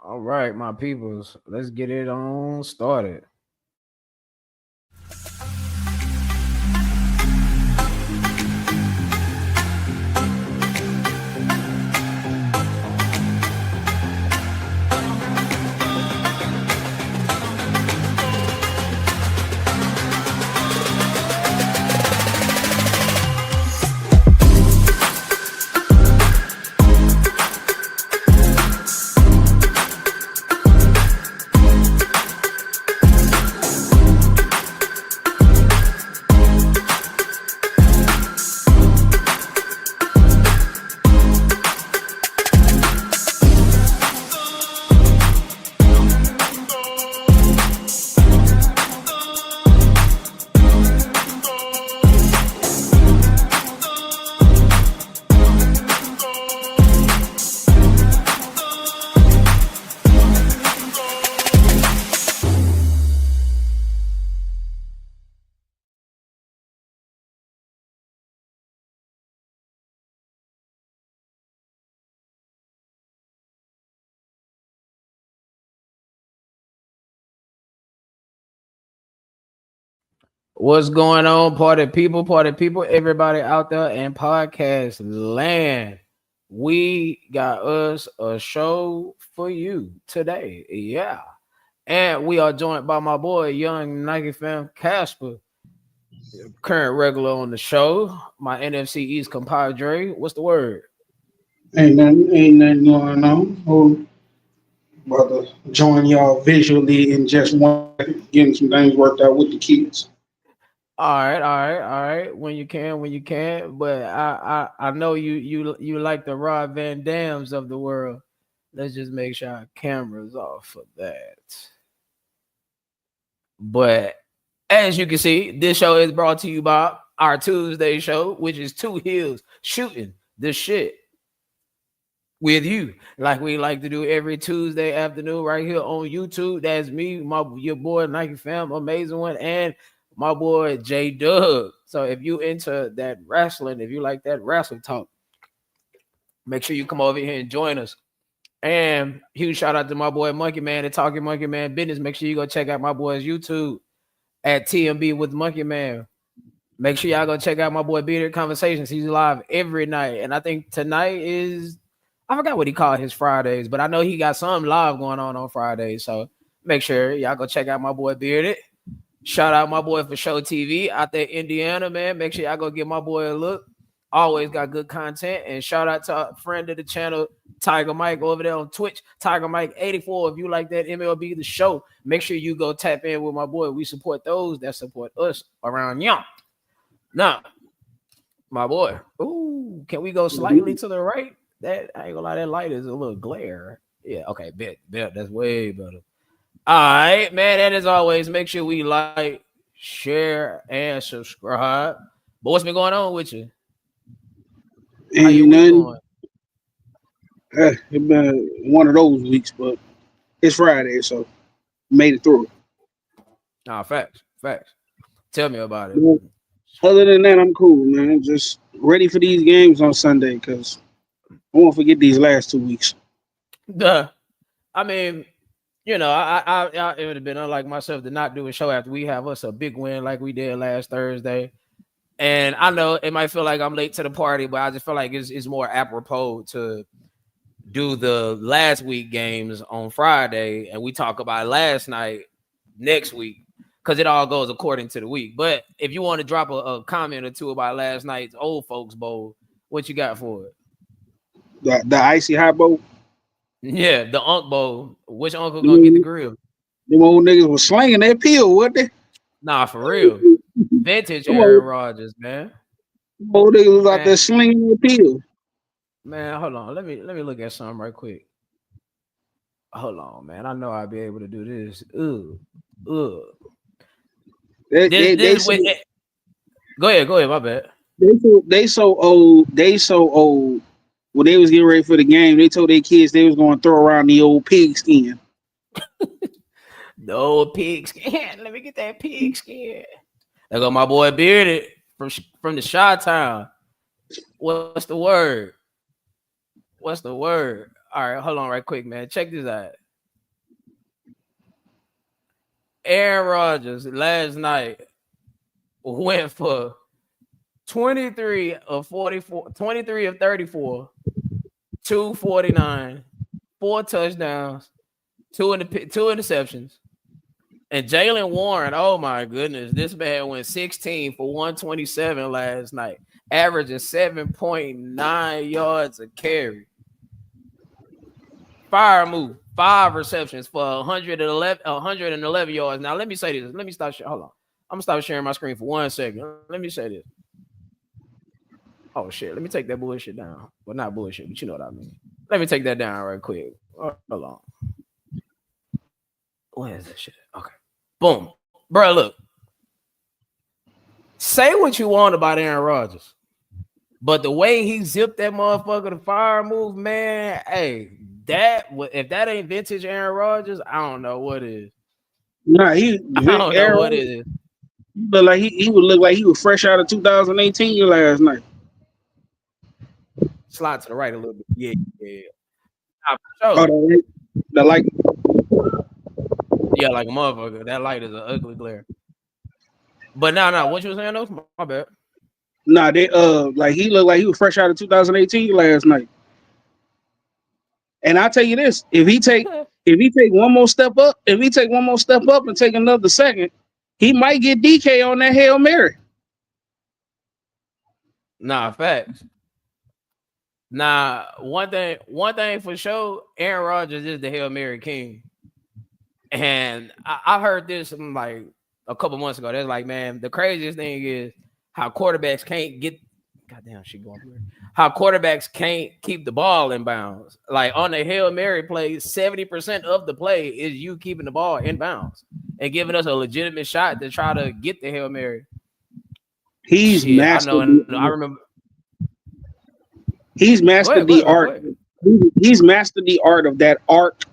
All right, my peoples, let's get it on started. What's going on, party people, everybody out there in podcast land? We got us a show for you today. Yeah. And we are joined by my boy, young Nike fam Casper, current regular on the show. My NFC East compadre. What's the word? Ain't nothing going on. Brother, join y'all visually in just 1 second, getting some things worked out with the kids. All right. When you can. But I know you like the Rod Van Dams of the world. Let's just make sure our cameras off for that. But as you can see, this show is brought to you by our Tuesday show, which is Two Hills shooting the shit with you, like we like to do every Tuesday afternoon right here on YouTube. That's me, your boy Nike Fam, amazing one, and my boy J Dub. So if you into that wrestling, if you like that wrestling talk, make sure you come over here and join us. And huge shout out to my boy Monkey Man, the Talking Monkey Man Business. Make sure you go check out my boy's YouTube at TMB with Monkey Man. Make sure y'all go check out my boy Bearded Conversations. He's live every night. And I think tonight is, I forgot what he called his Fridays, but I know he got some live going on Fridays. So make sure y'all go check out my boy Bearded. Shout out my boy for Show TV out there, Indiana, man. Make sure y'all go give my boy a look. Always got good content. And shout out to a friend of the channel, Tiger Mike, over there on Twitch, Tiger Mike 84. If you like that MLB the show, make sure you go tap in with my boy. We support those that support us around y'all. Now, my boy. Ooh, can we go slightly to the right? That I ain't gonna lie, that light is a little glare. Yeah, okay, bet. That's way better. All right, man. And as always, make sure we like, share, and subscribe. But what's been going on with you? How your Ain't week nothing. going? It's been one of those weeks, but it's Friday, so made it through. Nah, facts. Tell me about it. But other than that, I'm cool, man. Just ready for these games on Sunday because I won't forget these last 2 weeks. Duh. I mean, I it would have been unlike myself to not do a show after we have us a big win like we did last Thursday. And I know it might feel like I'm late to the party, but I just feel like it's more apropos to do the last week games on Friday, and we talk about last night next week because it all goes according to the week. But if you want to drop a comment or two about last night's old folks bowl, what you got for it? The icy hot bowl. Yeah, the Unk Bowl. Which uncle gonna get the Them grill? old niggas was slinging that pill, what they? Nah, for real. Vintage Them Aaron old, Rodgers, man. them old niggas was out Man, there slinging that pill. man, hold on. Let me look at something right quick. Hold on, man. I know I'll be able to do this. Ugh. They This they they this so with go ahead, my bad. they so old. When they was getting ready for the game, they told their kids they was going to throw around the old pigskin. No pig skin. Let me get that pig skin. There go my boy Bearded from the Chi Town. What's the word? What's the word? All right, hold on right quick, man. Check this out. Aaron Rodgers last night went for 23 of 44, 23 of 34, 249, 4 touchdowns, two interceptions. And Jalen Warren, oh my goodness, this man went 16 for 127 last night, averaging 7.9 yards a carry. Fire move, 5 receptions for 111 yards. Now let me say this. Let me stop. Hold on. I'm gonna stop sharing my screen for 1 second. Let me say this. Oh shit. Let me take that bullshit down. Well, not bullshit, but you know what I mean. Let me take that down right quick. Hold on. Where is that shit? Okay. Boom. Bro, look. Say what you want about Aaron Rodgers. But the way he zipped that motherfucker to fire move, man, hey, that if that ain't vintage Aaron Rodgers, I don't know what is. Nah, I don't know what Aaron it is. look like he would look like he was fresh out of 2018 last night. Slide to the right a little bit. Yeah. Nah, Oh, for sure. the like Yeah, like a motherfucker. That light is an ugly glare. But no, what you was saying though? My bad. nah, they like he looked like he was fresh out of 2018 last night. And I tell you this, if he take one more step up, if he take one more step up and take another second, he might get DK on that Hail Mary. Nah, facts. Nah, one thing for sure, Aaron Rodgers is the Hail Mary King. And I heard this like a couple months ago. That's like, man, the craziest thing is how quarterbacks can't get. Goddamn, she going through. How quarterbacks can't keep the ball in bounds. Like on the Hail Mary play, 70% of the play is you keeping the ball in bounds and giving us a legitimate shot to try to get the Hail Mary. He's Shit, I know, mastered. and I remember. He's mastered Go the ahead, go art. ahead. He's mastered the art of that arc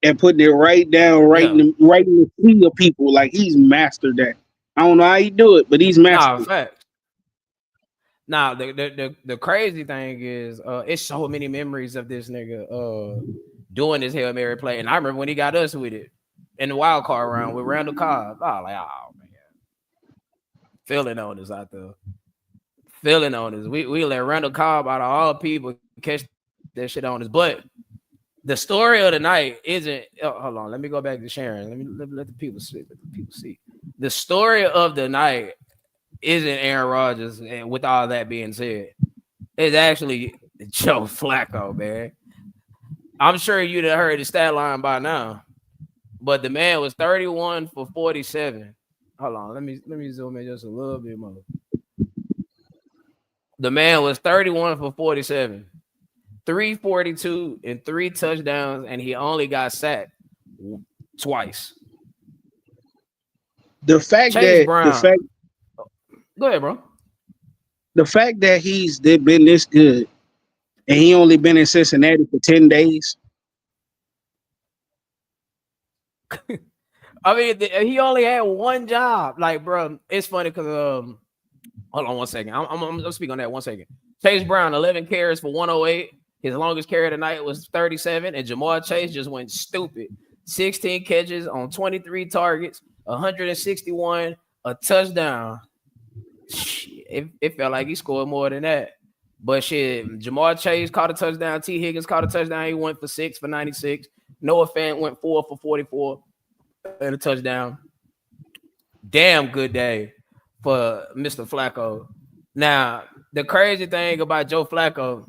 and putting it right down, Yeah, right in the sea of people. Like he's mastered that. I don't know how he do it, but he's nah, mastered it. facts. Now the crazy thing is it's so many memories of this nigga doing this Hail Mary play. And I remember when he got us with it in the wild card round with Randall Cobb. I was like, oh man. Feeling on us out there. Feeling on us. We let Randall Cobb out of all people catch that shit on us. But the story of the night isn't hold on, let me go back to Sharon. Let the people see. Let the people see. The story of the night isn't Aaron Rodgers, and with all that being said, it's actually Joe Flacco, man. I'm sure you'd have heard the stat line by now, but the man was 31 for 47. Hold on, let me zoom in just a little bit more. The man was 31 for 47, 342 and 3 touchdowns, and he only got sacked twice. The fact Chase that Brown, go ahead, bro. the fact that they've been this good and he only been in Cincinnati for 10 days. I mean, he only had one job. Like, bro, it's funny because hold on 1 second. I'm speaking on that 1 second. Chase Brown, 11 carries for 108. His longest carry tonight was 37, and Jamar Chase just went stupid. 16 catches on 23 targets, 161, a touchdown. Shit, it felt like he scored more than that. But shit, Jamar Chase caught a touchdown. T. Higgins caught a touchdown. He went for 6 for 96. Noah Fant went 4 for 44 and a touchdown. Damn good day for Mr. Flacco. Now, the crazy thing about Joe Flacco,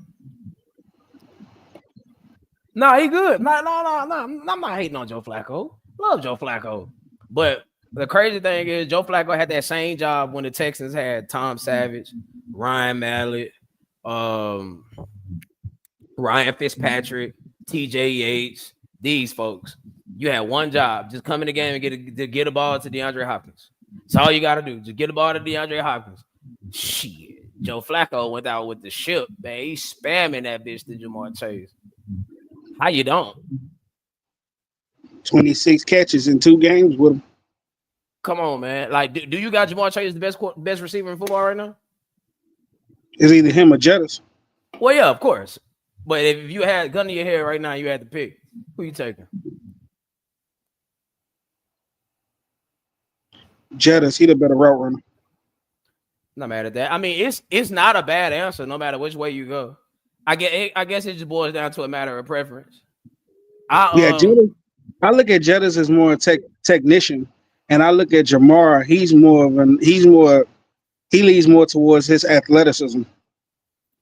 he good. No. I'm not hating on Joe Flacco. Love Joe Flacco. But the crazy thing is Joe Flacco had that same job when the Texans had Tom Savage, Ryan Mallett, Ryan Fitzpatrick, TJ Yates, these folks. You had one job. Just come in the game and get a ball to DeAndre Hopkins. That's all you got to do. Just get a ball to DeAndre Hopkins. Shit. Joe Flacco went out with the ship, man. He's spamming that bitch to Jamar Chase. How you don't? 26 catches in 2 games with him. Come on, man. Like, do you got Jamar Chase the best receiver in football right now? It's either him or Jettis. Well, yeah, of course. But if you had a gun to your head right now, you had to pick. Who you taking? Jettas, he the better route runner. Not mad at that. I mean, it's not a bad answer, no matter which way you go. I guess it just boils down to a matter of preference. Yeah, I Jettas. I look at Jettas as more a technician, and I look at Jamar. He leads more towards his athleticism,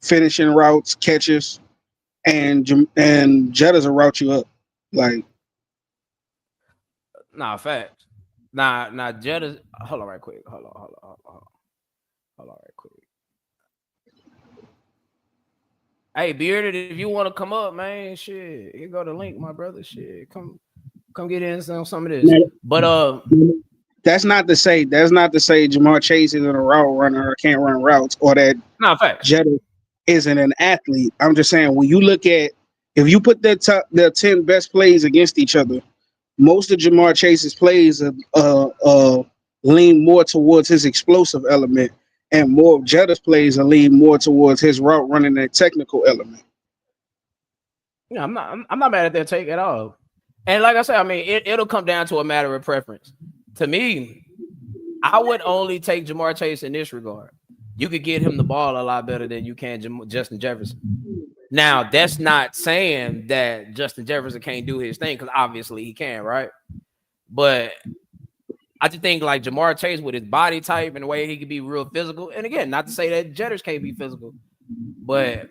finishing routes, catches, and Jettas will route you up. Like Nah, facts. Nah, Jetta. Hold on, right quick. Hold on, right quick. Hey, Bearded, if you want to come up, man, shit, you go to link, my brother. Shit, come get in some of this. But that's not to say Jamar Chase isn't a route runner or can't run routes or that nah, facts. Jetta isn't an athlete. I'm just saying when you look at if you put the 10 best plays against each other, most of Jamar Chase's plays lean more towards his explosive element, and more of Jetta's plays are lean more towards his route running and technical element. Yeah, I'm not mad at that take at all. And like I said, I mean, it'll come down to a matter of preference. To me, I would only take Jamar Chase in this regard. You could get him the ball a lot better than you can Justin Jefferson. Now, that's not saying that Justin Jefferson can't do his thing, because obviously he can, right? But I just think like Jamar Chase with his body type and the way he could be real physical. And again, not to say that Jetters can't be physical, but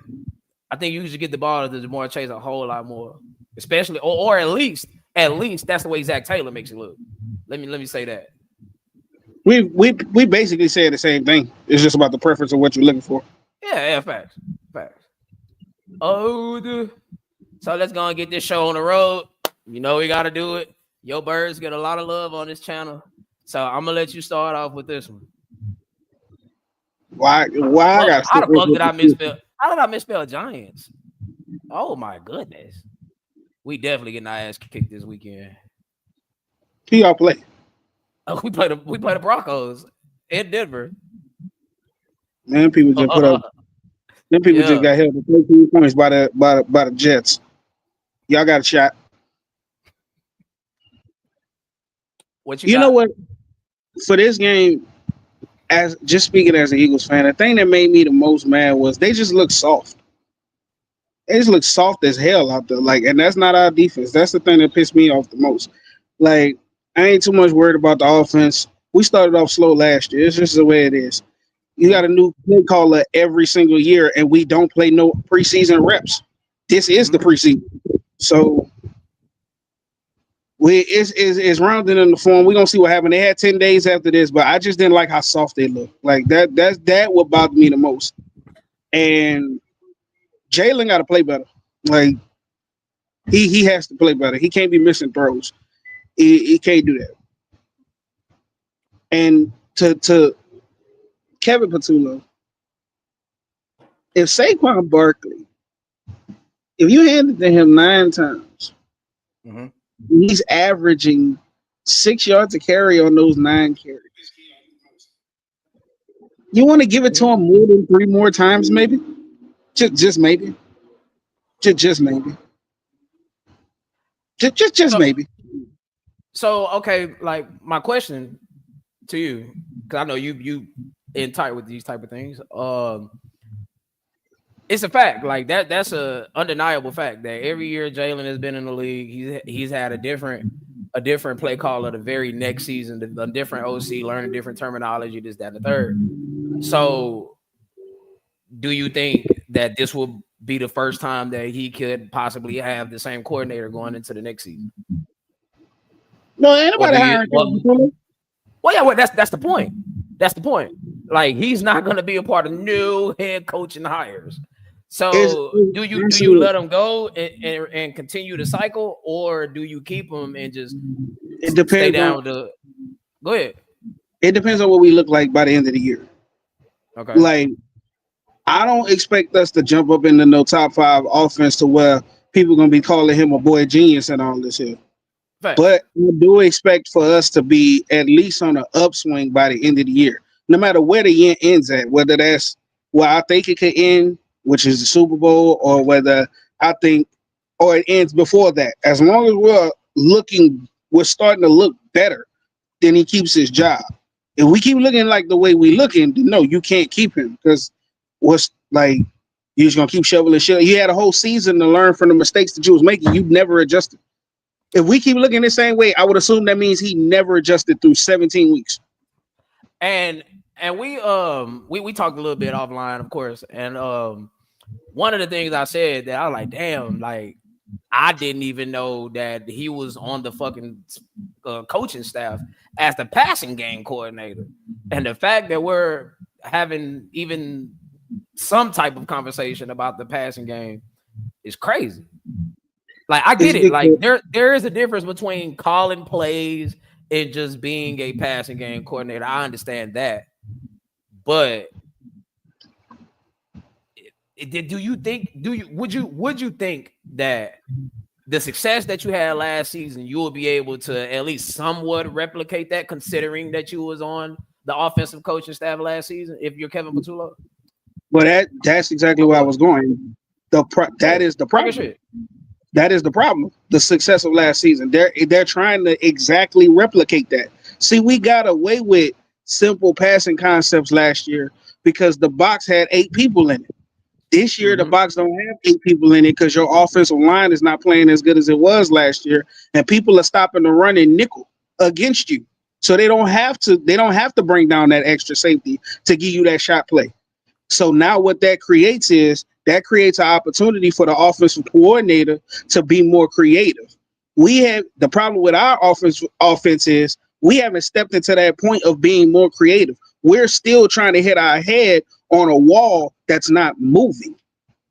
I think you should get the ball to Jamar Chase a whole lot more, especially or at least that's the way Zach Taylor makes it look. Let me say that. We basically say the same thing. It's just about the preference of what you're looking for. Yeah, facts. So let's go and get this show on the road. You know we got to do it. Yo Birds get a lot of love on this channel, so I'm gonna let you start off with this one. Why I got how the fuck did I misspell? How did I misspell Giants? Oh my goodness, we definitely getting our ass kicked this weekend. Who y'all play? Oh, we play the Broncos in Denver. Man, people just put up. Them people just got held to 13 points by the Jets. Y'all got a shot. What you got? know what? For this game, as just speaking as an Eagles fan, the thing that made me the most mad was they just look soft. They just look soft as hell out there. Like, and that's not our defense. That's the thing that pissed me off the most. Like, I ain't too much worried about the offense. We started off slow last year. It's just the way it is. You got a new play caller every single year, and we don't play no preseason reps. This is the preseason. So it's rounding in the form. We're gonna see what happened. They had 10 days after this, but I just didn't like how soft they look. Like that what bothered me the most. And Jalen gotta play better. Like he has to play better. He can't be missing throws. He can't do that. And to Kevin Patullo, if Saquon Barkley, if you hand it to him 9 times, he's averaging 6 yards a carry on those 9 carries. You want to give it to him more than 3 more times, maybe? Just maybe. Just maybe. Just maybe. So okay, like my question to you, because I know you in tight with these type of things. It's a fact, like that's a undeniable fact that every year Jalen has been in the league, he's had a different play caller the very next season, a different OC, learning different terminology, this, that, and the third. So do you think that this will be the first time that he could possibly have the same coordinator going into the next season? No, anybody hiring Kevin Patullo? Well, yeah, well, that's the point. That's the point. Like, he's not going to be a part of new head coaching hires. So do you let him go and continue the cycle, or do you keep him and just stay down to go ahead? It depends on what we look like by the end of the year. Okay. Like, I don't expect us to jump up into no top 5 offense to where people are gonna be calling him a boy genius and all this here. Fact. But I do expect for us to be at least on an upswing by the end of the year, no matter where the year ends at, whether that's where I think it could end, which is the Super Bowl, or whether I think, or it ends before that. As long as we're starting to look better, then he keeps his job. If we keep looking like the way we looking, no, you can't keep him because what's like you're just gonna keep shoveling shit. You had a whole season to learn from the mistakes that you was making. You never adjusted. If we keep looking the same way, I would assume that means he never adjusted through 17 weeks. And we talked a little bit offline, of course. And one of the things I said that I was like, damn, like I didn't even know that he was on the fucking coaching staff as the passing game coordinator. And the fact that we're having even some type of conversation about the passing game is crazy. Like I get It's it. Like because, there is a difference between calling plays and just being a passing game coordinator. I understand that. But do you think would you think that the success that you had last season, you will be able to at least somewhat replicate that, considering that you was on the offensive coaching staff last season if you're Kevin Patullo? but that's exactly where I was going. That Hey, is the talk your problem. shit. That is the problem. The success of last season. They're trying to exactly replicate that. See, we got away with simple passing concepts last year because the box had 8 people in it. This year, the Mm-hmm. box don't have 8 people in it because your offensive line is not playing as good as it was last year, and people are stopping the run in nickel against you. So they don't have to. They don't have to bring down that extra safety to give you that shot play. So now what that creates is that creates an opportunity for the offensive coordinator to be more creative. We have the problem with our offense is we haven't stepped into that point of being more creative. We're still trying to hit our head on a wall that's not moving.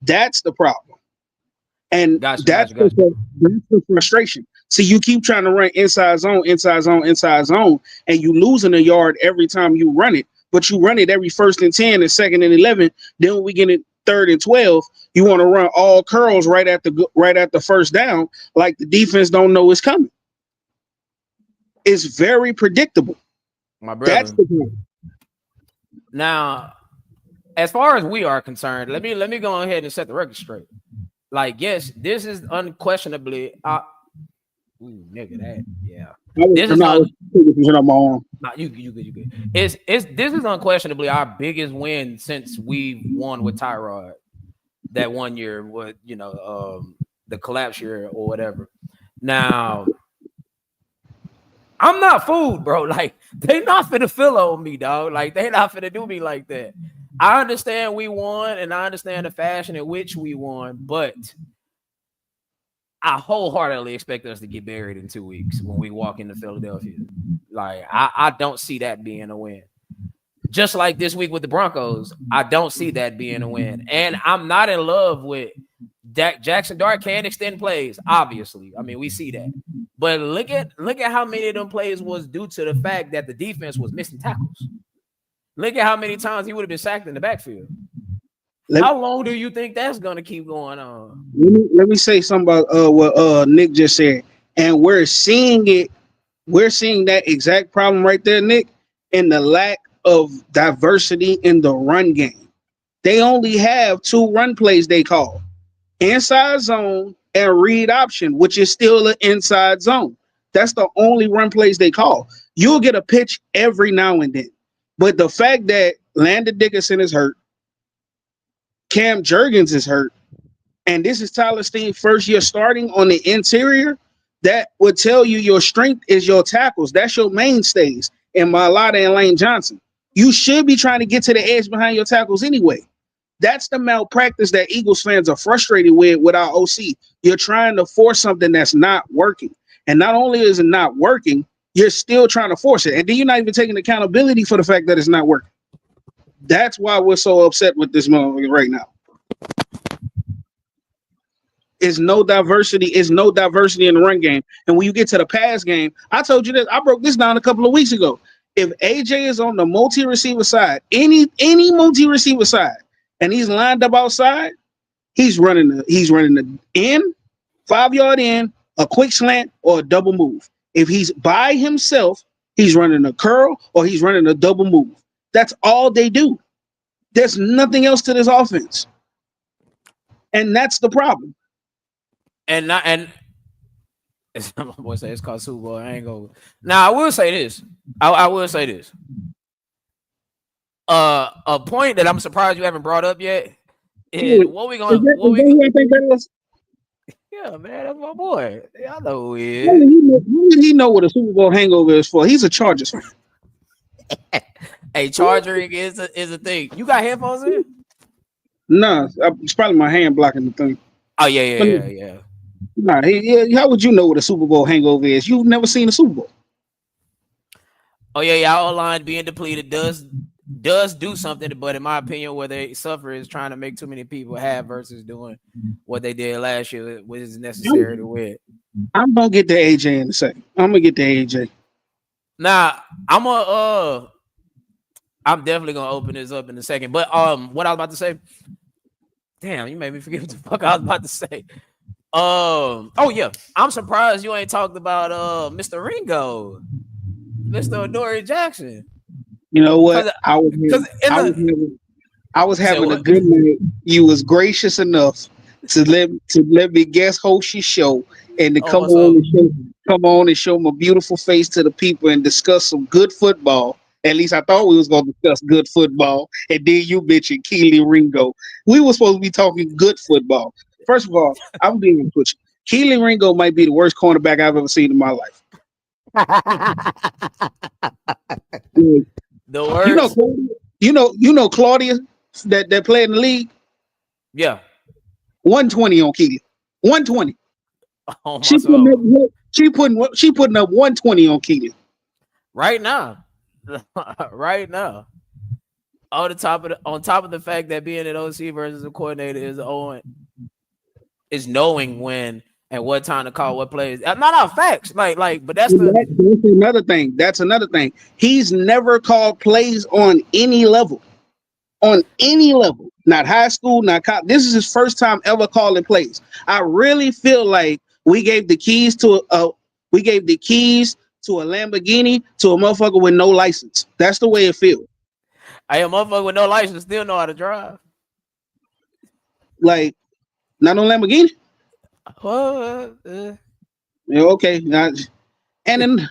That's the problem. And Gotcha, gotcha, gotcha. that's the frustration. See, you keep trying to run inside zone, inside zone, inside zone, and you losing a yard every time you run it. But you run it every 1st and 10 and 2nd and 11. Then when we get it 3rd and 12, you want to run all curls right at the first down, like the defense don't know it's coming. It's very predictable. My That's brother. the problem. Now, as far as we are concerned, let me go ahead and set the record straight. Like, yes, this is unquestionably ooh, nigga, that yeah. This I'm is not on my arm. nah, you good, you good. It's this is unquestionably our biggest win since we won with Tyrod that one year with the collapse year or whatever. Now, I'm not fooled, bro. Like, they not finna fill on me, dog. Like, they not finna do me like that. I understand we won and I understand the fashion in which we won, but I wholeheartedly expect us to get buried in 2 weeks when we walk into Philadelphia. Like, I don't see that being a win. Just like this week with the Broncos, I don't see that being a win. And I'm not in love with Jackson Dart can extend plays, obviously. I mean, we see that. But look at how many of them plays was due to the fact that the defense was missing tackles. Look at how many times he would have been sacked in the backfield. Let, How long do you think that's gonna keep going on? let me say something about what Nick just said. And we're seeing it. We're seeing that exact problem right there, Nick, in the lack of diversity in the run game. They only have 2 run plays they call inside zone and read option, which is still an inside zone. That's the only run plays they call. You'll get a pitch every now and then. But the fact that Landon Dickinson is hurt, Cam Jurgens is hurt, and this is Tyler Steen's first year starting on the interior, that would tell you your strength is your tackles. That's your mainstays in Mailata and Lane Johnson. You should be trying to get to the edge behind your tackles anyway. That's the malpractice that Eagles fans are frustrated with our OC. You're trying to force something that's not working. And not only is it not working, you're still trying to force it. And then you're not even taking accountability for the fact that it's not working. That's why we're so upset with this motherfucker right now. Is no diversity. Is no diversity in the run game. And when you get to the pass game, I told you this. I broke this down a couple of weeks ago. If AJ is on the multi-receiver side, any multi-receiver side, and he's lined up outside, he's running the in, 5 yard in, a quick slant, or a double move. If he's by himself, he's running a curl or he's running a double move. That's all they do. There's nothing else to this offense. And that's the problem. And not and I'm gonna say it's called Super Bowl. I ain't going. Now I will say this. I will say this. A point that I'm surprised you haven't brought up yet Who is is what we is gonna that? what Is that we. who I think that is? Yeah, man, that's my boy. Y'all know who he How is. did he know, how did he know what a Super Bowl hangover is for? He's a Chargers fan. Hey, charging is a thing. You got headphones in? Nah, it's probably my hand blocking the thing. Oh yeah, yeah, But yeah, yeah. nah, how would you know what a Super Bowl hangover is? You've never seen a Super Bowl. Oh yeah, y'all line being depleted does do something, but in my opinion, where they suffer is trying to make too many people have versus doing what they did last year, which is necessary to I'm, win. I'm gonna get to AJ in a second. I'm gonna get to AJ. Now, I'm definitely gonna open this up in a second. But what I was about to say, damn, you made me forget what the fuck I was about to say. Oh yeah, I'm surprised you ain't talked about Mr. Ringo, Mr. Dory Jackson, You know what? cause cause in I was the having I was you said having a what? good night. You was gracious enough to let me guest host your show and to Oh, what's up? come on and show my beautiful face to the people and discuss some good football. At least I thought we was gonna discuss good football. And then you mentioned Keely Ringo. We were supposed to be talking good football. First of all, I'm being honest with you. Keely Ringo might be the worst cornerback I've ever seen in my life. Like, The You know, worst. Claudia, Claudia that played in the league. Yeah. 120 on Keely. 120. Oh my She putting soul. up she putting up 120 on Keely. Right now. Right now. On top of the fact that being an OC versus a coordinator is knowing when and what time to call what plays. Not our facts. But that's And the that's another thing. That's another thing. He's never called plays on any level. On any level. Not high school, not college. This is his first time ever calling plays. I really feel like we gave the keys to a Lamborghini to a motherfucker with no license. That's the way it feels. I am motherfucker with no license still know how to drive. Like, not on Lamborghini. Well, Yeah, okay. And then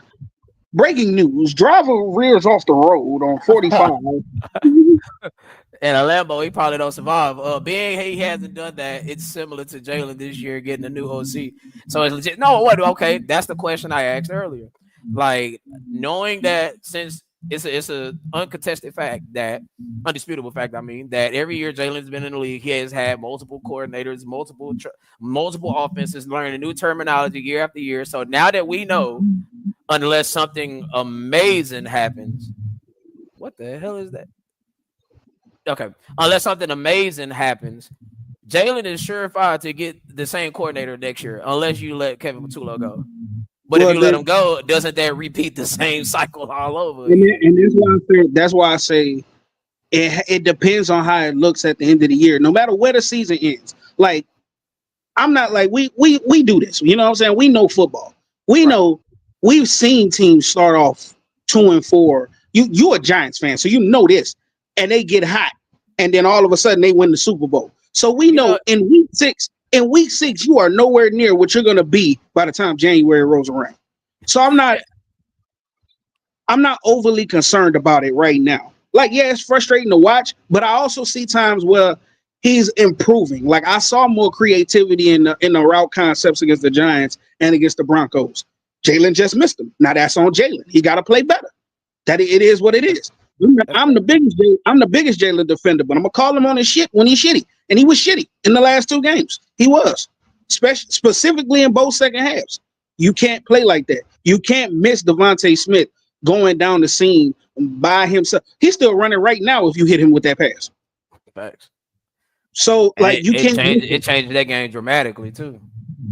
breaking news: driver rears off the road on 45. and a Lambo, he probably don't survive. Being he hasn't done that, it's similar to Jalen this year getting a new OC. So it's legit. No, what? Okay, that's the question I asked earlier. Like knowing that since it's a uncontested fact that undisputable fact. I mean that every year Jalen's been in the league, he has had multiple coordinators, multiple offenses, learning new terminology year after year. So now that we know, unless something amazing happens, what the hell is that? Okay, unless something amazing happens, Jalen is surefire to get the same coordinator next year, unless you let Kevin Patullo go. But if Well, you let him go, doesn't that repeat the same cycle all over again? and that's why I say it depends on how it looks at the end of the year. No matter where the season ends, like I'm not like we do this. You know what I'm saying? We know football. We Right. know we've seen teams start off 2-4. You a Giants fan, so you know this, and they get hot, and then all of a sudden they win the Super Bowl. So we You know, know in week 6, you are nowhere near what you're gonna be by the time January rolls around. So I'm not overly concerned about it right now. Like, yeah, it's frustrating to watch, but I also see times where he's improving. Like I saw more creativity in the route concepts against the Giants and against the Broncos. Jalen just missed them. Now that's on Jalen. He got to play better. That it is what it is. that's I'm the biggest Jalen defender, but I'm gonna call him on his shit when he's shitty, and he was shitty in the last 2 games. He was, specifically in both second halves. You can't play like that. You can't miss Devontae Smith going down the seam by himself. He's still running right now if you hit him with that pass. facts. So And like you can't miss it changed that game dramatically too.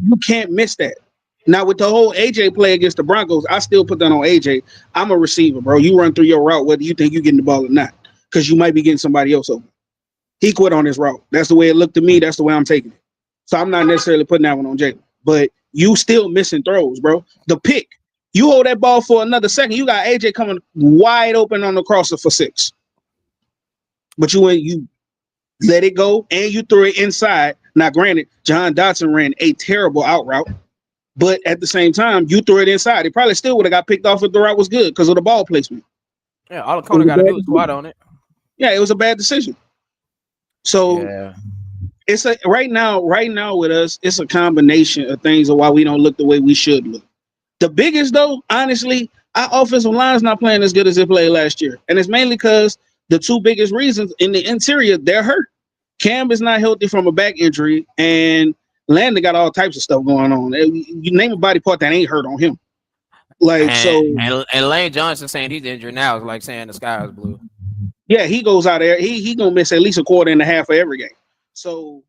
you can't miss that. Now with the whole AJ play against the Broncos, I still put that on AJ. I'm a receiver, bro. You run through your route whether you think you're getting the ball or not, because you might be getting somebody else over. He quit on his route. That's the way it looked to me. That's the way I'm taking it. So I'm not necessarily putting that one on Jalen. But you still missing throws, bro. The pick. You hold that ball for another second. You got AJ coming wide open on the crosser for 6. But you let it go and you threw it inside. Now, granted, John Dotson ran a terrible out route. But at the same time, you threw it inside. It probably still would have got picked off if the route was good because of the ball placement. Yeah, all the It corner was got to bad do is squat on it. Yeah, it was a bad decision. So Yeah. it's a right now with us, it's a combination of things of why we don't look the way we should look. The biggest though, honestly, our offensive line is not playing as good as it played last year, and it's mainly because the two biggest reasons in the interior they're hurt. Cam is not healthy from a back injury, and Landon got all types of stuff going on. You name a body part that ain't hurt on him. Like And, so, and Lane Johnson saying he's injured now is like saying the sky is blue. yeah, he goes out there. He gonna miss at least a quarter and a half of every game. So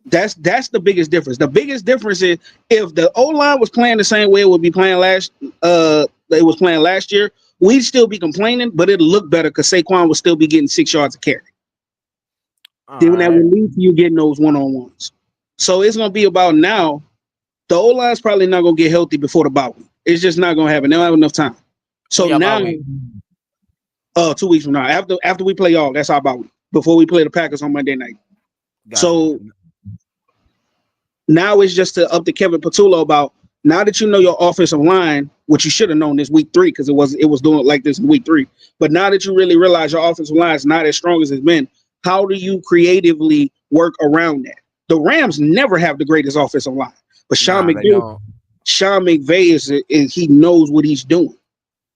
that's the biggest difference. The biggest difference is if the O line was playing the same way it would be playing it was playing last year, we'd still be complaining, but it'll look better because Saquon would still be getting 6 yards a carry. All Then that right. would lead to you getting those one-on-ones. So it's gonna be about now. The O line's probably not gonna get healthy before the bye week. It's just not gonna happen. They don't have enough time. When So y'all bye now, week? 2 weeks from now, after we play y'all, that's our bye week. Before we play the Packers on Monday night. Gotcha. So now it's just to up to Kevin Patullo about now that you know your offensive line, which you should have known this week 3 because it was doing it like this in week 3. But now that you really realize your offensive line is not as strong as it's been, how do you creatively work around that? The Rams never have the greatest offensive line, but Nah, they don't. Sean McVay is he knows what he's doing.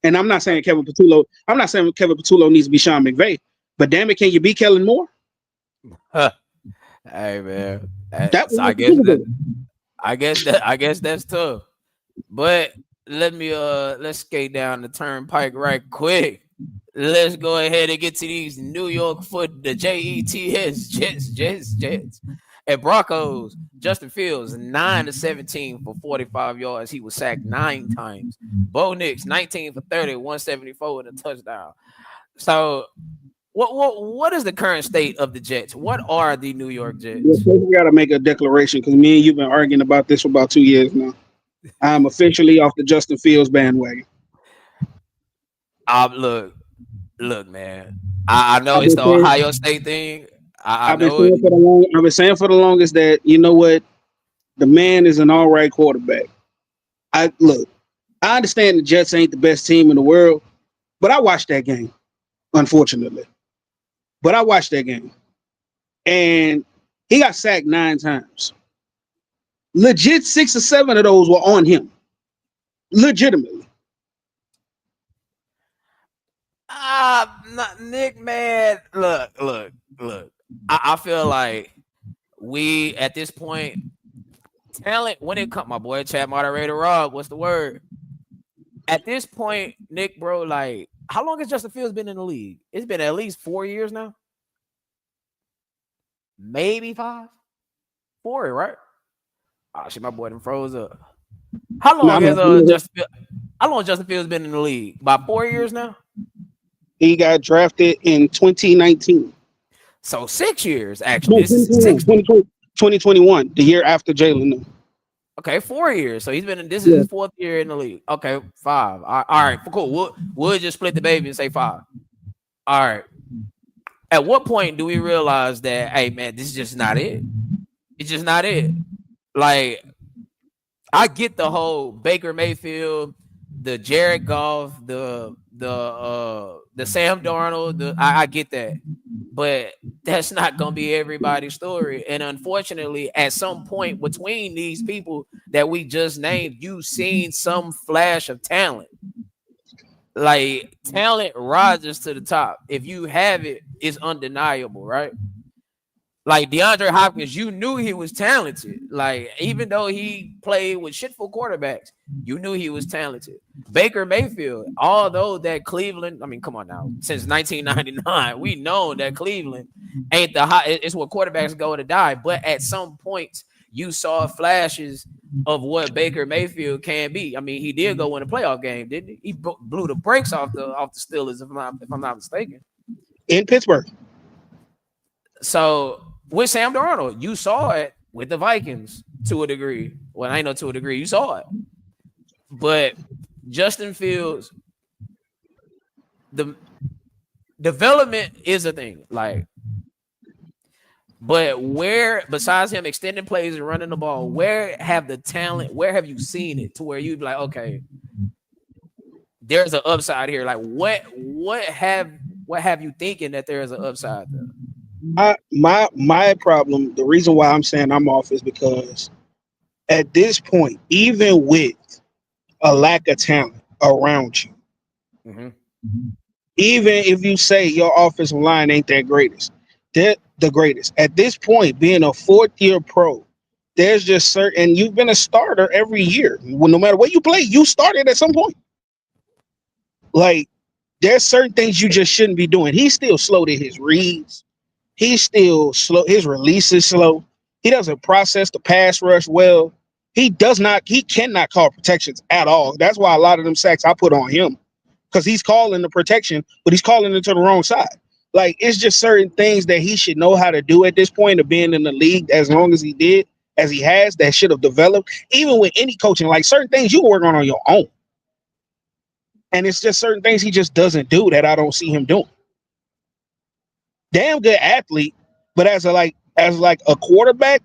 And I'm not saying Kevin Patullo. I'm not saying Kevin Patullo needs to be Sean McVay, but damn it, can you be Kellen Moore? Hey man. That So was the Super Bowl. I guess that's tough. But let's skate down the turnpike right quick. Let's go ahead and get to these New York the Jets, and Broncos. Justin Fields 9 to 17 for 45 yards. He was sacked 9 times. Bo Nix 19 for 30, 174 and a touchdown. So what is the current state of the Jets? What are the New York Yeah, Jets? so we got to make a declaration because me and you've been arguing about this for about 2 years now. I'm officially off the Justin Fields bandwagon. Look, man. I know I've it's been the saying, Ohio State thing. I I've been know it. saying I've been saying for the longest that you know what, the man is an all right quarterback. I look, I understand the Jets ain't the best team in the world, but I watched that game, unfortunately. But I watched that game, and he got sacked 9 times. Legit, 6 or 7 of those were on him. Legitimately. Nick, man. Look. I feel like we at this point talent when it comes. My boy, chat moderator Rob. What's the word? At this point, Nick, bro, like, how long has Justin Fields been in the league? It's been at least 4 years now. Maybe 5, 4, right? Oh shit, my boy them froze up. How Now long has how long has Justin Fields been in the league? About 4 years now. he got drafted in 2019. So 6 years, actually. No, This is six. 2021, the year after Jalen. Okay, 4 years. So he's been in. This is Yeah. his 4th year in the league. Okay, 5. All right, cool. We'll just split the baby and say 5. All right. At what point do we realize that, hey man, this is just not it? It's just not it. Like, I get the whole Baker Mayfield, the Jared Goff, the Sam Darnold. I get that, but that's not gonna be everybody's story. And unfortunately, at some point between these people that we just named, you've seen some flash of talent. Like, talent rises to the top. If you have it, it's undeniable, right? Like DeAndre Hopkins, you knew he was talented. Like, even though he played with shitful quarterbacks, you knew he was talented. Baker Mayfield, although that Cleveland, I mean, come on now, since 1999, we know that Cleveland ain't the high. It's where quarterbacks go to die. But at some points, you saw flashes of what Baker Mayfield can be. I mean, he did go win a playoff game, didn't he? He blew the brakes off the Steelers, if I'm not mistaken. In Pittsburgh. So with Sam Darnold, you saw it with the Vikings to a degree. Well, I know to a degree you saw it, but Justin Fields, the development is a thing. Like, but where besides him extending plays and running the ball, where have the talent? Where have you seen it to where you'd be like, okay, there's an upside here. Like, what have What have you thinking that there is an upside there? My problem, the reason why I'm saying I'm off is because at this point, even with a lack of talent around you, Hmm. even if you say your offensive line ain't that greatest, they're the greatest. At this point, being a fourth year pro, there's just certain you've been a starter every year. Well, no matter what you play, you started at some point. Like there's certain things you just shouldn't be doing. He's still slow to his reads. He's still slow. His release is slow. He doesn't process the pass rush well. He does not. He cannot call protections at all. That's why a lot of them sacks I put on him because he's calling the protection, but he's calling it to the wrong side. Like it's just certain things that he should know how to do at this point of being in the league as long as he did, as he has, that should have developed. Even with any coaching, like certain things you can work on your own, and it's just certain things he just doesn't do that I don't see him doing. Damn good athlete, but as like a quarterback,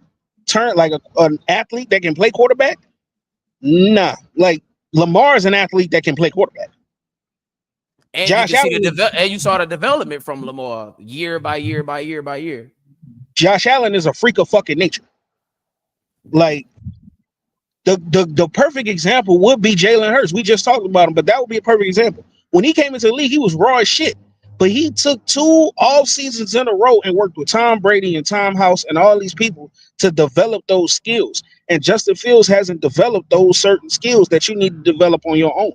turn like an athlete that can play quarterback. Nah, like Lamar is an athlete that can play quarterback. And you Josh can see the Allen, and you saw the development from Lamar year by year by year by year. Josh Allen is a freak of fucking nature. Like the perfect example would be Jalen Hurts. We just talked about him, but that would be a perfect example. When he came into the league, he was raw as shit. But he took 2 off seasons in a row and worked with Tom Brady and Tom House and all these people to develop those skills. And Justin Fields hasn't developed those certain skills that you need to develop on your own.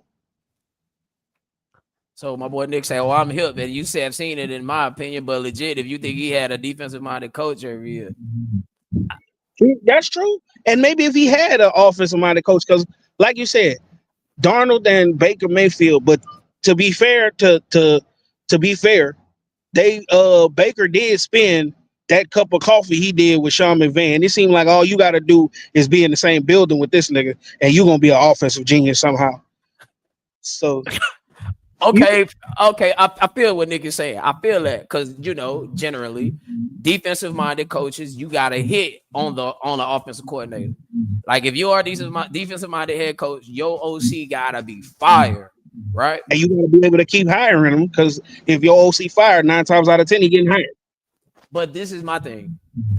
So my boy Nick said, "Oh, I'm hip," and you say I've seen it in my opinion, but legit, if you think he had a defensive minded coach every year, That's true. And maybe if he had an offensive minded coach, because like you said, Darnold and Baker Mayfield. But to be fair, to be fair, they Baker did spend that cup of coffee he did with Sean McVay. It seemed like all you got to do is be in the same building with this nigga, and you're gonna be an offensive genius somehow. So you, okay, okay, I feel what Nick is saying. I feel that because generally, defensive minded coaches, you got to hit on the offensive coordinator. Like if you are a defensive minded head coach, your OC gotta be fired, right? and you gotta be able to keep hiring them because if your OC fired 9 times out of 10, he getting hired. But this is my thing,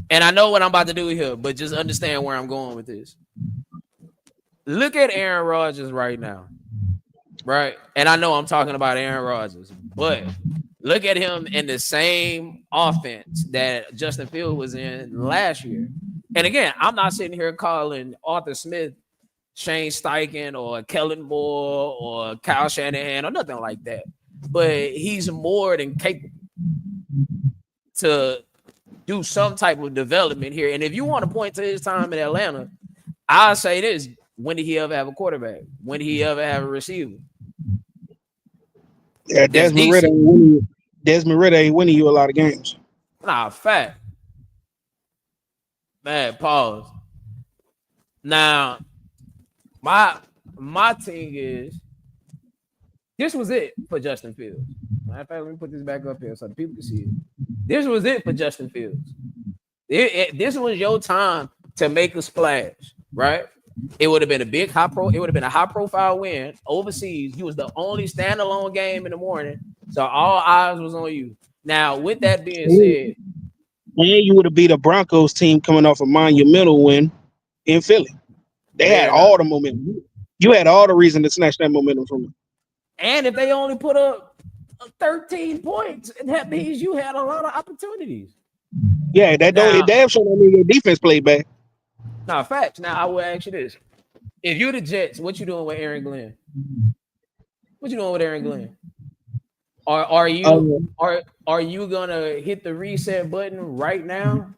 and I know what I'm about to do here, but just understand where I'm going with this. Look at Aaron Rodgers right now, right? And I know I'm talking about Aaron Rodgers, but look at him in the same offense that Justin Field was in last year. And again, I'm not sitting here calling Arthur Smith Shane Steichen or Kellen Moore or Kyle Shanahan or nothing like that. But he's more than capable to do some type of development here. And if you want to point to his time in Atlanta, I'll say this. When did he ever have a quarterback? When did he ever have a receiver? Yeah, That's Desmond Ritter decent. ain't winning you. Desmond Ritter ain't winning you a lot of games. Nah, fact. Man, pause. Now, my my thing is this was it for Justin Fields. Matter of fact, let me put this back up here so the people can see it. This was it for Justin Fields. This was your time to make a splash, right? It would have been a big high pro. It would have been a high profile win overseas. You was the only standalone game in the morning, so all eyes was on you. Now, with that being And said, you would have beat a Broncos team coming off a monumental win in Philly. They had fair enough. all the momentum. You had all the reason to snatch that momentum from them. And if they only put up 13 points, that means you had a lot of opportunities. Yeah, that don't it Now, damn sure don't mean your defense played bad. now facts. Now I will ask you this: if you're the Jets, what you doing with Aaron Glenn? What you doing with Aaron Glenn? Are you Um, are you gonna hit the reset button right now,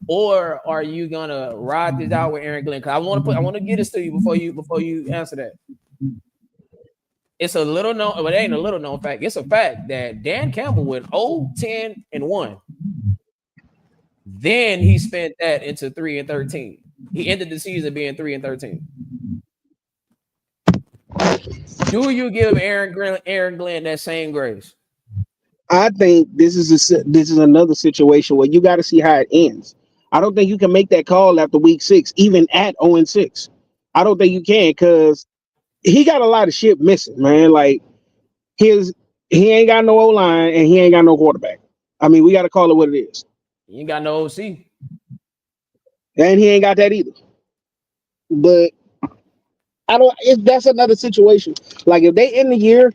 or are you gonna ride this out with Aaron Glenn? Because I want to get this to you before you answer that. It's a little known, but it ain't a little known fact. It's a fact that Dan Campbell went 0, 10, and 1. Then he spent that into 3 and 13. He ended the season being 3 and 13. Do you give Aaron Glenn that same grace? I think this is another situation where you got to see how it ends. I don't think you can make that call after week 6, even at 0-6. I don't think you can because he got a lot of shit missing, man. Like his He ain't got no O line and he ain't got no quarterback. I mean, we got to call it what it is. You ain't got no OC. And he ain't got that either. But I don't. If that's another situation, like if they end the year,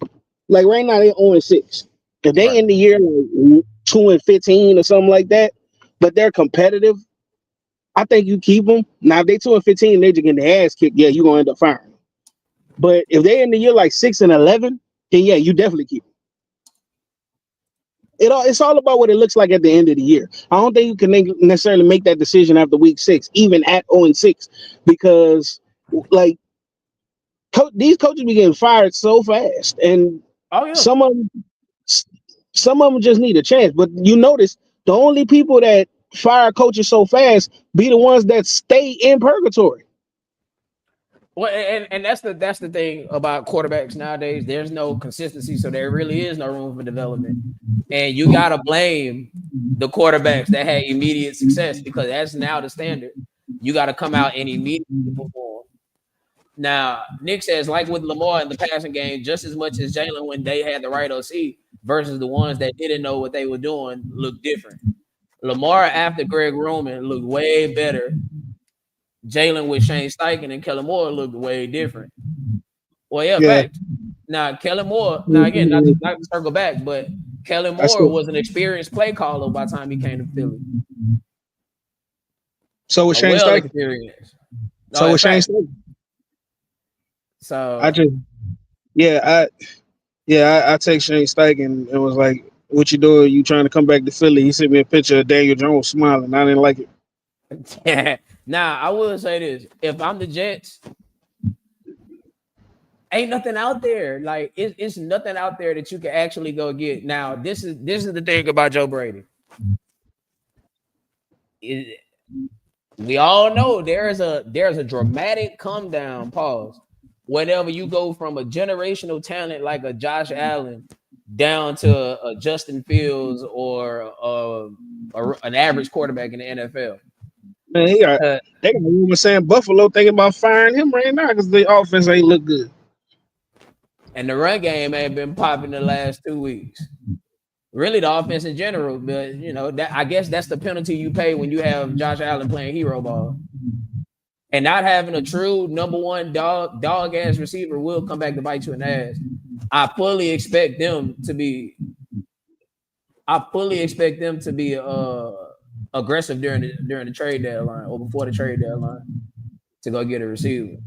like right now they 0-6. If they Right. end the year like 2-15 or something like that, but they're competitive, I think you keep them. Now if they 2-15, they just getting their ass kicked. Yeah, you gonna end up firing them. But if they end the year like 6-11, then yeah, you definitely keep them. It's all about what it looks like at the end of the year. I don't think you can necessarily make that decision after week 6, even at 0-6, because like these coaches be getting fired so fast, and Oh yeah. some of them, some of them just need a chance. But you notice the only people that fire coaches so fast be the ones that stay in purgatory. Well, and that's the thing about quarterbacks nowadays. There's no consistency, so there really is no room for development. And you gotta blame the quarterbacks that had immediate success because that's now the standard. You got to come out and immediately perform. Now, Nick says, like with Lamar in the passing game, just as much as Jalen when they had the right OC versus the ones that didn't know what they were doing looked different. Lamar after Greg Roman looked way better. Jalen with Shane Steichen and Kellen Moore looked way different. Well, yeah, Yeah, facts. Now, Kellen Moore, now again, not to circle back, but Kellen that's Moore it. was an experienced play caller by the time he came to Philly. So with A Shane well Steichen, experienced. No, so in with Shane fact. Steichen, I So just yeah, I text Shane Steichen and was like, "What you doing? You trying to come back to Philly?" He sent me a picture of Daniel Jones smiling. I didn't like it. now I will say this: if I'm the Jets, ain't nothing out there. Like it's nothing out there that you can actually go get. Now this is the thing about Joe Brady. It- we all know there's a dramatic come down pause whenever you go from a generational talent like a Josh Allen down to a Justin Fields or an average quarterback in the NFL. Man, they got a rumor saying Buffalo thinking about firing him right now because the offense ain't look good. And the run game ain't been popping the last 2 weeks. Really, the offense in general, but that I guess that's the penalty you pay when you have Josh Allen playing hero ball and not having a true number one dog ass receiver will come back to bite you in the ass. I fully expect them to be. I fully expect them to be aggressive during the trade deadline or before the trade deadline to go get a receiver.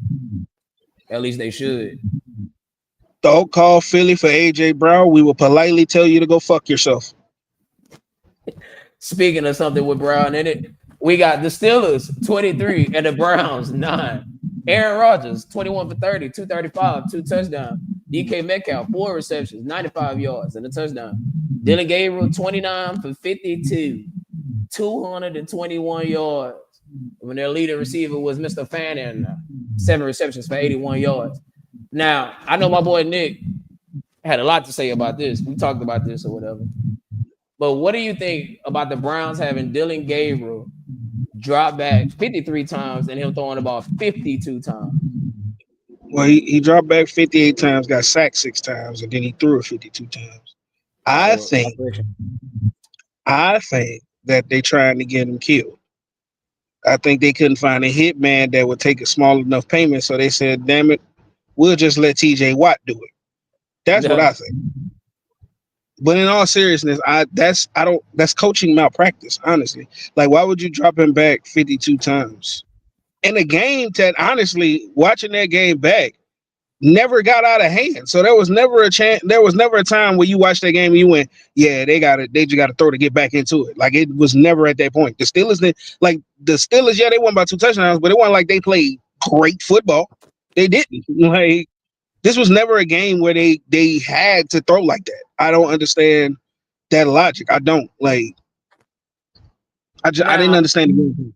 At least they should. Don't call Philly for AJ Brown. We will politely tell you to go fuck yourself. Speaking of something with Brown in it, we got the Steelers 23 and the Browns 9. Aaron Rodgers 21 for 30, 235, 2 touchdowns. DK Metcalf 4 receptions, 95 yards and a touchdown. Dylan Gabriel 29 for 52, 221 yards. When their leading receiver was Mr. Fannin, 7 receptions for 81 yards. Now, I know my boy Nick had a lot to say about this. We talked about this or whatever. But what do you think about the Browns having Dylan Gabriel drop back 53 times and him throwing the ball 52 times? Well, he dropped back 58 times, got sacked 6 times, and then he threw it 52 times. I So think I think that they trying to get him killed. I think they couldn't find a hitman that would take a small enough payment, so they said, "Damn it, we'll just let TJ Watt do it." That's what yeah. I think. But in all seriousness, that's coaching malpractice, honestly. Like, why would you drop him back 52 times in a game that, honestly, watching that game back, never got out of hand. So there was never a chance. There was never a time where you watched that game and you went, "Yeah, they got it. They just got to throw to get back into it." Like, it was never at that point. The Steelers, yeah, they won by 2 touchdowns, but it wasn't like they played great football. They didn't. Like, this was never a game where they had to throw like that. I don't understand that logic. I don't like. I didn't Now, understand the game.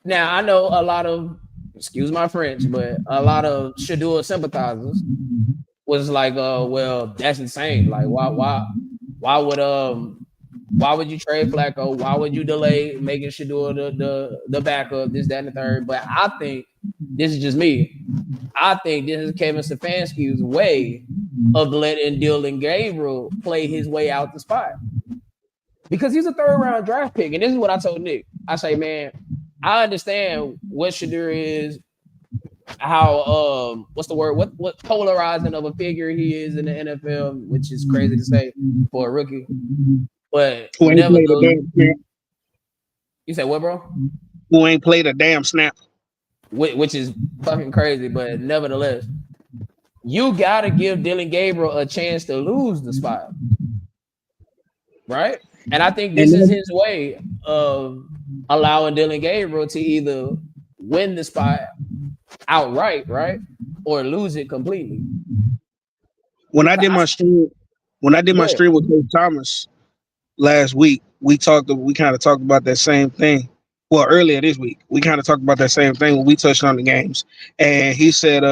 now I know a lot of, excuse my French, but a lot of Shadua sympathizers was like, well, that's insane. Like, why would why would you trade Flacco? Why would you delay making Shadua the backup? This, that, and the third. But I think this is just me. I think this is Kevin Stefanski's way of letting Dylan Gabriel play his way out the spot because he's a third round draft pick. And this is what I told Nick. I say, man, I understand what Shadur is, how what's the word? What polarizing of a figure he is in the NFL, which is crazy to say for a rookie. But Who ain't played a nevertheless, damn snap? you say what, bro? Who ain't played a damn snap? Which is fucking crazy, but nevertheless, you gotta give Dylan Gabriel a chance to lose the spot, right? And I think And this is then his way of allowing Dylan Gabriel to either win the spot outright, right, or lose it completely. when I So did I my stream, when I did my good, stream with Coach Thomas last week, we kind of talked about that same thing. Well, earlier this week, we kind of talked about that same thing when we touched on the games, and he said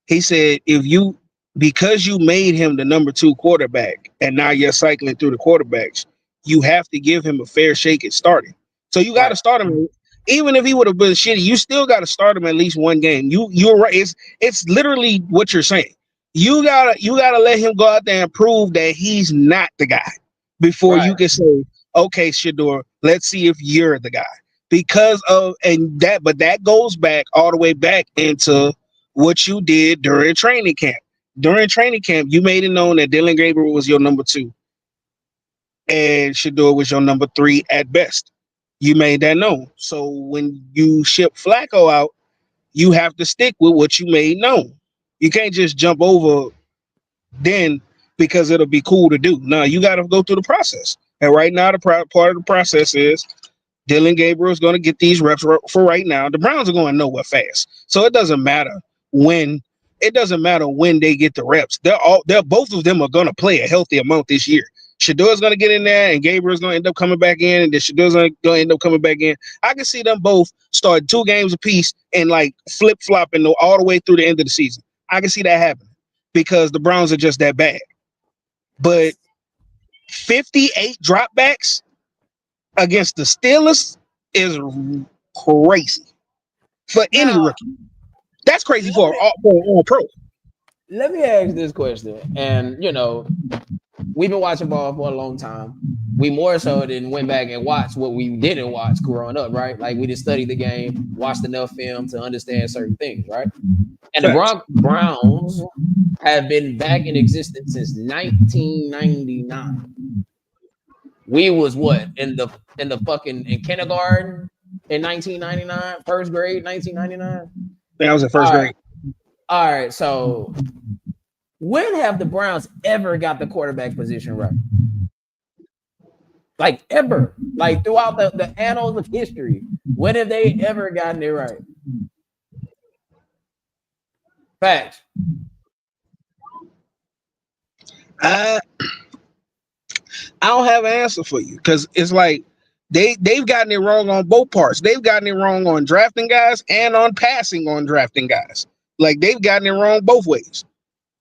if you because you made him the number two quarterback and now you're cycling through the quarterbacks, you have to give him a fair shake at starting. So you got right, to start him. Even if he would have been shitty, you still got to start him at least one game. You're right. It's literally what you're saying. You gotta let him go out there and prove that he's not the guy before right. you can say, okay, Shador, let's see if you're the guy. Because of and that, but that goes back all the way back into what you did during training camp. During training camp, you made it known that Dylan Gabriel was your number two and Shador was your number three at best. You made that known. So when you ship Flacco out, you have to stick with what you made known. You can't just jump over then because it'll be cool to do. No, you got to go through the process. And right now, the part of the process is Dylan Gabriel is going to get these reps for right now. The Browns are going nowhere fast, so it doesn't matter when. It doesn't matter when they get the reps. They're both of them are going to play a healthy amount this year. Shador's going to get in there, and Gabriel's going to end up coming back in, and then Shador's going to end up coming back in. I can see them both start 2 games apiece and like flip flopping all the way through the end of the season. I can see that happening because the Browns are just that bad. But 58 dropbacks against the Steelers is crazy for any Now rookie. That's crazy let for me all pro. let me ask this question, and we've been watching ball for a long time. We more so than went back and watched what we didn't watch growing up, right? Like we just studied the game, watched enough film to understand certain things, right? And the Facts. Browns have been back in existence since 1999. We was what in the fucking in kindergarten in 1999, first grade 1999. That was in All first right, grade. all right. So when have the Browns ever got the quarterback position right? Like ever, like throughout the annals of history, when have they ever gotten it right? Facts. I I don't have an answer for you because it's like they've gotten it wrong on both parts. They've gotten it wrong on drafting guys and on passing on drafting guys. Like they've gotten it wrong both ways.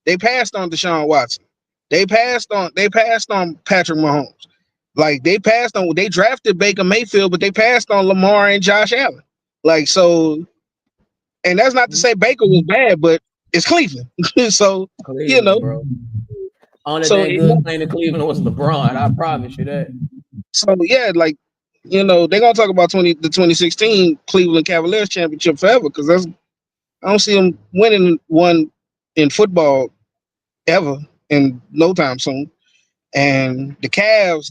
They passed on Deshaun Watson. They passed on Patrick Mahomes. Like they drafted Baker Mayfield, but they passed on Lamar and Josh Allen. Like so, and that's not to say Baker was bad, but it's Cleveland. so you know, Cleveland, bro. Only so thing good playing in Cleveland was LeBron. I promise you that. yeah, like they're gonna talk about the 2016 Cleveland Cavaliers championship forever because I don't see them winning one in football ever in no time soon. And the Cavs,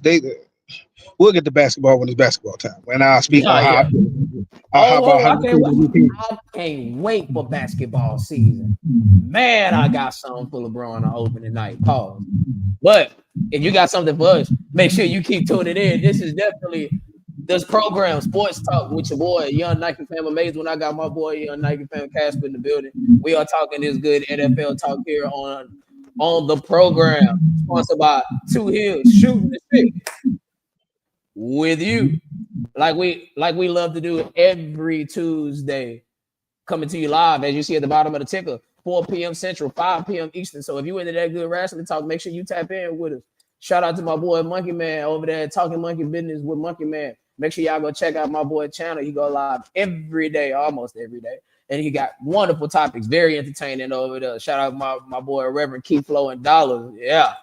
we'll get to basketball when it's basketball time. And I'll speak Yeah, on how yeah. I feel about Oh, how I feel about the team. I can't wait for basketball season. Man, I got something for LeBron on opening night. Pause. But if you got something for us, make sure you keep tuning in. This is definitely this program, Sports Talk with your boy, Young NikeFamA Amazed when I got my boy, Young NikeFamA Casper in the building. We are talking this good NFL talk here on the program, sponsored by Two Hills, shooting the shit with you. Like we love to do every Tuesday, coming to you live, as you see at the bottom of the ticker, 4 p.m. Central, 5 p.m. Eastern. So if you into that good wrestling talk, make sure you tap in with us. Shout out to my boy Monkey Man over there, talking monkey business with Monkey Man. Make sure y'all go check out my boy channel. He go live every day, almost every day. And he got wonderful topics, very entertaining over there. Shout out my boy Reverend Keith Flow and Dollars. Yeah.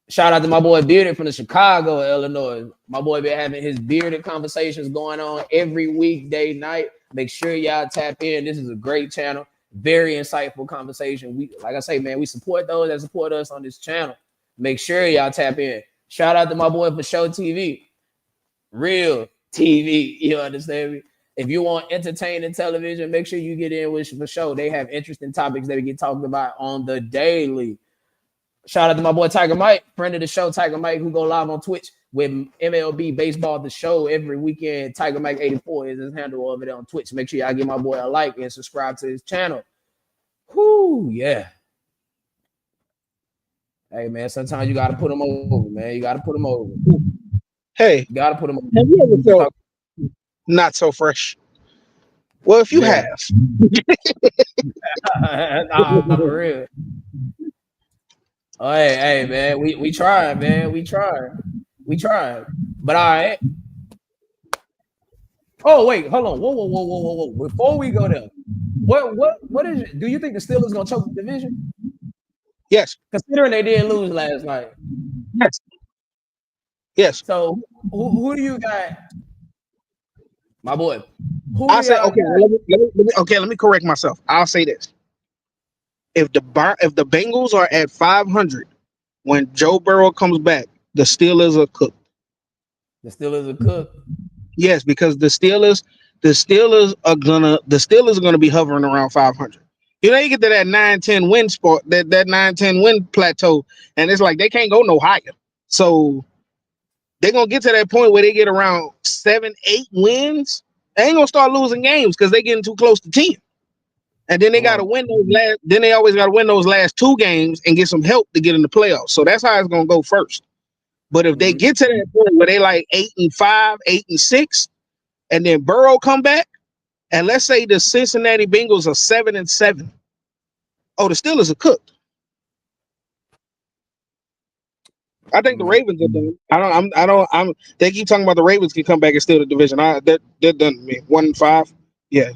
Shout out to my boy Bearded from the Chicago, Illinois. My boy been having his bearded conversations going on every weekday night. Make sure y'all tap in. This is a great channel. Very insightful conversation. We, like I say, man, we support those that support us on this channel. Make sure y'all tap in. Shout out to my boy for Show TV. Real TV. You understand me? If you want entertaining television, make sure you get in with for show. They have interesting topics that we get talked about on the daily. Shout out to my boy Tiger Mike, friend of the show, Tiger Mike, who go live on Twitch with MLB Baseball the Show every weekend. Tiger Mike 84 is his handle over there on Twitch. Make sure y'all give my boy a like and subscribe to his channel. Whoo, yeah. Hey man, sometimes you gotta put them over, man. You gotta put them over. Hey, You gotta put them over. have you ever felt not so fresh? Well, if you Yeah. have, Nah, for real. Oh, hey, man, we tried, man. We tried. But all right. Oh, wait, hold on. Whoa. Before we go there, what is it? Do you think the Steelers gonna choke the division? yes, Considering they did lose last night. yes. So who do you got? My boy. Who I do say y'all okay. got? Let me correct myself. I'll say this: if the Bengals are at 500 when Joe Burrow comes back, the Steelers are cooked. The Steelers are cooked. Yes, because the Steelers are gonna be hovering around 500. You know, you get to that 9-10 win spot, that 9-10 win plateau, and it's like they can't go no higher. So they're gonna get to that point where they get around 7-8 wins. They ain't gonna start losing games because they getting too close to 10. And then they gotta win those last. Then they always gotta win those last 2 games and get some help to get in the playoffs. So that's how it's gonna go first. But if they get to that point where they like 8-5, 8-6, and then Burrow come back, and let's say the Cincinnati Bengals are 7-7. Oh, the Steelers are cooked. I think the Ravens are done. They keep talking about the Ravens can come back and steal the division. They're done to me. 1-5. Yeah.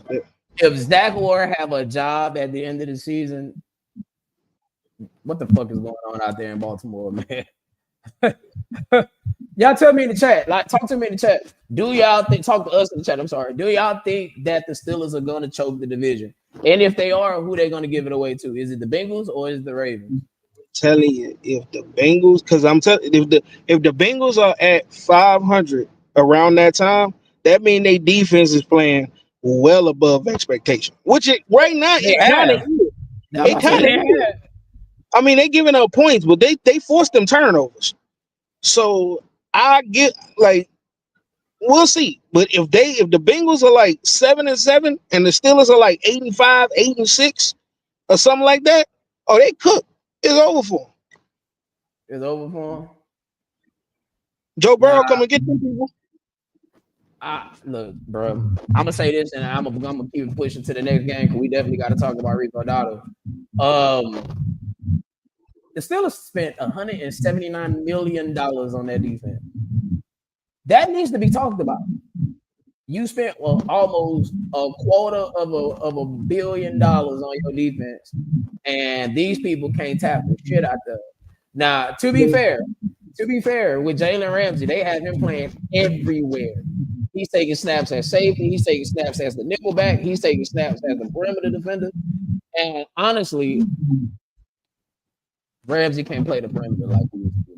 If Zach Orr have a job at the end of the season, what the fuck is going on out there in Baltimore, man? Y'all tell me in the chat. Like, talk to me in the chat. Do y'all think? Talk to us in the chat. I'm sorry. Do y'all think that the Steelers are going to choke the division? And if they are, who they going to give it away to? Is it the Bengals or is it the Ravens? Telling you, if the Bengals, because I'm telling, if the Bengals are at 500 around that time, that means their defense is playing well above expectation. Which it right now They it kind of have. is. It They kind of is. have. I mean, they giving up points, but they forced them turnovers. So I get like we'll see. But if the Bengals are like 7-7 and the Steelers are like 8-5, 8-6, or something like that, oh, they cook. It's over for them. It's over for them. Joe Burrow Nah, come and get them people. look, bro. I'm gonna say this, and I'm gonna keep it pushing to the next game because we definitely got to talk about Rico Dotto. The Steelers spent $179 million on their defense. That needs to be talked about. You spent almost a quarter of $1 billion on your defense, and these people can't tap the shit out there. Now, to be fair, with Jalen Ramsey, they have him playing everywhere. He's taking snaps at safety. He's taking snaps as the nickelback. He's taking snaps as the perimeter defender. And honestly, Ramsey can't play the perimeter like he used to.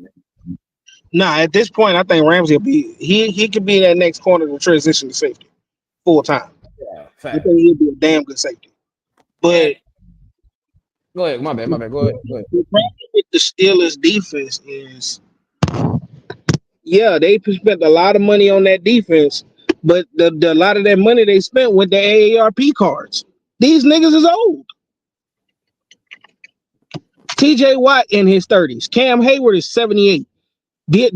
Nah, at this point, I think Ramsey will be he could be that next corner to transition to safety full time. Yeah, I fact. think he'll be a damn good safety. But And, go ahead, my bad. Go ahead. the problem with the Steelers defense is, yeah, they spent a lot of money on that defense, but the lot of that money they spent with the AARP cards. These niggas is old. TJ Watt in his 30s. Cam Hayward is 78.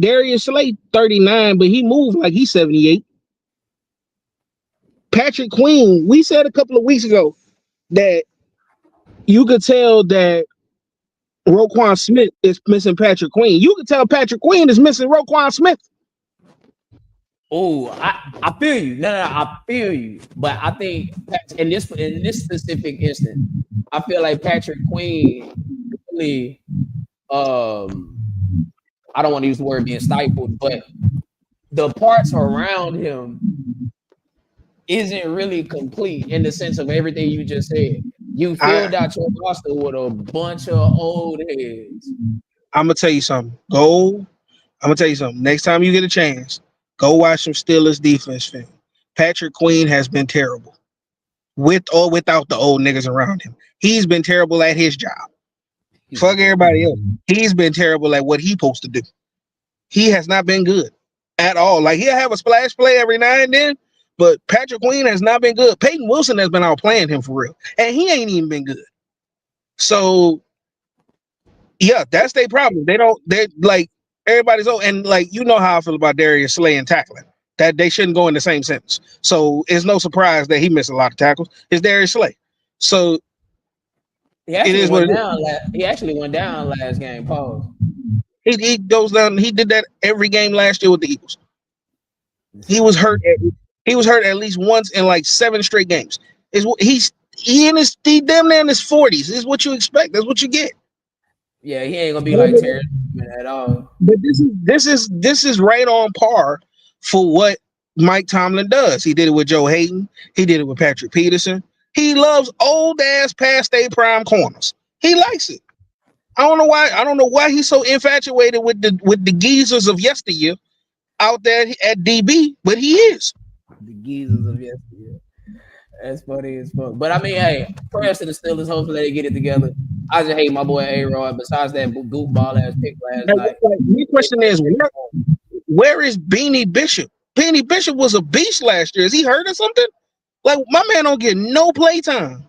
Darius Slay 39, but he moved like he's 78. Patrick Queen, we said a couple of weeks ago that you could tell that Roquan Smith is missing Patrick Queen. You could tell Patrick Queen is missing Roquan Smith. Oh, I feel you. No, I feel you. But I think in this specific instance, I feel like Patrick Queen really um I don't want to use the word being stifled, but the parts around him isn't really complete in the sense of everything you just said. You I filled out your roster with a bunch of old heads. I'm gonna tell you something. I'm gonna tell you something. Next time you get a chance, go watch some Steelers defense film. Patrick Queen has been terrible with or without the old niggas around him. He's been terrible at his job. He's been Fuck terrible. everybody else. He's been terrible at what he's supposed to do. He has not been good at all. Like he'll have a splash play every now and then, but Patrick Queen has not been good. Peyton Wilson has been outplaying him for real, and he ain't even been good. So yeah, that's their problem. They like everybody's and like you know how I feel about Darius Slay and tackling. That they shouldn't go in the same sentence. So it's no surprise that he missed a lot of tackles. It's Darius Slay. So He it actually is what went it down. He actually went down last game. Pause. is. He goes down. He did that every game last year with the Eagles. It's He was fine. hurt. He was hurt at least once in like 7 straight games. Is he damn near in his 40s. This is what you expect. That's what you get. Yeah, he ain't gonna be like Terrence at all. But this is right on par for what Mike Tomlin does. He did it with Joe Hayden. He did it with Patrick Peterson. He loves old ass past day prime corners. He likes it. I don't know why. I don't know why he's so infatuated with the geezers of yesteryear out there at DB, but he is. The geezers of yesterday. That's funny as fuck. But I mean, hey, prayers to the Steelers. Hopefully they get it together. I just hate my boy A-Rod. Besides that goofball ass pick last And night. my question is, where is Beanie Bishop? Beanie Bishop was a beast last year. Is he hurt or something? Like my man don't get no play time.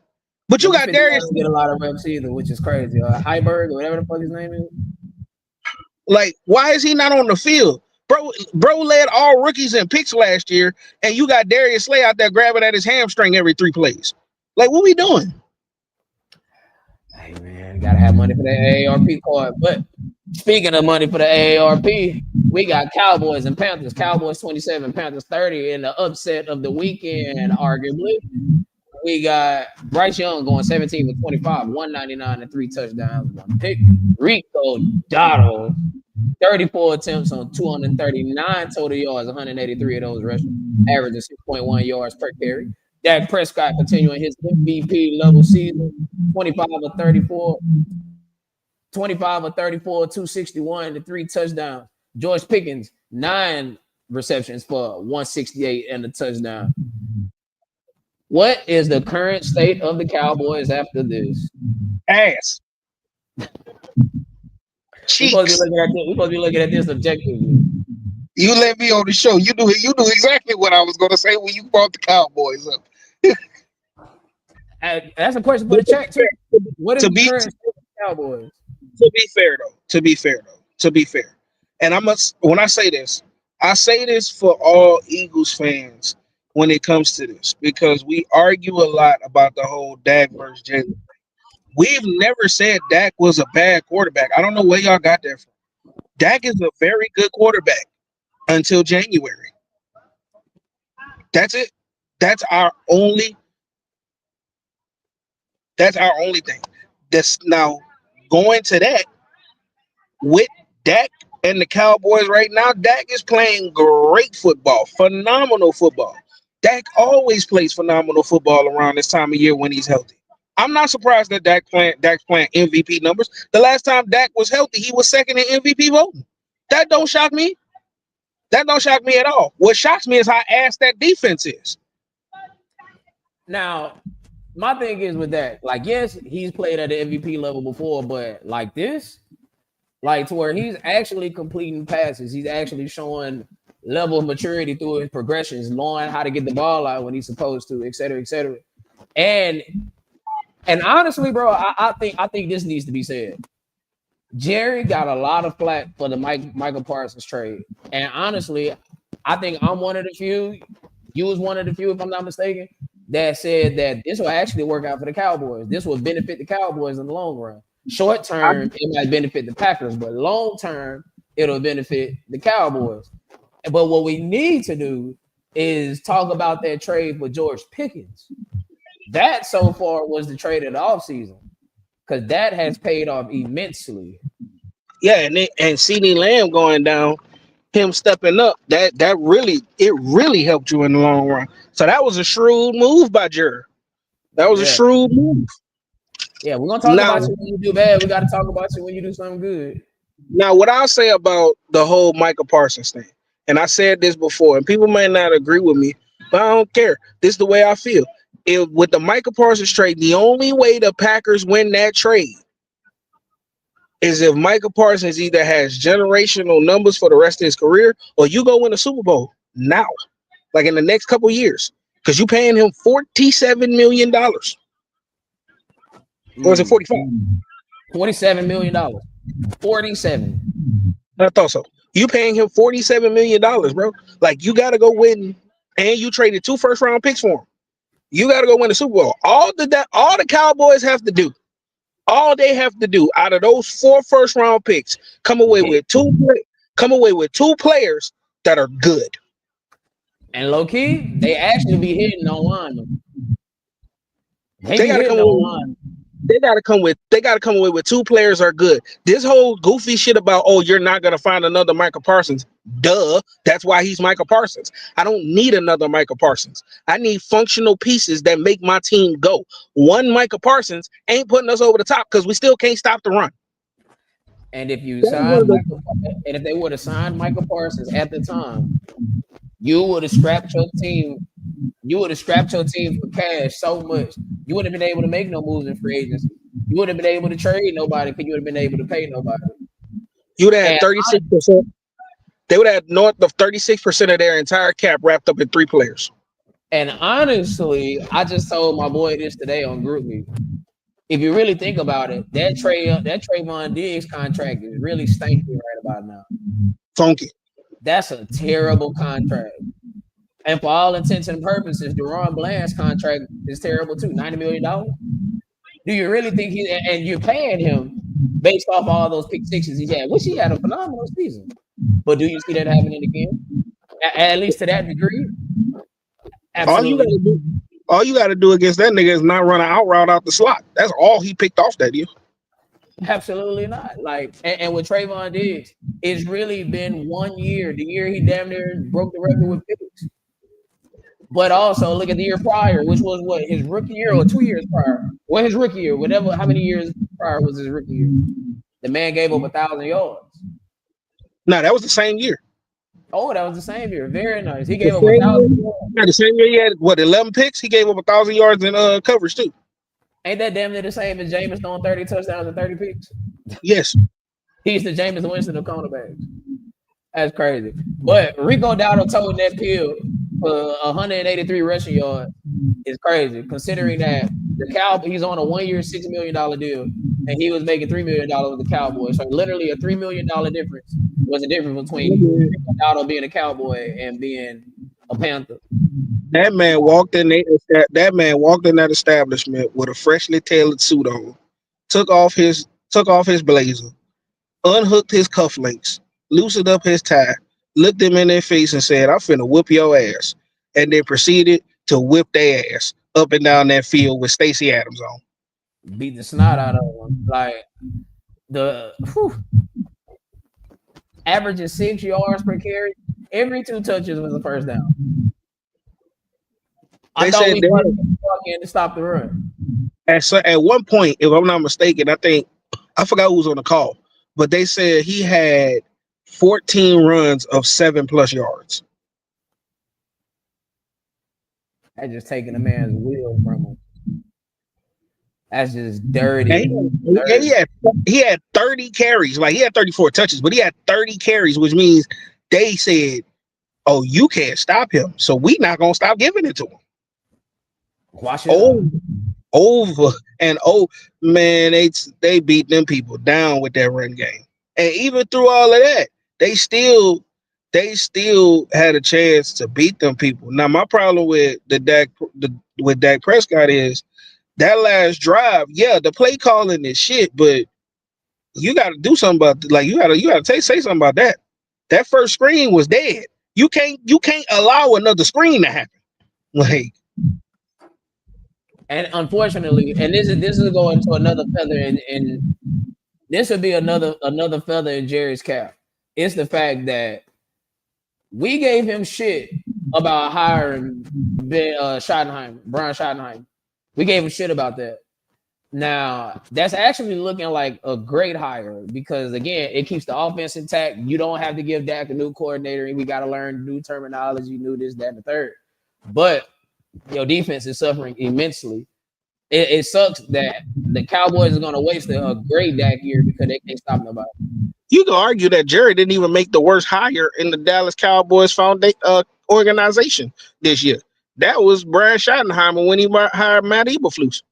But you Number got 51 Darius. don't get a lot of reps either, which is crazy. Heiberg or whatever the fuck his name is. Like, why is he not on the field? Bro led all rookies in picks last year, and you got Darius Slay out there grabbing at his hamstring every 3 plays. Like, what we doing? Hey man, gotta have money for that AARP card. But speaking of money for the AARP, we got Cowboys and Panthers. Cowboys 27, Panthers 30 in the upset of the weekend, arguably. We got Bryce Young going 17 for 25, 199 and 3 touchdowns, 1 pick. Rico Dotto, 34 attempts on 239 total yards, 183 of those rushing, averaging 6.1 yards per carry. Dak Prescott continuing his MVP level season, 25 of 34, 25 of 34, 261 to 3 touchdowns. George Pickens, 9 receptions for 168 and a touchdown. What is the current state of the Cowboys after this? Ass, We're supposed to be cheeks. looking at this. We're supposed to be looking at this objectively. You let me on the show. You knew exactly what I was gonna say when you brought the Cowboys up. That's a question for But the chat too. What is to the be current state of the Cowboys? to be fair, and I must when I say this for all Eagles fans when it comes to this because we argue a lot about the whole Dak versus Jalen. We've never said Dak was a bad quarterback. I don't know where y'all got that from. Dak is a very good quarterback until January. That's it. That's our only. That's our only thing. That's now going to that with Dak and the Cowboys right now. Dak is playing great football, phenomenal football. Dak always plays phenomenal football around this time of year when he's healthy. I'm not surprised that Dak's playing MVP numbers. The last time Dak was healthy, he was second in MVP voting. That don't shock me. That don't shock me at all. What shocks me is how ass that defense is. Now, my thing is with that, like, yes, he's played at the MVP level before, but like this, like to where he's actually completing passes, he's actually showing level of maturity through his progressions, knowing how to get the ball out when he's supposed to, et cetera, et cetera. And and honestly, bro, I think this needs to be said. Jerry got a lot of flack for the Michael Parsons trade, and honestly, I think I'm one of the few. You was one of the few, if I'm not mistaken, that said that this will actually work out for the Cowboys. This will benefit the Cowboys in the long run. Short term, it might benefit the Packers, but long term, it'll benefit the Cowboys. But what we need to do is talk about that trade for George Pickens. That so far was the trade of the offseason because that has paid off immensely. Yeah, and CD Lamb going down, him stepping up, that really helped you in the long run. So that was a shrewd move by Jerry. That was a Yeah. shrewd move. Yeah, we're gonna talk Now, about you when you do bad. We gotta talk about you when you do something good. now, what I'll say about the whole Michael Parsons thing, and I said this before, and people may not agree with me, but I don't care. This is the way I feel. If with the Michael Parsons trade, the only way the Packers win that trade is if Michael Parsons either has generational numbers for the rest of his career, or you go win a Super Bowl now, like in the next couple of years, because you paying him $47 million, or is it 45? $47 million. 47. I thought so. You paying him $47 million, bro. Like you got to go win, and you traded 2 first-round picks for him. You got to go win the Super Bowl. All the Cowboys have to do, all they have to do out of those 4 first-round picks, come away with two players that are good. And low key, they actually be hitting on linemen. They They be got to hitting come on away. linemen. They got to come away with 2 players are good. This whole goofy shit about, oh, you're not gonna find another Michael Parsons. Duh, that's why he's Michael Parsons. I don't need another Michael Parsons. I need functional pieces that make my team go. One Michael Parsons ain't putting us over the top because we still can't stop the run. And if you That's one sign of the, Michael, and if they would have signed Michael Parsons at the time, you would have scrapped your team. You would have scrapped your team for cash so much. You wouldn't have been able to make no moves in free agency. You wouldn't have been able to trade nobody because you would have been able to pay nobody. you would have had And 36%. They would have north of 36% of their entire cap wrapped up in 3 players. and honestly, I just told my boy this today on GroupMe. If you really think about it, that Trayvon Diggs contract is really stinky right about now. Funky. That's a terrible contract. And for all intents and purposes, Deron Bland's contract is terrible too. $90 million. Do you really think and you're paying him based off all those pick sixes he's had, which he had a phenomenal season. But do you see that happening again? At least to that degree? All you Absolutely. gotta do, all you gotta do against that nigga is not run an out route out the slot. That's all he picked off that year. Absolutely not. Like, and with Trayvon Diggs, it's really been 1 year, the year he damn near broke the record with picks. But also look at the year prior, which was what, his rookie year or 2 years prior. Well, his rookie year, whatever, how many years prior was his rookie year? The man gave up 1,000 yards. No, that was the same year. Oh, that was the same year. Very nice. He The gave up a same year, thousand yards. yeah, the same year he had what 11 picks. He gave up 1,000 yards in coverage too. Ain't that damn near the same as Jameis throwing 30 touchdowns and 30 picks? Yes, He's the Jameis Winston of cornerbacks. That's crazy. But Rico Dowdle toting that pill for 183 rushing yards is crazy, considering that he's on a 1 year, $6 million deal, and he was making $3 million with the Cowboys. So literally a $3 million difference was the difference between Rico Dowdle being a Cowboy and being a Panther. that man walked in. That man walked in that establishment with a freshly tailored suit on. Took off his blazer, unhooked his cufflinks, loosened up his tie, looked them in their face, and said, "I'm finna whip your ass," and then proceeded to whip their ass up and down that field with Stacey Adams on. Beat the snot out of him. Like the averaging 6 yards per carry. Every 2 touches was a first down. I They thought said we that fucking to stop the run. at one point, if I'm not mistaken, I forgot who was on the call, but they said he had 14 runs of 7+ yards. That's just taking a man's wheel from him. That's just dirty. And Dirty. he had 30 carries. Like he had 34 touches, but he had 30 carries, which means they said, "Oh, you can't stop him, so we not gonna stop giving it to him." Wash it off. Oh, over and oh man, they beat them people down with that run game. And even through all of that, they still had a chance to beat them people. Now my problem with with Dak Prescott is that last drive. Yeah, the play calling is shit, but you got to do something about, like, you got to say something about that. That first screen was dead. You can't allow another screen to happen. Like And unfortunately, and this is going to another feather, and this would be another feather in Jerry's cap. It's the fact that we gave him shit about hiring Brian Schottenheimer. We gave him shit about that. Now that's actually looking like a great hire because again, it keeps the offense intact. You don't have to give Dak a new coordinator, and we got to learn new terminology, new this, that, and the third. But your defense is suffering immensely. It sucks that the Cowboys are going to waste a great Dak year because they can't stop nobody. you can argue that Jerry didn't even make the worst hire in the Dallas Cowboys foundation organization this year. That was Brad Schottenheimer when he hired Matt Eberflus.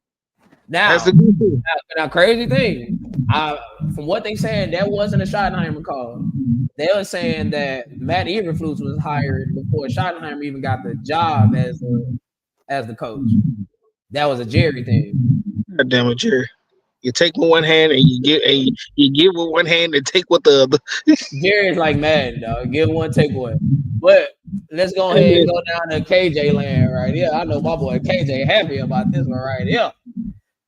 That's the Now, good thing. crazy thing, from what they said, that wasn't a Schottenheimer call. They were saying that Matt Eberflus was hired before Schottenheimer even got the job as the coach. That was a Jerry thing. God damn it, Jerry. You take with one hand and you give with one hand and take with the other. Jerry's like Madden, dog. Give one, take one. But let's go And ahead and then, go down to KJ land right here. I know my boy KJ happy about this one right here.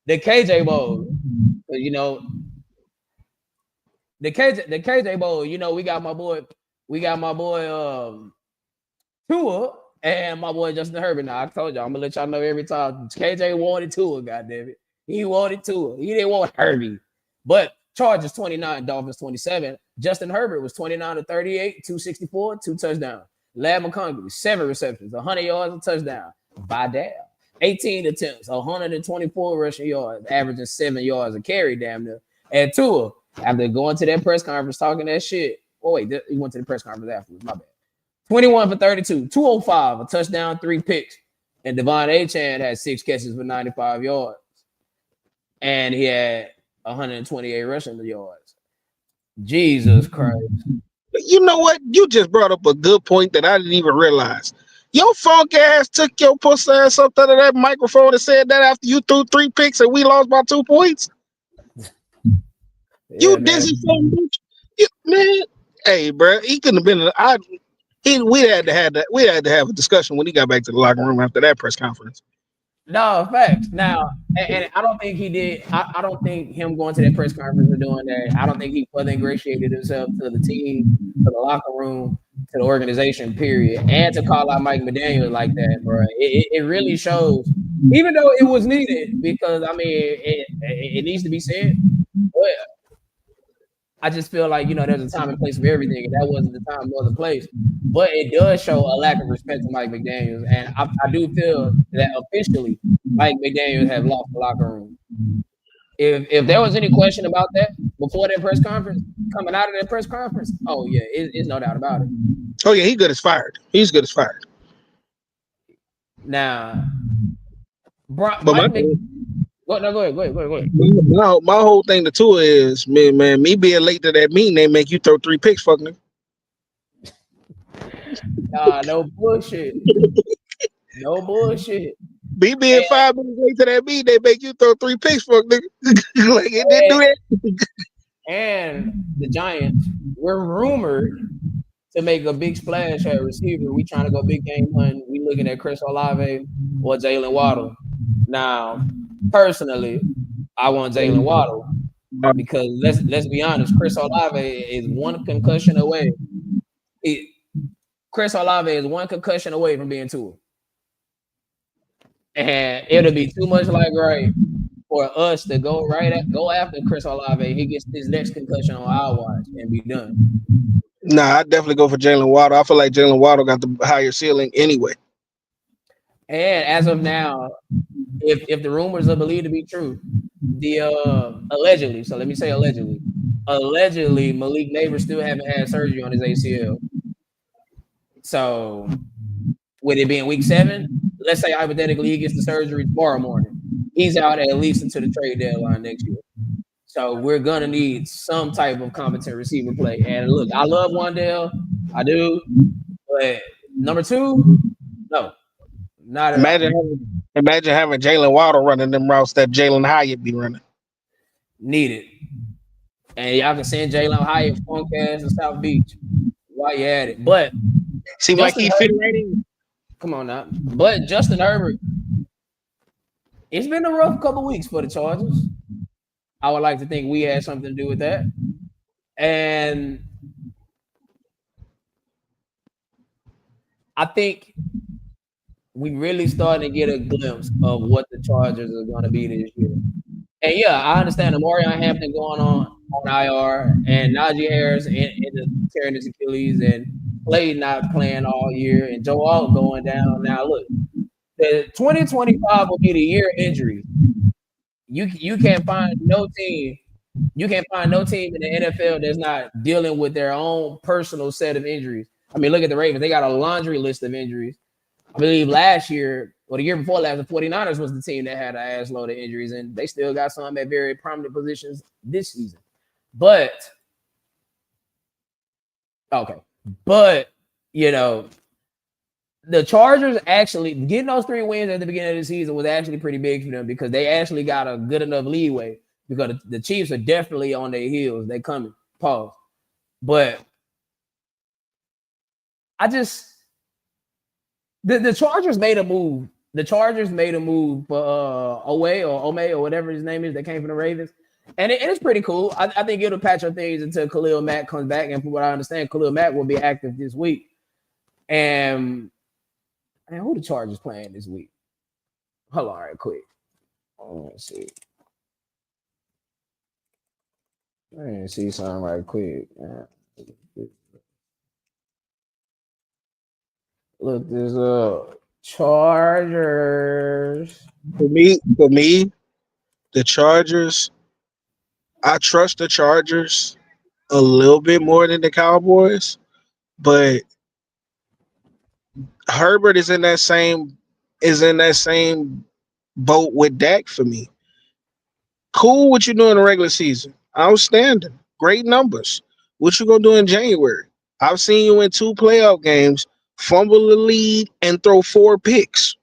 The KJ Bowl. You know, the KJ Bowl, we got my boy Tua and my boy Justin Herbert. Now I told y'all, I'm gonna let y'all know every time KJ wanted Tua, goddamn it. He wanted Tua. He didn't want Herbie. But Chargers 29, Dolphins 27. Justin Herbert was 29 to 38, 264, 2 touchdowns. Lad McConkey, 7 receptions, 100 yards, a touchdown. Vidal, 18 attempts, 124 rushing yards, averaging 7 yards a carry, damn near. And Tua, after going to that press conference talking that shit. Oh, wait, he went to the press conference afterwards. My bad. 21 for 32, 205, a touchdown, 3 picks. And Devon Achane had 6 catches for 95 yards. And he had 128 rushing yards. Jesus Christ. you know what? You just brought up a good point that I didn't even realize. Your funk ass took your pussy ass up to that microphone and said that after you threw 3 picks and we lost by 2 points. Yeah, You man. dizzy son bitch. Man, hey, bro, he couldn't have been. We had to have that. We had to have a discussion when he got back to the locker room after that press conference. No, facts. Now, and I don't think he did. I don't think him going to that press conference and doing that. I don't think he further ingratiated himself to the team, to the locker room, to the organization. Period. And to call out Mike McDaniel like that, bro. It really shows, even though it was needed, because I mean, it needs to be said. But I just feel like there's a time and place for everything, and that wasn't the time nor the place. But it does show a lack of respect to Mike McDaniels, and I do feel that officially Mike McDaniels has lost the locker room. If there was any question about that before that press conference, coming out of that press conference, oh yeah, it's no doubt about it. Oh yeah, he good as fired. He's good as fired. Now, But Mike Mc, no, go ahead. my whole thing to Tua is, man, me being late to that meeting, they make you throw 3 picks, fuck nigga. Nah, no bullshit, no bullshit. Me being And, 5 minutes late to that meeting, they make you throw 3 picks, fuck nigga. Like it didn't do that. and the Giants were rumored to make a big splash at receiver. We trying to go big game hunting. We looking at Chris Olave or Jalen Waddle. Now, personally, I want Jalen Waddle because let's be honest, Chris Olave is one concussion away. Chris Olave is one concussion away from being Tua. And it'll be too much like right for us to go after Chris Olave. He gets his next concussion on our watch and be done. Nah, I definitely go for Jalen Waddle. I feel like Jalen Waddle got the higher ceiling anyway. And as of now, if the rumors are believed to be true, the allegedly, so let me say allegedly Malik Neighbors still haven't had surgery on his ACL. So with it being week 7, let's say hypothetically he gets the surgery tomorrow morning. He's out at least until the trade deadline next year. So we're gonna need some type of competent receiver play. And look, I love Wandale, I do, but number 2, no, not at all. Imagine having Jalen Waddle running them routes that Jalen Hyatt be running. Need it. And y'all can send Jalen Hyatt, Funkcast, and South Beach while you at it. But Seems like Justin he fit Herbert, right in. come on now. But Justin Herbert, it's been a rough couple weeks for the Chargers. I would like to think we had something to do with that. And I think we really starting to get a glimpse of what the Chargers are going to be this year. And yeah, I understand Amarion Hampton going on IR and Najee Harris in the tearing his Achilles and Clay not playing all year and Joe Alt going down. Now look, the 2025 will be the year of injuries. You can't find no team. You can't find no team in the NFL that's not dealing with their own personal set of injuries. I mean, look at the Ravens. They got a laundry list of injuries. I believe last year or the year before last, the 49ers was the team that had an ass load of injuries, and they still got some at very prominent positions this season. But okay, but you know, the Chargers actually getting those 3 wins at the beginning of the season was actually pretty big for them because they actually got a good enough leeway because the Chiefs are definitely on their heels. They coming. Pause. But I just the Chargers made a move. The Chargers made a move for Ome or whatever his name is that came from the Ravens. And it's pretty cool. I think it'll patch up things until Khalil Mack comes back. And from what I understand, Khalil Mack will be active this week. And who the Chargers playing this week? Hold on right quick. Let's see. Let me see something right quick. Look this up. Chargers. For me, the Chargers. I trust the Chargers a little bit more than the Cowboys, but Herbert is in that same boat with Dak for me. Cool what you do in the regular season. Outstanding. Great numbers. What you gonna do in January? I've seen you in 2 playoff games fumble the lead and throw 4 picks.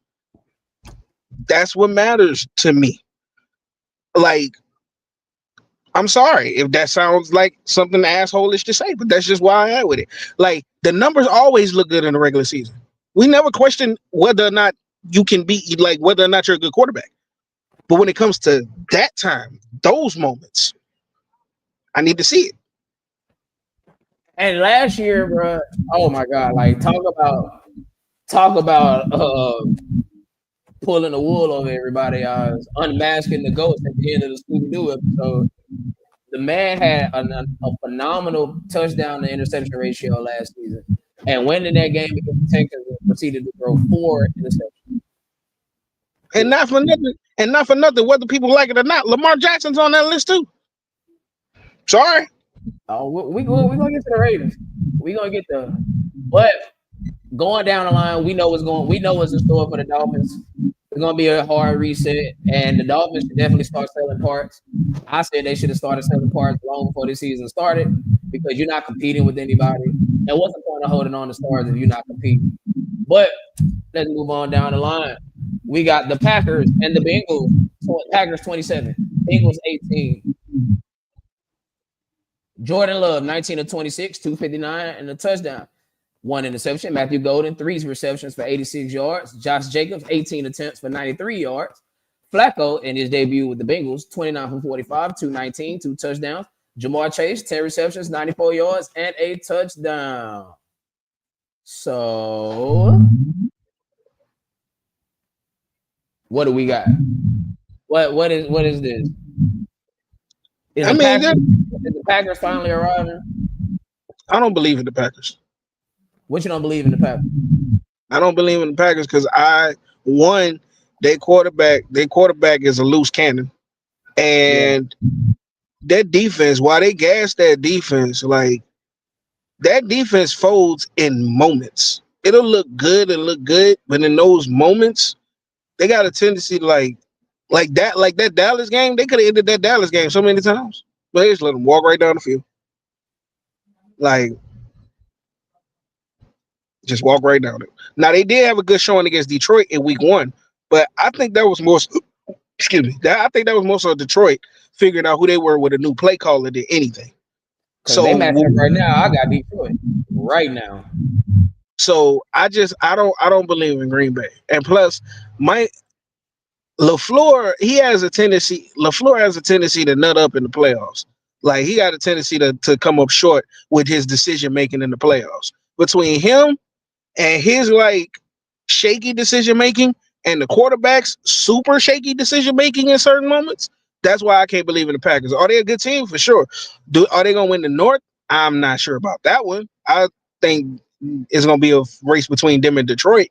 That's what matters to me. Like, I'm sorry if that sounds like something assholish to say, but that's just why I am with it. Like, the numbers always look good in the regular season. We never question whether or not you can beat, like, whether or not you're a good quarterback. But when it comes to that time, those moments, I need to see it. And last year, bro, oh my God, like talk about pulling the wool over everybody, unmasking the ghost at the end of the Scooby Doo episode. The man had a phenomenal touchdown to interception ratio last season, and went in that game against the Texans and proceeded to throw 4 interceptions. And not for nothing, whether people like it or not, Lamar Jackson's on that list too. Sorry. Oh, we gonna get to the Ravens. We gonna get the, but going down the line, we know what's going. We know what's in store for the Dolphins. It's gonna be a hard reset, and the Dolphins should definitely start selling parts. I said they should have started selling parts long before the season started because you're not competing with anybody. And what's the point of holding on to stars if you're not competing? But let's move on down the line. We got the Packers and the Bengals. Packers 27, Bengals 18. Jordan Love 19 of 26, 259 and a touchdown. 1 interception. Matthew Golden, 3 receptions for 86 yards. Josh Jacobs, 18 attempts for 93 yards. Flacco, in his debut with the Bengals, 29 from 45, 219, 2 touchdowns. Jamar Chase, 10 receptions, 94 yards, and a touchdown. So, what do we got? What is this? Is I the mean, Packers finally arriving? I don't believe in the Packers. What you don't believe in the Packers? I don't believe in the Packers because one, their quarterback is a loose cannon. And that defense, while they gas that defense, like, that defense folds in moments. It'll look good, but in those moments, they got a tendency to like that Dallas game. They could have ended that Dallas game so many times, but they just let them walk right down the field, like, just walk right down it. Now they did have a good showing against Detroit in Week 1, but I think that was more. Excuse me. I think that was more so Detroit figuring out who they were with a new play caller than anything. Because So they match up right now. I got Detroit right now. So I don't believe in Green Bay. And plus, my LaFleur has a tendency to nut up in the playoffs. Like he got a tendency to come up short with his decision making in the playoffs. Between him and his like shaky decision making and the quarterback's super shaky decision making in certain moments, that's why I can't believe in the Packers. Are they a good team? For sure. Are they gonna win the North? I'm not sure about that one. I think it's gonna be a race between them and Detroit.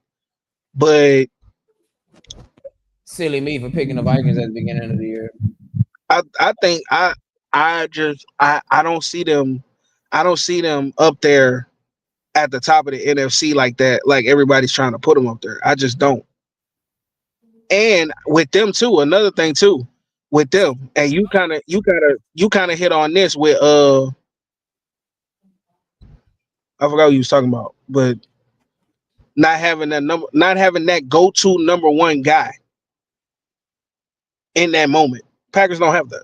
But Silly me for picking the Vikings at the beginning of the year. I think I don't see them. I don't see them up there at the top of the NFC like that. Like everybody's trying to put them up there. I just don't. And with them too, another thing too, with them, and you kind of hit on this with I forgot what you was talking about, but not having that go to number one guy in that moment. Packers don't have that.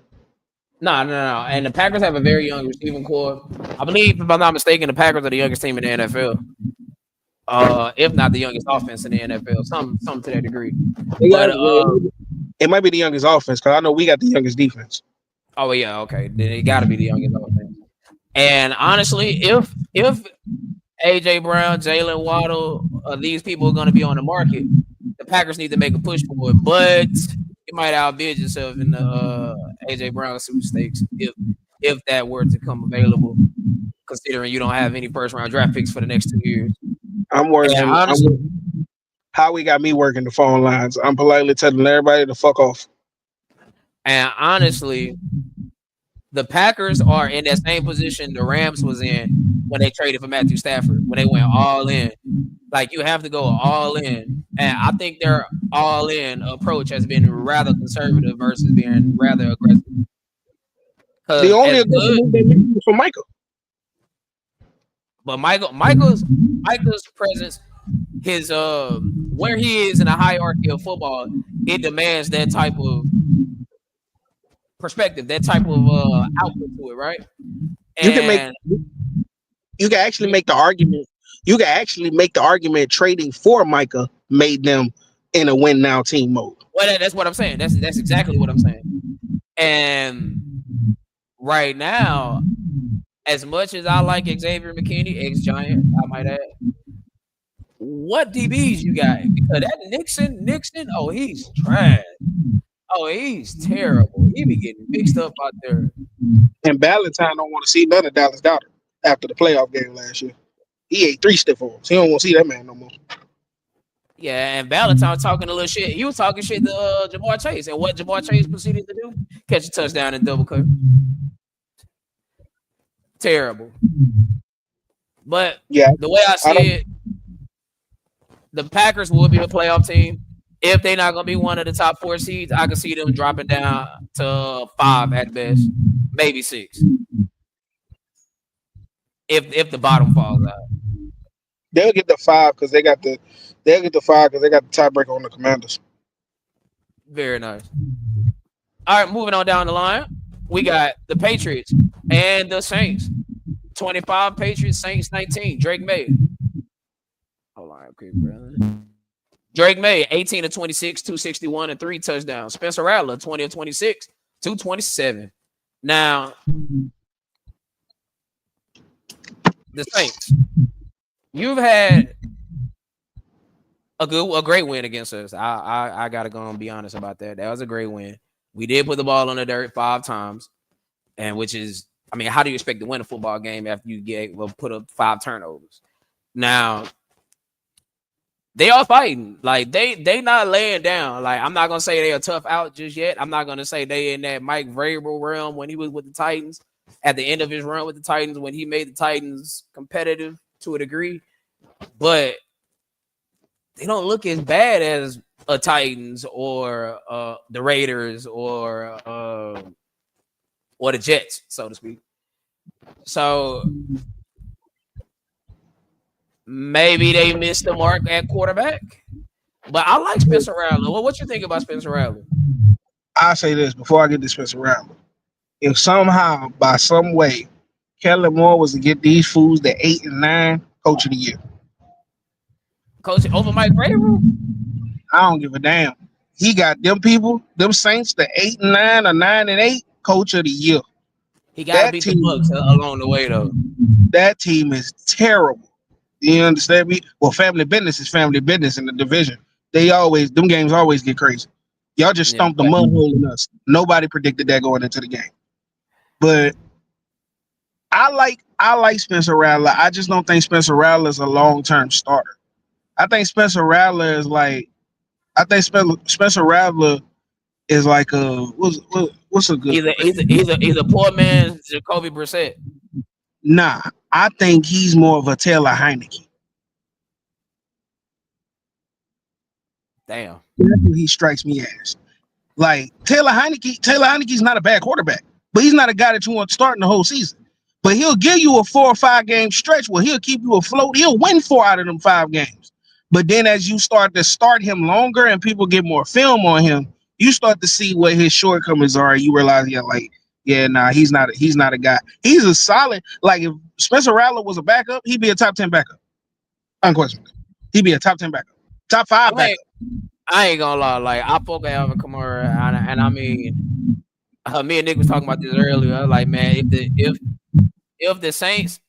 No, no, no. And the Packers have a very young receiving core. I believe, if I'm not mistaken, the Packers are the youngest team in the NFL. If not the youngest offense in the NFL, some to that degree. They got But it might be the youngest offense because I know we got the youngest defense. oh yeah, okay, then it got to be the youngest offense. And honestly, if AJ Brown, Jalen Waddle, these people are going to be on the market, the Packers need to make a push for it. But you might outbid yourself in the AJ Brown sweepstakes if that were to come available, considering you don't have any first round draft picks for the next 2 years. I'm And working. honestly, Howie got me working the phone lines. I'm politely telling everybody to fuck off. and honestly, the Packers are in that same position the Rams was in when they traded for Matthew Stafford, when they went all in. Like you have to go all in. And I think their all in approach has been rather conservative versus being rather aggressive. The Because only as aggressive good, move they made was for Michael. but Michael's presence, his where he is in a hierarchy of football, it demands that type of perspective, that type of output to it, right? You can make And you can actually you, make the argument. You can actually make the argument trading for Micah made them in a win now team mode. well, that's what I'm saying. That's exactly what I'm saying. And right now, as much as I like Xavier McKinney, ex Giant, I might add, what DBs you got? Because that Nixon, oh, he's trash. Oh, he's terrible. He be getting mixed up out there. And Ballantyne don't want to see none of Dallas Goddard after the playoff game last year. He ate three stiff arms. He don't want to see that man no more. Yeah, and Valentine was talking a little shit. He was talking shit to Jamar Chase, and what Jamar Chase proceeded to do? Catch a touchdown and double cut. Terrible. But Yeah, the way I I see don't. it, the Packers will be a playoff team. If they're not going to be one of the top 4 seeds, I can see them dropping down to 5 at best, maybe 6. If the bottom falls out. They'll get the five because they got the. They'll get the five because they got the tiebreaker on the Commanders. Very nice. All right, moving on down the line, we got the Patriots and the Saints. 25 Patriots, Saints 19. Drake May. Hold on, quick, brother. Drake May, 18 of 26, 261 and 3 touchdowns. Spencer Rattler, 20 of 26, 227. Now, the Saints, you've had a great win against us. I gotta go and be honest about that. That was a great win. We did put the ball on the dirt 5 times, and which is, I mean, how do you expect to win a football game after you put up 5 turnovers? Now, they are fighting. Like they not laying down. Like I'm not gonna say they are tough out just yet. I'm not gonna say they in that Mike Vrabel realm when he was with the Titans at the end of his run with the Titans when he made the Titans competitive to a degree. But they don't look as bad as a Titans or the Raiders or the Jets, so to speak. So maybe they missed the mark at quarterback. But I like Spencer Rattler. Well, what you think about Spencer Rattler? I say this before I get to Spencer Rattler. If somehow, by some way, Kellen Moore was to get these fools to 8 and 9, coach of the year. Coach over Mike Vrabel. I don't give a damn. He got them people, them Saints, the 8-9 or 9-8 coach of the year. He got to That beat the Bucks team, along the way though. that team is terrible. You understand me? Well, family business is family business in the division. They always them games always get crazy. Y'all just Yeah, stomped the mud hole in us. Nobody predicted that going into the game. But I like Spencer Rattler. I just don't think Spencer Rattler is a long-term starter. I think Spencer Rattler is like I think Spencer Rattler is like what's a good comparison? he's a poor man's Jacoby Brissett. Nah, I think he's more of a Taylor Heineke. Damn. That's what he strikes me as. Like Taylor Heineke's not a bad quarterback, but he's not a guy that you want starting the whole season. But he'll give you a 4 or 5 game stretch where he'll keep you afloat. He'll win 4 out of them 5 games. But then as you start to start him longer and people get more film on him, you start to see what his shortcomings are. And you realize, nah, he's not a guy. He's a solid. Like if Spencer Rattler was a backup, he'd be a top 10 backup, unquestionably. He'd be a top 10 backup, top 5 I ain't, backup. I ain't gonna lie. Like I fuck with Alvin Kamara, and I mean, me and Nick was talking about this earlier. Like, man, if the Saints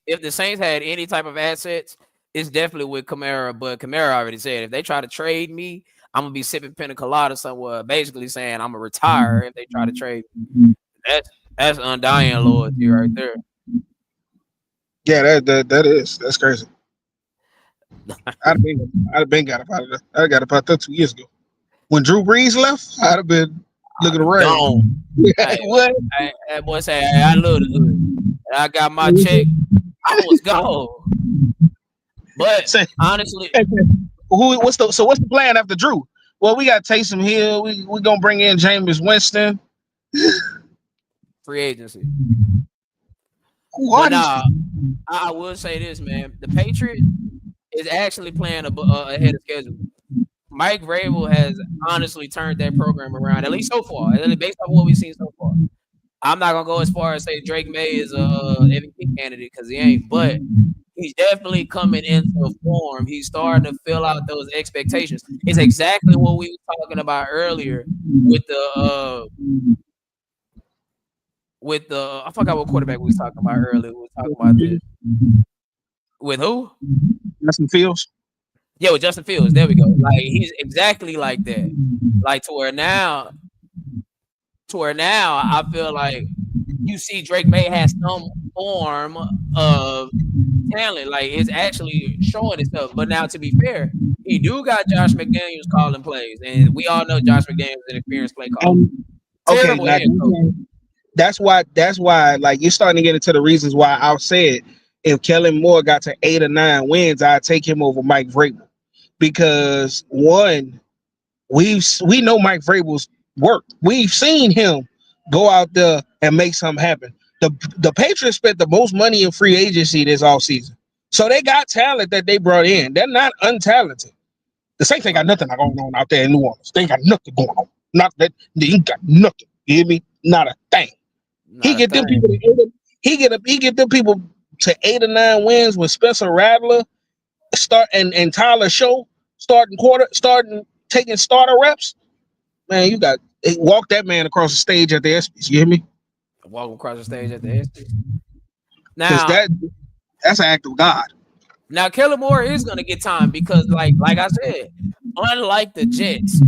had any type of assets, it's definitely with Kamara. But Kamara already said if they try to trade me, I'm gonna be sipping pina colada somewhere, basically saying I'm gonna retire if they try to trade me. That's undying loyalty right there. Yeah, that's crazy. I'd have been got up out of that. I got up out there 2 years ago. When Drew Brees left, I'd have been I'd looking be around. gone. Hey, What? that boy say, hey, I love the hood. I got my check. I was gone. But Say, honestly, what's the plan after Drew? Well, we got Taysom Hill. We gonna bring in Jameis Winston. free agency. Who But are these nah, people? I will say this, man. The Patriots is actually playing ahead of schedule. Mike Vrabel has honestly turned that program around, at least so far, at least based on what we've seen so far. I'm not gonna go as far as say Drake May is a MVP candidate because he ain't, but he's definitely coming into form. He's starting to fill out those expectations. It's exactly what we were talking about earlier with the I forgot what quarterback we was talking about earlier. We were talking about this with who? Justin Fields. Yeah, with Justin Fields. There we go. Like he's exactly like that. Like to where now I feel like you see Drake May has some form of talent. Like it's actually showing itself. But now to be fair, he do got Josh McDaniels calling plays. And we all know Josh McDaniels is an experienced play caller. Okay, Terrible now head coach. that's why like you're starting to get into the reasons why I said if Kellen Moore got to 8 or 9 wins, I'd take him over Mike Vrabel. Because one, we know Mike Vrabel's work. We've seen him go out there and make something happen. The Patriots spent the most money in free agency this offseason. So they got talent that they brought in. They're not untalented. The Saints ain't got nothing going on out there in New Orleans. They ain't got nothing going on. Not that they ain't got nothing. You hear me? Not a thing. He Not a get them people thing. to he get them people to 8 or 9 wins with Spencer Rattler start and Tyler Show starting taking starter reps. Man, you got walk that man across the stage at the ESPYs. You hear me? Walk across the stage at the ESPYs. Because Now, that's an act of God. now Kellen Moore is gonna get time because like I said, unlike the Jets,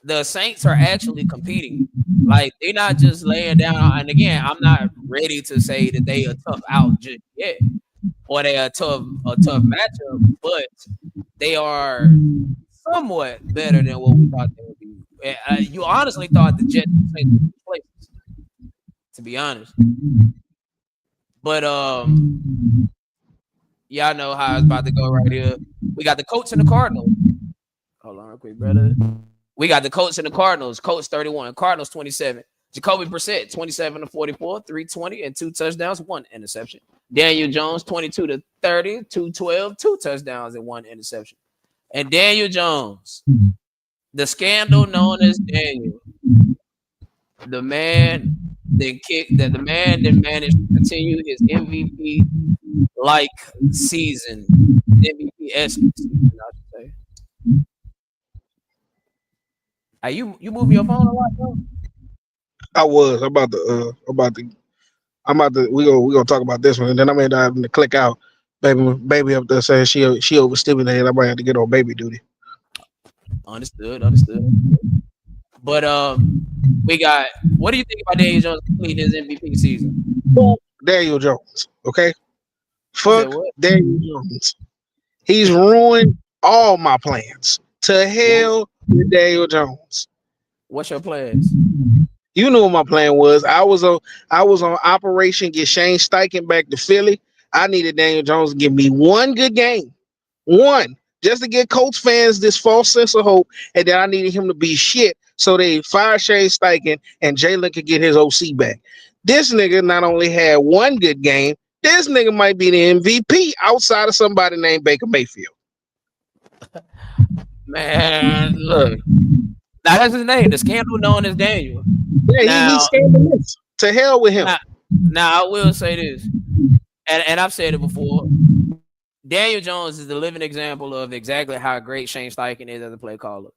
the Saints are actually competing. Like they're not just laying down. And again, I'm not ready to say that they a tough out just yet, or they a tough matchup, but they are somewhat better than what we thought they would be. You honestly thought the Jets and Saints would be places, to be honest. But y'all know how it's about to go right here. We got the Colts and the Cardinals. Hold on real quick, brother. We got the Colts and the Cardinals. Colts 31, Cardinals 27. Jacoby Brissett 27 to 44, 320 and 2 touchdowns, 1 interception. Daniel Jones 22 to 30, 212, 2 touchdowns and 1 interception. And Daniel Jones, the scandal known as Daniel, the man the man that managed to continue his MVP like season, MVP esque season, I should say. Are you moving your phone a lot, bro? I was. I'm about to. We gonna talk about this one, and then I'm gonna having to click out. Baby up there saying she overstimulated. I might have to get on baby duty. Understood, understood. But we got. What do you think about Daniel Jones completing his MVP season? Fuck Daniel Jones. Okay. You said Fuck what? Daniel Jones. He's ruined all my plans. To What- hell with Daniel Jones. What's your plans? You knew what my plan was. I was on Operation Get Shane Steichen back to Philly. I needed Daniel Jones to give me one good game. One. Just to get Colts fans this false sense of hope. And then I needed him to be shit so they fire Shane Steichen and Jalen could get his OC back. This nigga not only had one good game, this nigga might be the MVP outside of somebody named Baker Mayfield. Man, look. Now that's his name, the scandal known as Daniel. Yeah, he's Now, scandalous. To hell with him. now, now I will say this, and I've said it before. Daniel Jones is the living example of exactly how great Shane Steichen is as a play caller.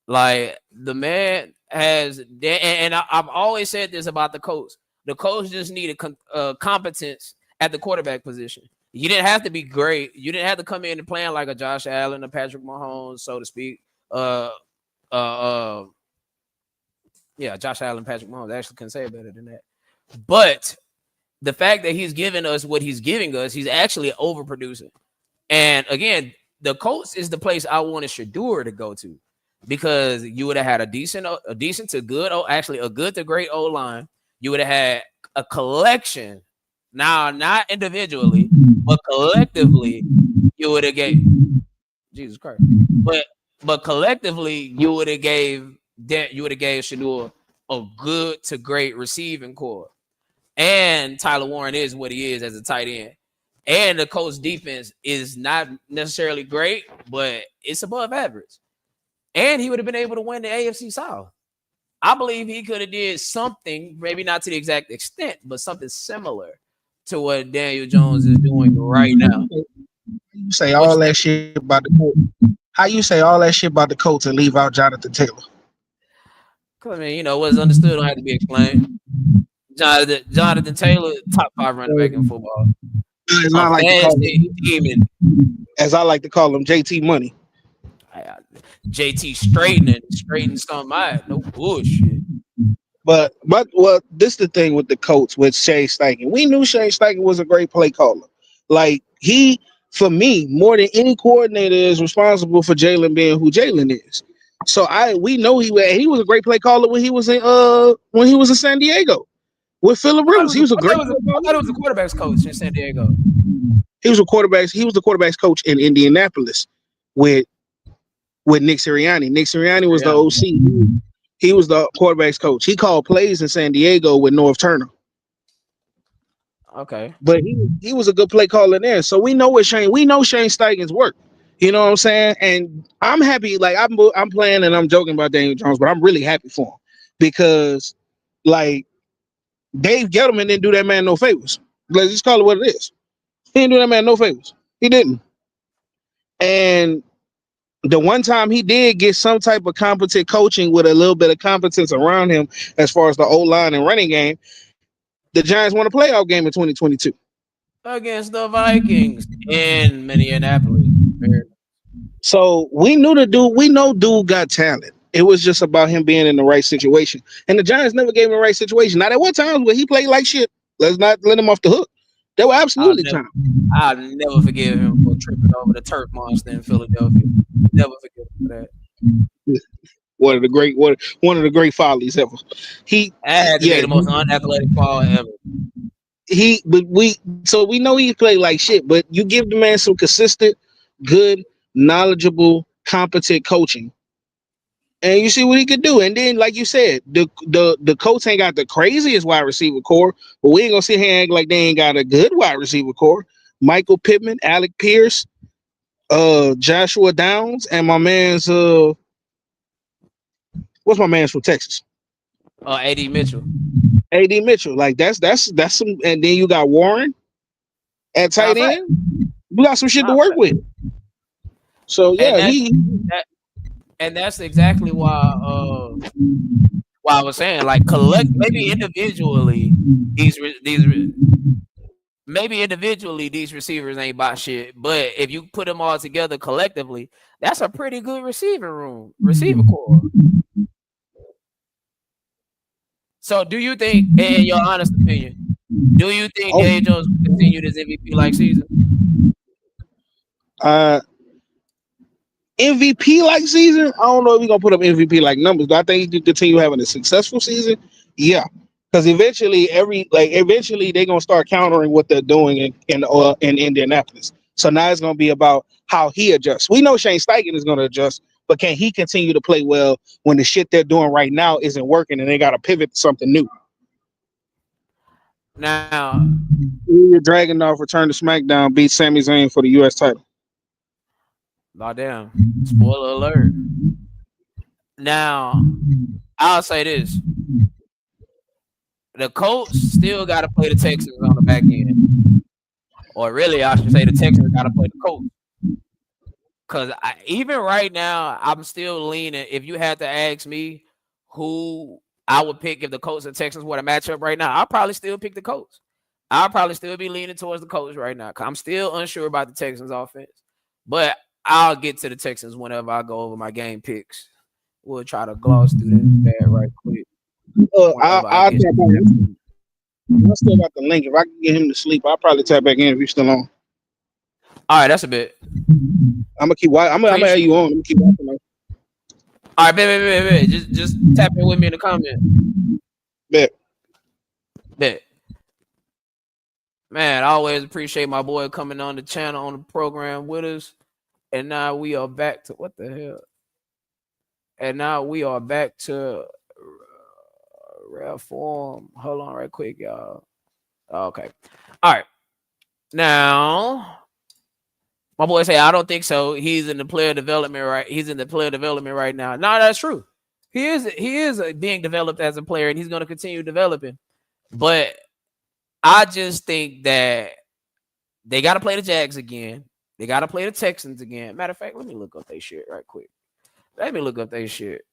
Like the man has, and I've always said this about the coach. The coach just needed competence at the quarterback position. You didn't have to be great. You didn't have to come in and playing like a Josh Allen, a Patrick Mahomes, so to speak. Uh, uh, yeah, Josh Allen, Patrick Mahomes. I actually couldn't say it better than that. But the fact that he's giving us what he's giving us, he's actually overproducing. And again, the Colts is the place I wanted Shador to go to because you would have had a decent to good, actually a good to great O line. You would have had a collection. Now, not individually, but collectively, you would have gave Jesus Christ. But collectively, you would have gave Shador a good to great receiving core. And Tyler Warren is what he is as a tight end. And the Colts defense is not necessarily great, but it's above average. And he would have been able to win the AFC South. I believe he could have did something, maybe not to the exact extent, but something similar to what Daniel Jones is doing right now. You say What all you that think? shit about the Colts. How you say all that shit about the Colts and leave out Jonathan Taylor? Because I mean, what's understood don't have to be explained. Jonathan Taylor, top five running back in football. As A I like to call fantasy him, demon. as I like to call him, JT Money. I- JT straightening something out. No bullshit. But well, this the thing with the Colts with Shane Steichen. We knew Shane Steichen was a great play caller. Like he, for me, more than any coordinator, is responsible for Jalen being who Jalen is. So we know he was a great play caller when he was in San Diego with Phillip Rivers. He was a great play I caller. thought it was a quarterbacks coach in San Diego. He was the quarterbacks coach in Indianapolis with Nick Sirianni. Nick Sirianni was the Yeah. OC. He was the quarterbacks coach. He called plays in San Diego with North Turner. Okay. But he was a good play caller there. So we know Shane Steichen's work. You know what I'm saying? And I'm happy. Like I'm playing and I'm joking about Daniel Jones, but I'm really happy for him because like Dave Gettleman didn't do that man no favors. Let's just call it what it is. He didn't do that man no favors. He didn't. And the one time he did get some type of competent coaching with a little bit of competence around him as far as the O line and running game, the Giants won a playoff game in 2022. Against the Vikings in Minneapolis. So we know dude got talent. It was just about him being in the right situation. And the Giants never gave him the right situation. Now there were times where he played like shit. Let's not let him off the hook. There were I'll absolutely never times. I'll never forgive him for tripping over the turf monster in Philadelphia. Never forgive him for that. One of the great follies ever. He That had to be yeah, the most unathletic fall ever. we know he played like shit, but you give the man some consistent, good, knowledgeable, competent coaching, and you see what he could do. And then, like you said, the Colts ain't got the craziest wide receiver core, but we ain't gonna sit here and act like they ain't got a good wide receiver core. Michael Pittman, Alec Pierce, Joshua Downs, and my man's what's my man's from Texas? AD Mitchell. AD Mitchell. Like that's some, and then you got Warren at Now tight fact. end. We got some shit to Now work fact. with. So And yeah, he that and that's exactly why I was saying like collect maybe individually these maybe individually these receivers ain't about shit, but if you put them all together collectively, that's a pretty good receiver core. So, do you think, in your honest opinion, do you think Oh, Dave Jones will continue this MVP like season? uh, MVP like season. I don't know if we're gonna put up MVP like numbers, but I think he can continue having a successful season. Yeah, because eventually they're gonna start countering what they're doing in Indianapolis. So now it's gonna be about how he adjusts. We know Shane Steichen is gonna adjust, but can he continue to play well when the shit they're doing right now isn't working and they got to pivot to something new? Now, Ilya Dragunov returned to SmackDown, beat Sami Zayn for the U.S. title. damn, spoiler alert. Now, I'll say this: the Colts still got to play the Texans on the back end, or really, I should say, the Texans got to play the Colts. Because even right now, I'm still leaning. If you had to ask me who I would pick if the Colts and Texans were to match up right now, I'll probably still pick the Colts. I'll probably still be leaning towards the Colts right now. Cause I'm still unsure about the Texans offense. But I'll get to the Texans whenever I go over my game picks. We'll try to gloss through that right quick whenever I I'll get tap to that on. point. I still got the link. If I can get him to sleep, I'll probably tap back in if he's still on. All right, that's a bit. I'm gonna keep watching. I'm gonna have Appreciate. you on. I'm gonna keep watching. All right, bet. Just tap in with me in the comment. Bet. Bet. Man, I always appreciate my boy coming on the channel on the program with us. And now we are back to what the hell? And now we are back to rare form. Hold on, right quick, y'all. Okay. All right. Now, my boy say I don't think so. He's in the player development, right? He's in the player development right now. No, that's true. He is being developed as a player, and he's going to continue developing. But I just think that they got to play the Jags again. They got to play the Texans again. Matter of fact, let me look up their shit right quick. Let me look up their shit.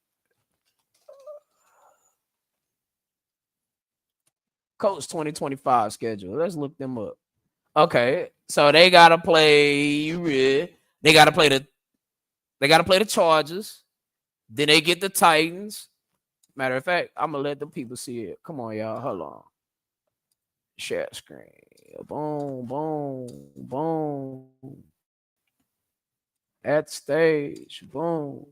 Colts 2025 schedule. Let's look them up. Okay, so they gotta play. They gotta play the. They gotta play the Chargers. Then they get the Titans. Matter of fact, I'm gonna let the people see it. Come on, y'all. Hold on. Share screen. Boom, boom, boom. At stage. Boom. All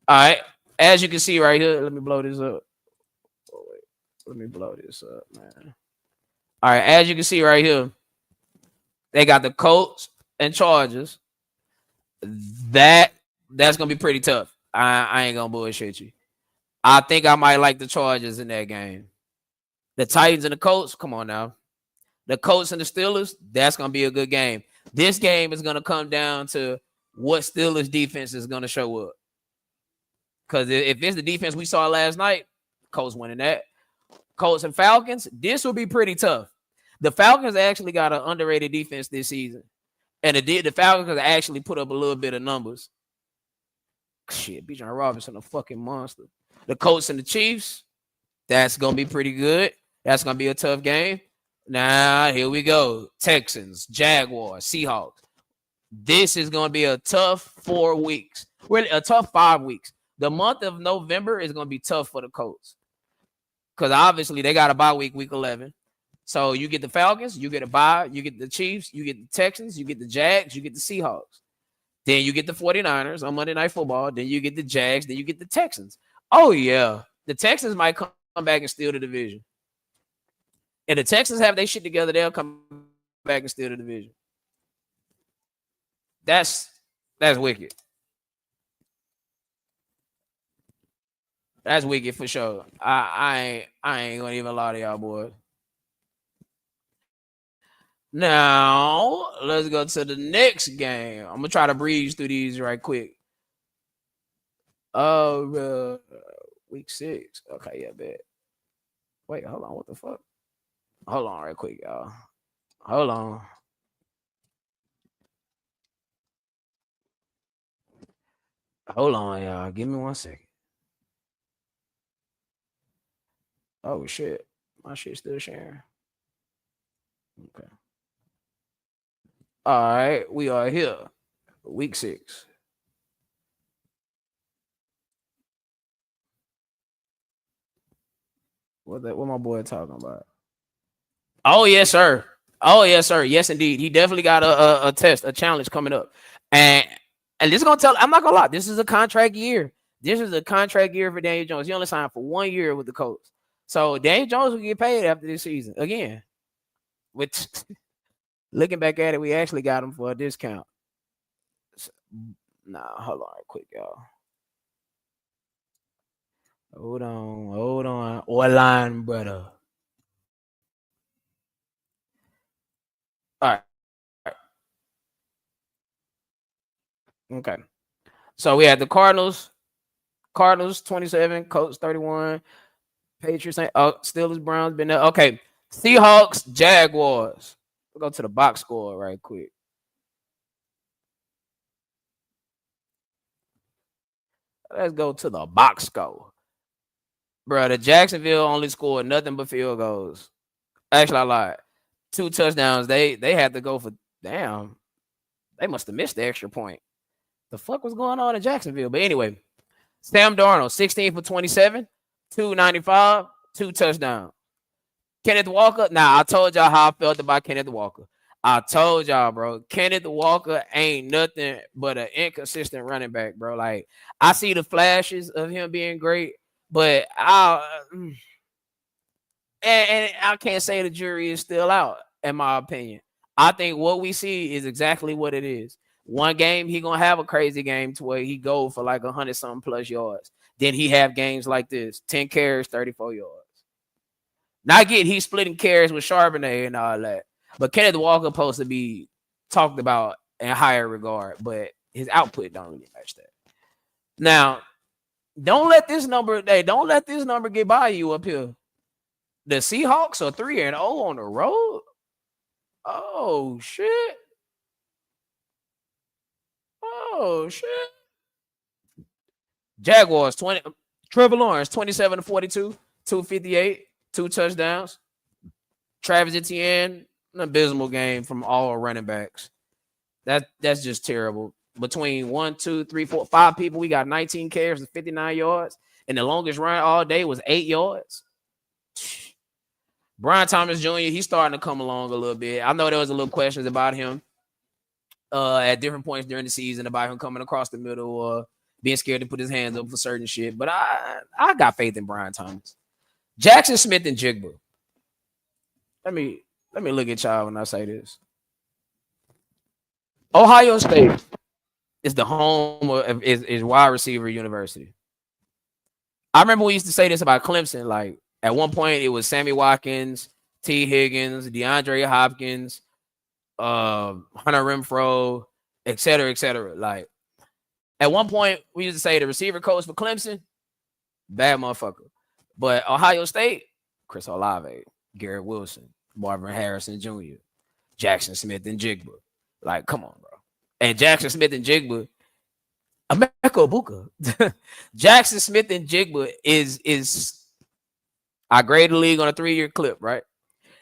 right. As you can see right here, let me blow this up. Oh, wait. Let me blow this up, man. All right. As you can see right here, they got the Colts and Chargers. That's gonna be pretty tough. I ain't gonna bullshit you. I think I might like the Chargers in that game. The Titans and the Colts, come on now. The Colts and the Steelers, that's gonna be a good game. This game is gonna come down to what Steelers defense is gonna show up. Because if it's the defense we saw last night, Colts winning that. Colts and Falcons, this will be pretty tough. The Falcons actually got an underrated defense this season. And the Falcons actually put up a little bit of numbers. Shit, Bijan Robinson, a fucking monster. The Colts and the Chiefs, that's gonna be pretty good. That's gonna be a tough game. Now, here we go. Texans, Jaguars, Seahawks. This is gonna be a tough 4 weeks. Really, a tough 5 weeks. The month of November is gonna be tough for the Colts. Because obviously they got a bye week 11. So you get the Falcons, you get a bye, you get the Chiefs, you get the Texans, you get the Jags, you get the Seahawks. Then you get the 49ers on Monday Night Football. Then you get the Jags. Then you get the Texans. Oh, yeah. The Texans might come back and steal the division. And the Texans have their shit together. They'll come back and steal the division. That's wicked. That's wicked for sure. I ain't gonna even lie to y'all boys. Now let's go to the next game. I'm gonna try to breeze through these right quick. Week 6. Okay, yeah, bet. Wait, hold on. What the fuck? Hold on, right quick, y'all. Hold on. Hold on, y'all. Give me 1 second. Oh shit. My shit still sharing. Okay. All right. We are here. Week 6. What my boy talking about? Oh yes, sir. Oh yes, sir. Yes, indeed. He definitely got a test, a challenge coming up, and this is gonna tell. I'm not gonna lie. This is a contract year. This is a contract year for Daniel Jones. He only signed for 1 year with the Colts, so Daniel Jones will get paid after this season again. Which, looking back at it, we actually got him for a discount. Nah, hold on, real quick, y'all. Hold on. Orline, brother. All right, okay. So we had the Cardinals 27, Colts 31, Patriots ain't Steelers, Browns been there. Okay. Seahawks, Jaguars. We'll go to the box score right quick. Let's go to the box score. Bro, the Jacksonville only scored nothing but field goals. Actually, I lied. 2 touchdowns. They had to go for damn. They must have missed the extra point. The fuck was going on in Jacksonville? But anyway, Sam Darnold, 16 for 27, 295, 2 touchdowns. Kenneth Walker. Now, I told y'all how I felt about Kenneth Walker. I told y'all, bro. Kenneth Walker ain't nothing but an inconsistent running back, bro. Like, I see the flashes of him being great, but and I can't say the jury is still out, in my opinion. I think what we see is exactly what it is. One game, he gonna have a crazy game to where he go for like 100 something plus yards. Then he have games like this: 10 carries, 34 yards. Now I get he's splitting carries with Charbonnet and all that, but Kenneth Walker supposed to be talked about in higher regard, but his output don't really match that. Now, don't let this number get by you up here. The Seahawks are 3-0 on the road. Oh shit! Oh shit! Jaguars 20. Trevor Lawrence 27 to 42, 258, 2 touchdowns. Travis Etienne, an abysmal game from all running backs. That's just terrible. Between 1, 2, 3, 4, 5 people, we got 19 carries and 59 yards, and the longest run all day was 8 yards. Brian Thomas Jr., he's starting to come along a little bit. I know there was a little questions about him at different points during the season about him coming across the middle or being scared to put his hands up for certain shit. But I got faith in Brian Thomas. Jackson Smith and Jigba. Let me look at y'all when I say this. Ohio State is the home of is wide receiver university. I remember we used to say this about Clemson. Like at one point, it was Sammy Watkins, T. Higgins, DeAndre Hopkins, Hunter Renfro, et cetera, et cetera. Like at one point, we used to say the receiver coach for Clemson, bad motherfucker. But Ohio State, Chris Olave, Garrett Wilson, Marvin Harrison Jr., Jackson Smith and Jigba. Like, come on, bro. And Jackson Smith and Jigba, Emeka Buka. Jackson Smith and Jigba is I grade the league on a 3-year clip, right?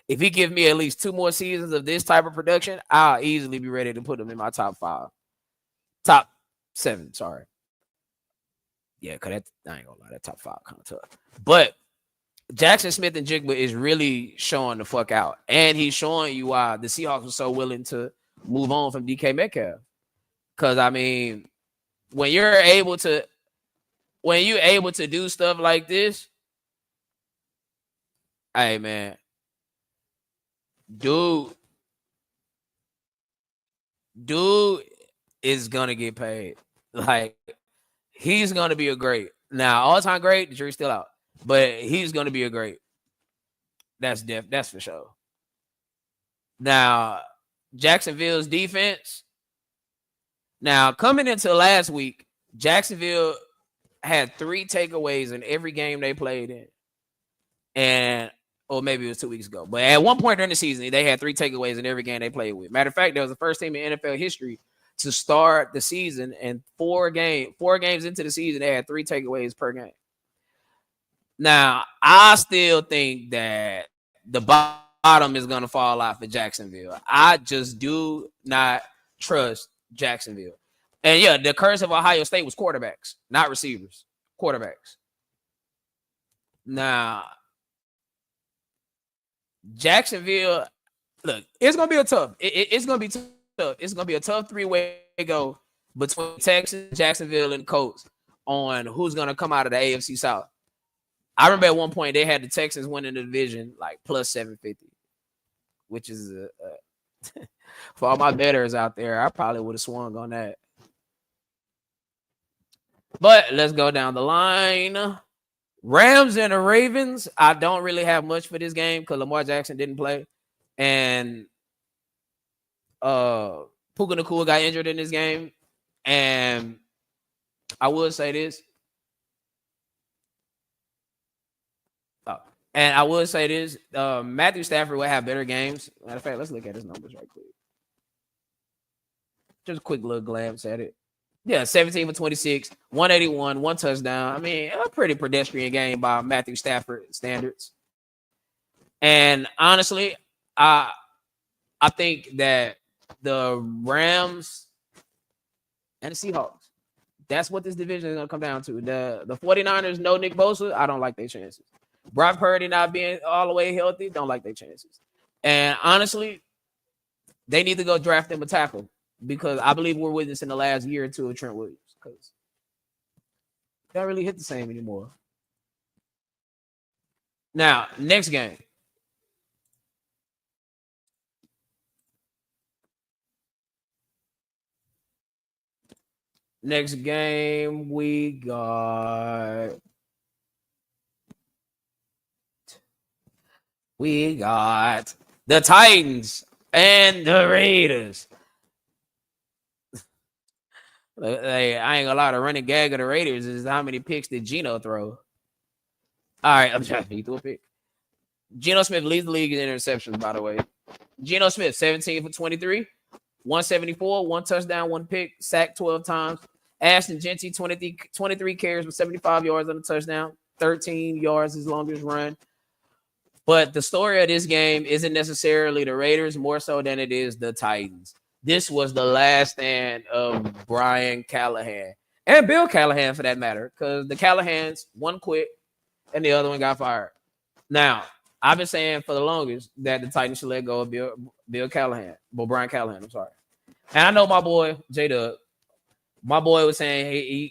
If he give me at least 2 more seasons of this type of production, I'll easily be ready to put him in my top 5. Top 7, sorry. Yeah, because I ain't gonna lie, that top 5 kind of tough. But Jackson Smith and Jigba is really showing the fuck out. And he's showing you why the Seahawks were so willing to move on from DK Metcalf. Because, I mean, when you're able to do stuff like this, hey, man, dude is going to get paid. Like, he's going to be a great. Now, all-time great, the jury's still out. But he's going to be a great. That's for sure. Now, Jacksonville's defense. Now, coming into last week, Jacksonville had 3 takeaways in every game they played in. And, or maybe it was 2 weeks ago. But at one point during the season, they had 3 takeaways in every game they played with. Matter of fact, there was the first team in NFL history to start the season, and 4 games into the season, they had 3 takeaways per game. Now, I still think that the bottom is going to fall out for Jacksonville. I just do not trust Jacksonville. And yeah, the curse of Ohio State was quarterbacks, not receivers. Quarterbacks. Now, Jacksonville, look, it's going to be a tough. It's going to be tough. It's going to be a tough 3-way go between Texas, Jacksonville, and Colts on who's going to come out of the AFC South. I remember at one point they had the Texans winning the division like plus 750, which is for all my bettors out there, I probably would have swung on that. But let's go down the line. Rams and the Ravens. I don't really have much for this game because Lamar Jackson didn't play, and Puka Nacua got injured in this game. And I would say this. Matthew Stafford will have better games. Matter of fact, let's look at his numbers right quick. Just a quick little glance at it. Yeah, 17 for 26, 181, 1 touchdown. I mean, a pretty pedestrian game by Matthew Stafford standards. And honestly, I think that the Rams and the Seahawks, that's what this division is going to come down to. The 49ers, no Nick Bosa, I don't like their chances. Brock Purdy not being all the way healthy, don't like their chances. And honestly, they need to go draft them a tackle because I believe we're witnessing the last year or two of Trent Williams because they don't really hit the same anymore. Now, next game. Next game, we got the Titans and the Raiders. I ain't gonna lie, the running gag of the Raiders is how many picks did Geno throw? All right, I'm trying to think through a pick. Geno Smith leads the league in interceptions, by the way. Geno Smith, 17 for 23, 174, 1 touchdown, 1 pick, sacked 12 times. Ashton Genty, 23 carries with 75 yards on the touchdown, 13 yards his longest run. But the story of this game isn't necessarily the Raiders, more so than it is the Titans. This was the last stand of Brian Callahan and Bill Callahan, for that matter, because the Callahans, one quit and the other one got fired. Now, I've been saying for the longest that the Titans should let go of Bill Callahan, well, Brian Callahan, I'm sorry. And I know my boy, J-Dub, my boy was saying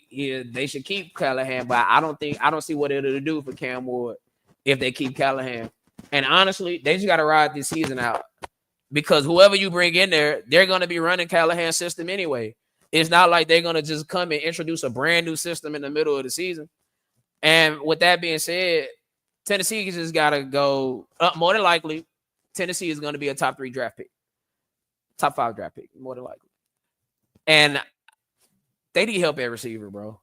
they should keep Callahan, but I don't see what it'll do for Cam Ward if they keep Callahan. And honestly, they just got to ride this season out because whoever you bring in there, they're going to be running Callahan's system anyway. It's not like they're going to just come and introduce a brand new system in the middle of the season. And with that being said, Tennessee just got to go up. More than likely, Tennessee is going to be a top 3 draft pick, top 5 draft pick, more than likely. And they need help at receiver, bro.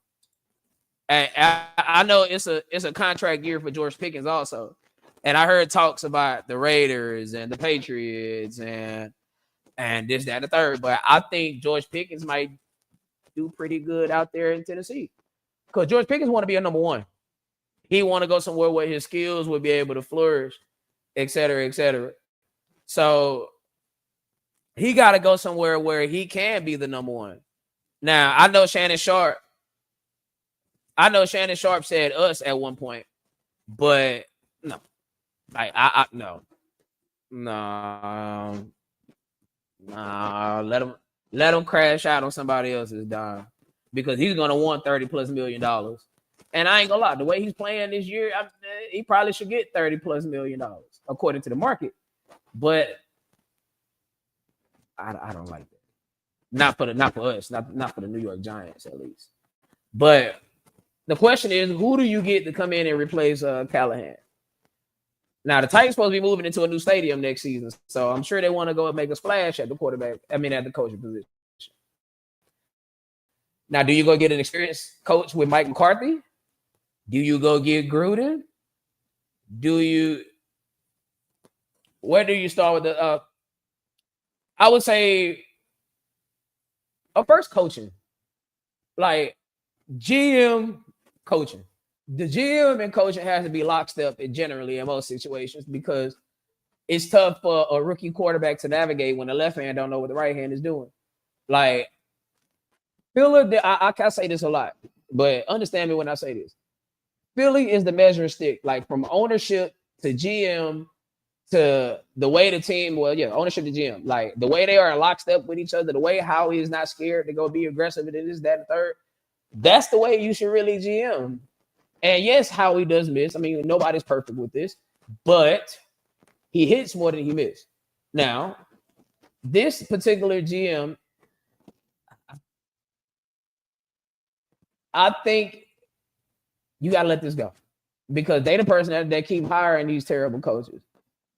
And I know it's a contract year for George Pickens also. And I heard talks about the Raiders and the Patriots and this, that, and the third. But I think George Pickens might do pretty good out there in Tennessee. Because George Pickens want to be a number 1. He want to go somewhere where his skills would be able to flourish, et cetera, et cetera. So he got to go somewhere where he can be the number 1. Now, I know Shannon Sharp said us at one point, but no. Like no. Let him crash out on somebody else's dime because he's gonna want $30+ million. And I ain't gonna lie, the way he's playing this year, he probably should get $30+ million according to the market. But I don't like that. Not for us, not for the New York Giants at least. But the question is, who do you get to come in and replace Callahan? Now, the Titans supposed to be moving into a new stadium next season, so I'm sure they want to go and make a splash at the quarterback. I mean, at the coaching position. Now, do you go get an experienced coach with Mike McCarthy? Do you go get Gruden? Where do you start with the? I would say first coaching, like GM coaching. The GM and coaching has to be lockstep generally in most situations because it's tough for a rookie quarterback to navigate when the left hand don't know what the right hand is doing. Like Philly, I can't say this a lot, but understand me when I say this. Philly is the measuring stick, like from ownership to GM to the way the team, well, yeah, ownership to GM, like the way they are in lockstep with each other, the way Howie is not scared to go be aggressive and this, that, and third. That's the way you should really GM. And yes, Howie does miss. I mean, nobody's perfect with this, but he hits more than he missed. Now, this particular GM, I think you got to let this go because they the person that keep hiring these terrible coaches.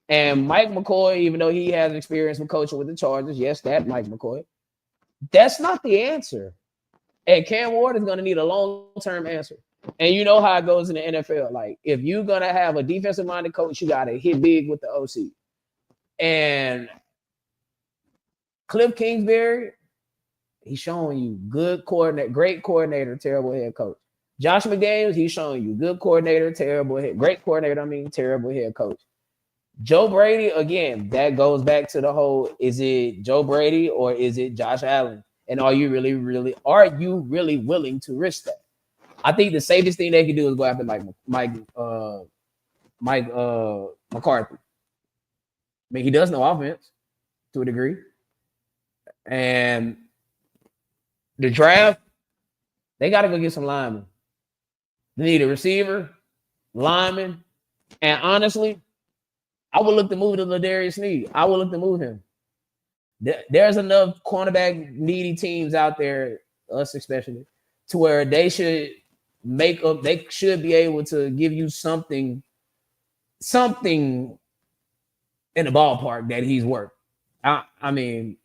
And Mike McCoy, even though he has experience with coaching with the Chargers, yes, that Mike McCoy, that's not the answer. And Cam Ward is going to need a long-term answer. And you know how it goes in the NFL. Like, if you're going to have a defensive-minded coach, you got to hit big with the OC. And Cliff Kingsbury, he's showing you good coordinator, great coordinator, terrible head coach. Josh McDaniels, he's showing you good coordinator, great coordinator, terrible head coach. Joe Brady, again, that goes back to the whole, is it Joe Brady or is it Josh Allen? And are you really willing to risk that? I think the safest thing they can do is go after Mike McCarthy. I mean, he does know offense to a degree. And the draft, they got to go get some linemen. They need a receiver, lineman, and honestly, I would look to move to Ladarius Sneed. I would look to move him. There's enough cornerback needy teams out there, us especially, to where they should make up. They should be able to give you something in the ballpark that he's worth. I mean,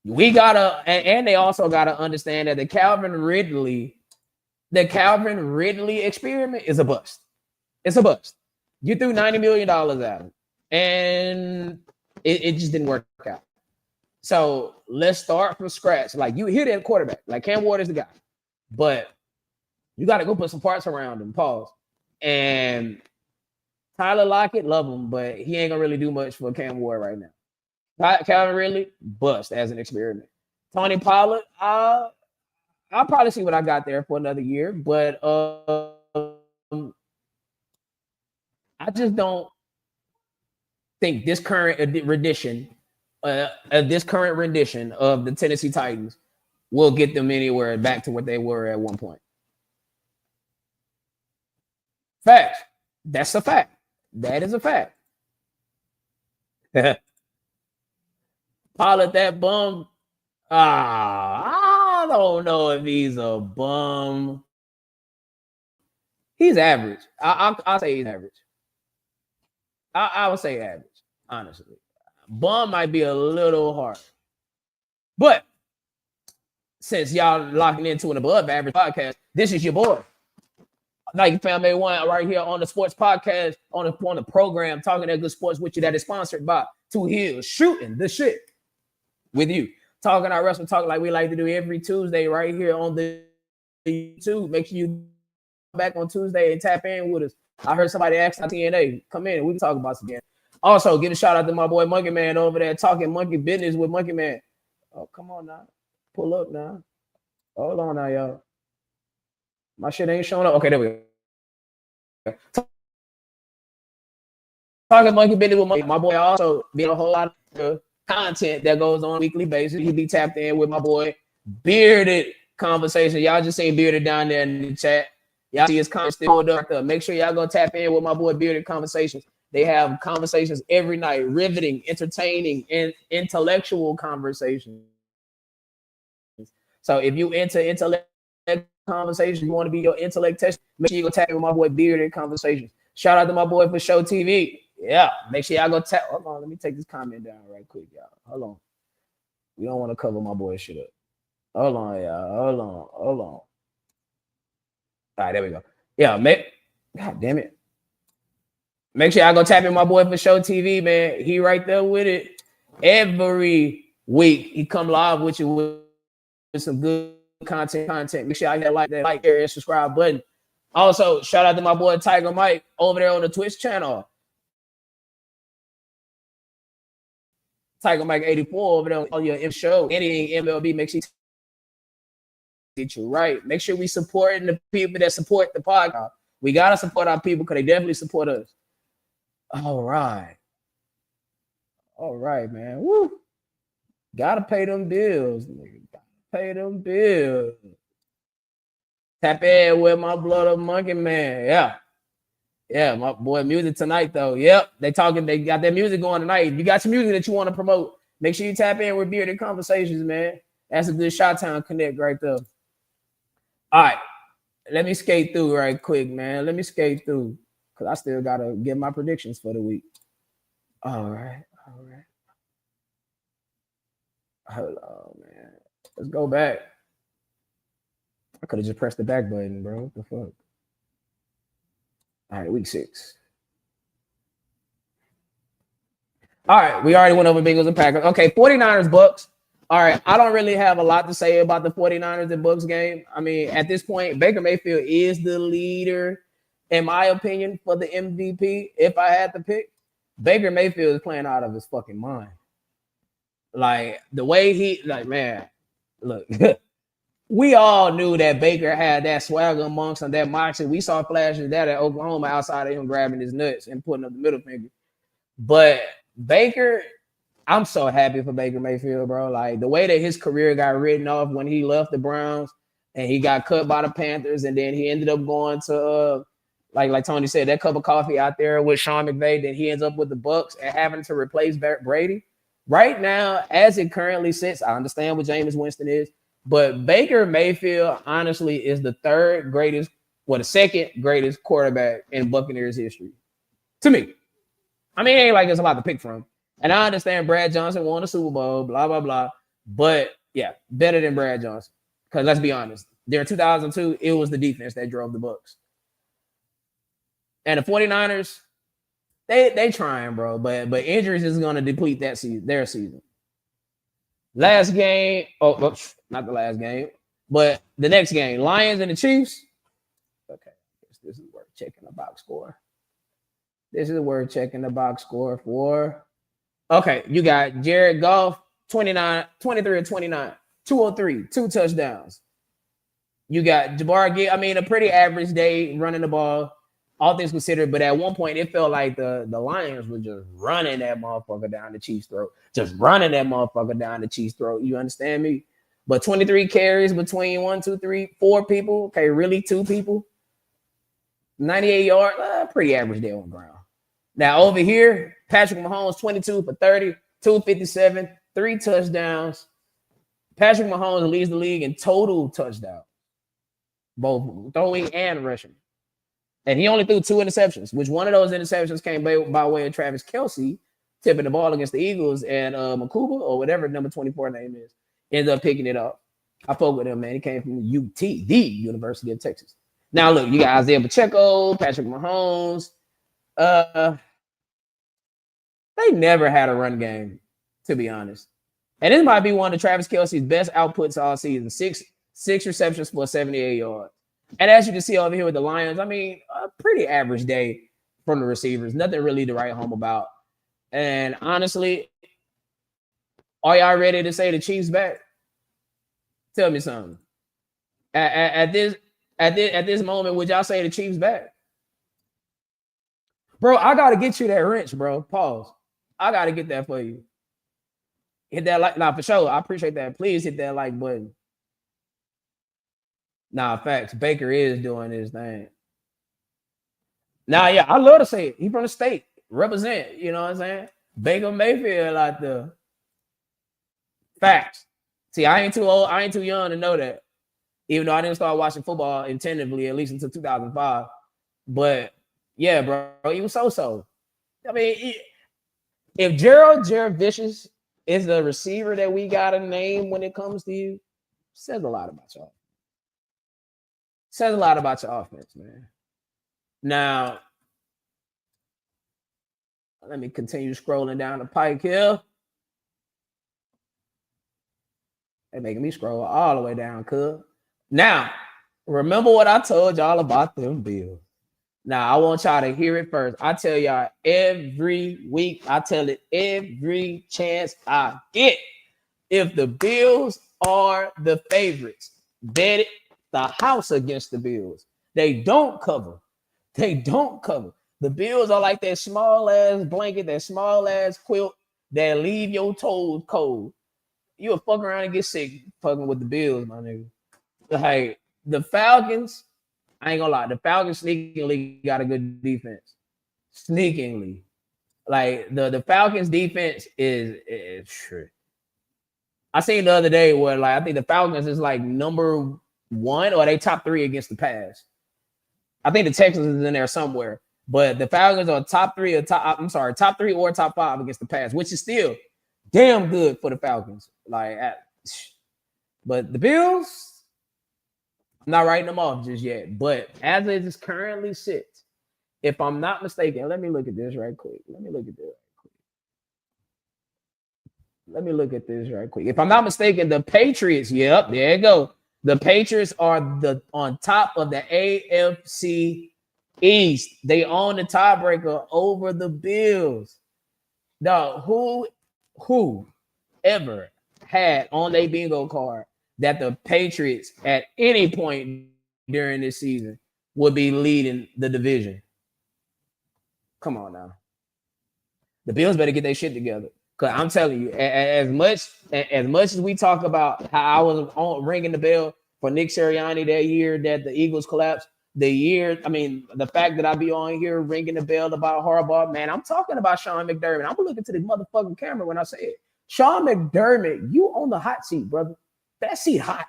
we gotta, and they also gotta understand that the Calvin Ridley experiment is a bust. It's a bust. You threw $90 million at him, and it just didn't work out. So let's start from scratch. Like, you hit that quarterback. Like, Cam Ward is the guy. But you got to go put some parts around him. Pause. And Tyler Lockett, love him, but he ain't going to really do much for Cam Ward right now. Calvin Ridley, bust as an experiment. Tony Pollard, I'll probably see what I got there for another year, but I just don't think this current rendition of the Tennessee Titans will get them anywhere back to what they were at one point. Fact. That's a fact. That is a fact. Pollard, that bum. I don't know if he's a bum. He's average. I'll say he's average. I would say average, honestly. Bum might be a little hard. But since y'all locking into an above average podcast, this is your boy. NikeFamA1 right here on the sports podcast, on the program, talking that good sports with you, that is sponsored by Two Hills, shooting the shit with you. Talking our wrestling talk like we like to do every Tuesday right here on the YouTube. Make sure you come back on Tuesday and tap in with us. I heard somebody ask on TNA. Come in and we can talk about some again. Also, give a shout out to my boy Monkey Man over there talking monkey business with Monkey Man. Oh, come on now. Pull up now. Hold on now, y'all. My shit ain't showing up. Okay, there we go. Talking monkey business with Monkey. My boy also be a whole lot of content that goes on a weekly basis. He be tapped in with my boy Bearded Conversation. Y'all just seen Bearded down there in the chat. Y'all see his comments still up. Make sure y'all go tap in with my boy Bearded Conversations. They have conversations every night, riveting, entertaining, and intellectual conversations. So if you into intellect conversations, you want to be your intellect test, make sure you go tap in with my boy Bearded Conversations. Shout out to my boy for Show TV. Yeah, make sure y'all go tap. Hold on, let me take this comment down right quick, y'all. Hold on. We don't want to cover my boy shit up. Hold on, y'all. Hold on. All right, there we go. Yeah, God damn it. Make sure y'all go tap in my boy for Show TV, man. He right there with it every week. He come live with you with some good content. Make sure y'all hit like, share, and subscribe button. Also, shout out to my boy Tiger Mike over there on the Twitch channel. Tiger Mike 84 over there on your show. Any MLB, make sure you get you right. Make sure we supporting the people that support the podcast. We gotta support our people because they definitely support us. All right, man. Woo, gotta pay them bills. Nigga. Gotta pay them bills. Tap in with my blood of monkey man. Yeah, my boy, music tonight though. Yep, they got that music going tonight. If you got some music that you want to promote, make sure you tap in with Bearded Conversations, man. That's a good Shot Town connect right there. All right, let me skate through right quick, man. Let me skate through because I still gotta get my predictions for the week. All right. Hold on, man. Let's go back. I could have just pressed the back button, bro. What the fuck? All right, week 6. All right, we already went over Bengals and Packers. Okay, 49ers, Bucks. All right, I don't really have a lot to say about the 49ers and Bucks game. I mean, at this point, Baker Mayfield is the leader, in my opinion, for the MVP. If I had to pick, Baker Mayfield is playing out of his fucking mind. Like, the way man, look, we all knew that Baker had that swagger amongst and that moxie. We saw flashes of that at Oklahoma outside of him grabbing his nuts and putting up the middle finger. But Baker, I'm so happy for Baker Mayfield, bro. Like the way that his career got written off when he left the Browns and he got cut by the Panthers, and then he ended up going to like Tony said, that cup of coffee out there with Sean McVay. Then he ends up with the Bucks and having to replace Brady. Right now, as it currently sits, I understand what Jameis Winston is, but Baker Mayfield honestly is the the second greatest quarterback in Buccaneers history. To me. I mean, it ain't like there's a lot to pick from. And I understand Brad Johnson won a Super Bowl, blah, blah, blah. But yeah, better than Brad Johnson. Because let's be honest, there in 2002, it was the defense that drove the Bucks. And the 49ers, they trying, bro. But injuries is going to deplete their season. Last game, not the last game, but the next game, Lions and the Chiefs. Okay, this is worth checking the box score. For. Okay, you got Jared Goff, 23 or 29, 203, 2 touchdowns. You got Jabbar Gibbs. I mean, a pretty average day running the ball, all things considered. But at one point, it felt like the Lions were just running that motherfucker down the Chiefs' throat. You understand me? But 23 carries between 4 people. Okay, really 2 people. 98 yards, pretty average day on the ground. Now over here, Patrick Mahomes, 22 for 30, 257, 3 touchdowns. Patrick Mahomes leads the league in total touchdowns, both throwing and rushing. And he only threw 2 interceptions, which one of those interceptions came by way of Travis Kelce tipping the ball against the Eagles, and Makuba, or whatever number 24 name is, ended up picking it up. I spoke with him, man. He came from UT, the University of Texas. Now look, you got Isaiah Pacheco, Patrick Mahomes. They never had a run game, to be honest. And this might be one of Travis Kelce's best outputs all season. 6 receptions for 78 yards. And as you can see over here with the Lions, I mean, a pretty average day from the receivers. Nothing really to write home about. And honestly, are y'all ready to say the Chiefs back? Tell me something. At this moment, would y'all say the Chiefs back? Bro, I gotta get you that wrench, bro. Pause. I gotta get that for you. Hit that like, for sure. I appreciate that. Please hit that like button. Facts. Baker is doing his thing. Yeah, I love to say it. He from the state. Represent, you know what I'm saying? Baker Mayfield out there. Facts. See, I ain't too old. I ain't too young to know that. Even though I didn't start watching football attentively, at least until 2005. But yeah, bro, he was so. I mean, if Gerald Vicious is the receiver that we got to name when it comes to you, says a lot about y'all. Says a lot about your offense, man. Now, let me continue scrolling down the pike here. They making me scroll all the way down, cuz. Now, remember what I told y'all about them Bills. Now, I want y'all to hear it first. I tell y'all every week, I tell it every chance I get. If the Bills are the favorites, bet it the house against the Bills. They don't cover. They don't cover. The Bills are like that small ass blanket, that small ass quilt that leave your toes cold. You'll fuck around and get sick fucking with the Bills, my nigga. Like the Falcons, I ain't gonna lie, the Falcons sneakingly got a good defense. Sneakingly. Like the Falcons defense is true. I seen the other day where like I think the Falcons is like number one or they top three against the pass. I think the Texans is in there somewhere, but the Falcons are top three or top three or top five against the pass, which is still damn good for the Falcons. But the Bills, I'm not writing them off just yet. But as it is currently sits, if I'm not mistaken, let me look at this right quick. Let me look at this right quick. If I'm not mistaken, the Patriots, yep, there you go. The Patriots are on top of the AFC East. They own the tiebreaker over the Bills. Now, who ever had on their bingo card that the Patriots at any point during this season would be leading the division? Come on now. The Bills better get their shit together. Cause I'm telling you, as much as we talk about how I was ringing the bell for Nick Sirianni that year that the Eagles collapsed, the fact that I be on here ringing the bell about Harbaugh, man, I'm talking about Sean McDermott. I'm looking to the motherfucking camera when I say it. Sean McDermott, you on the hot seat, brother. That seat hot.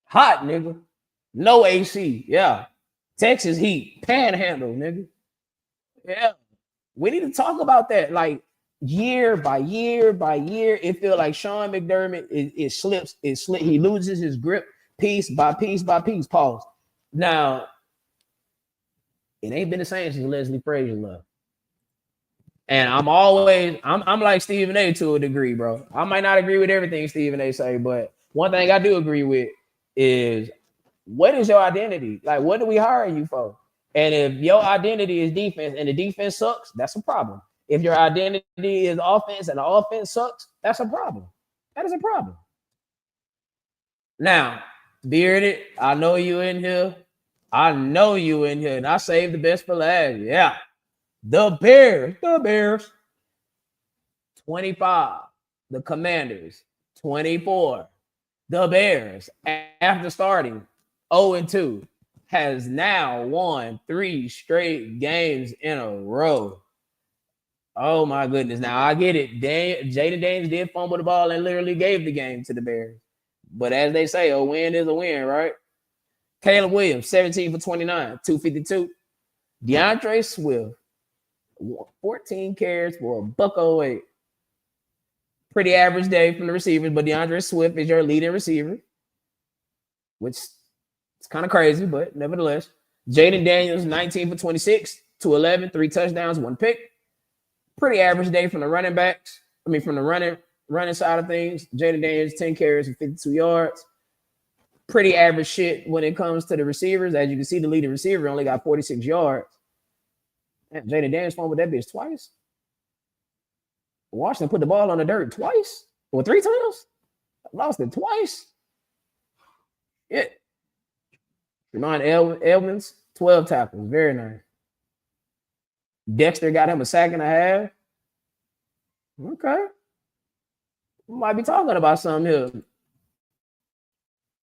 Hot, nigga. No AC. Yeah. Texas heat. Panhandle, nigga. Yeah. We need to talk about that. Like year by year by year, it feels like Sean McDermott it slips. He loses his grip piece by piece by piece. Pause. Now, it ain't been the same since Leslie Frazier left. And I'm like Stephen A to a degree, bro. I might not agree with everything Stephen A say, but one thing I do agree with is what is your identity? Like, what do we hire you for? And if your identity is defense and the defense sucks, that's a problem. If your identity is offense and the offense sucks, that's a problem. That is a problem. Now, Bearded, I know you in here. And I saved the best for last. Yeah. The Bears. 25. The Commanders. 24. The Bears, after starting 0-2, has now won 3 straight games in a row. Oh my goodness. Now I get it. Jaden Daniels did fumble the ball and literally gave the game to the Bears. But as they say, a win is a win, right? Caleb Williams, 17 for 29, 252. DeAndre Swift, 14 carries for $108. Pretty average day from the receivers, but DeAndre Swift is your leading receiver, which is kind of crazy, but nevertheless. Jaden Daniels, 19 for 26, 211, 3 touchdowns, 1 pick. Pretty average day from the running backs. From the running side of things. Jaden Daniels, 10 carries and 52 yards. Pretty average shit when it comes to the receivers. As you can see, the leading receiver only got 46 yards. Jaden Daniels fumbled that bitch twice. Washington put the ball on the dirt twice or 3 times. Lost it twice. Yeah. Ramon Evans, 12 tackles. Very nice. Dexter got him a sack and a half. Okay. We might be talking about something here.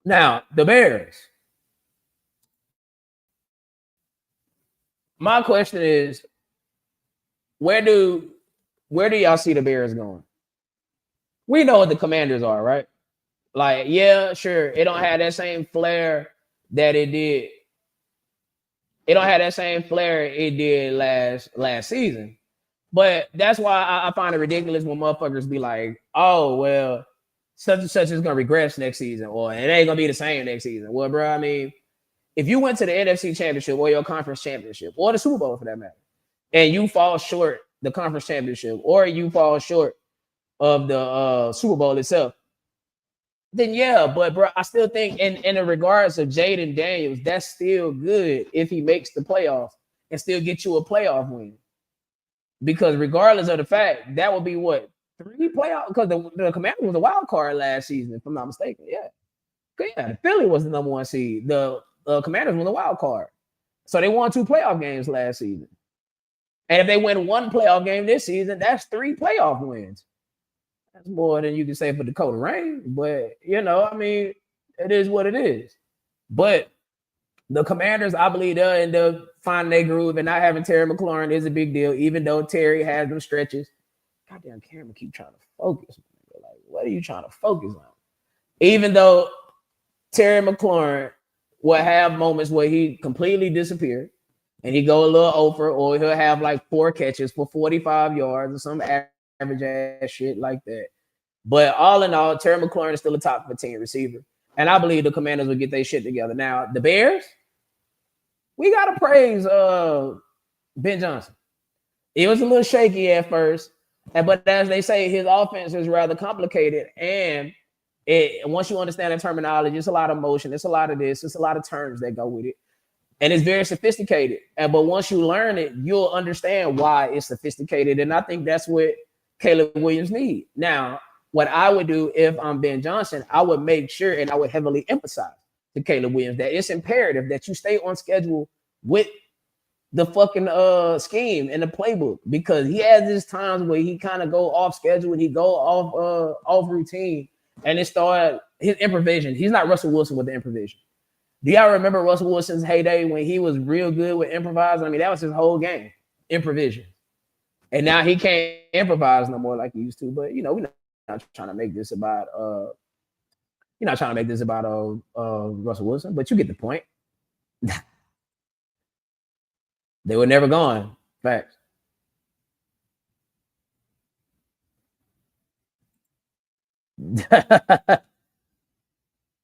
Now, the Bears. My question is, where do y'all see the Bears going? We know what the Commanders are, right? Like, yeah, sure. It don't have that same flair that it did. It don't have that same flair it did last season. But that's why I find it ridiculous when motherfuckers be like, oh, well, such and such is going to regress next season, or it ain't going to be the same next season. Well, bro, I mean, if you went to the NFC Championship or your conference championship or the Super Bowl for that matter, and you fall short the conference championship or you fall short of the Super Bowl itself, then yeah, but bro, I still think in the regards of Jaden Daniels, that's still good if he makes the playoffs and still get you a playoff win. Because regardless of the fact, that would be what, 3 playoff, because the Commanders was a wild card last season, if I'm not mistaken. Yeah. Yeah, the Philly was the number 1 seed. The Commanders were the wild card. So they won 2 playoff games last season. And if they win 1 playoff game this season, that's 3 playoff wins. That's more than you can say for Dakota Rain. But, I mean, it is what it is. But the Commanders, I believe they'll end up finding their groove, and not having Terry McLaurin is a big deal, even though Terry has them stretches. Goddamn camera keep trying to focus. Like, what are you trying to focus on? Even though Terry McLaurin will have moments where he completely disappeared and he go a little over, or he'll have like 4 catches for 45 yards or some average ass shit like that. But all in all, Terry McLaurin is still a top 15 receiver. And I believe the Commanders will get their shit together. Now, the Bears, we got to praise Ben Johnson. It was a little shaky at first, but as they say, his offense is rather complicated. And once you understand the terminology, it's a lot of motion, it's a lot of this, it's a lot of terms that go with it. And it's very sophisticated. But once you learn it, you'll understand why it's sophisticated. And I think that's what Caleb Williams needs. Now, what I would do if I'm Ben Johnson, I would make sure, and I would heavily emphasize to Caleb Williams, that it's imperative that you stay on schedule with the fucking scheme and the playbook, because he has these times where he kind of go off schedule and he go off routine, and it started his improvisation. He's not Russell Wilson with the improvisation. Do y'all remember Russell Wilson's heyday when he was real good with improvising? I mean, that was his whole game, improvisation. And now he can't improvise no more like he used to. But we're not trying to make this about Russell Wilson, but you get the point. They were never gone. Facts.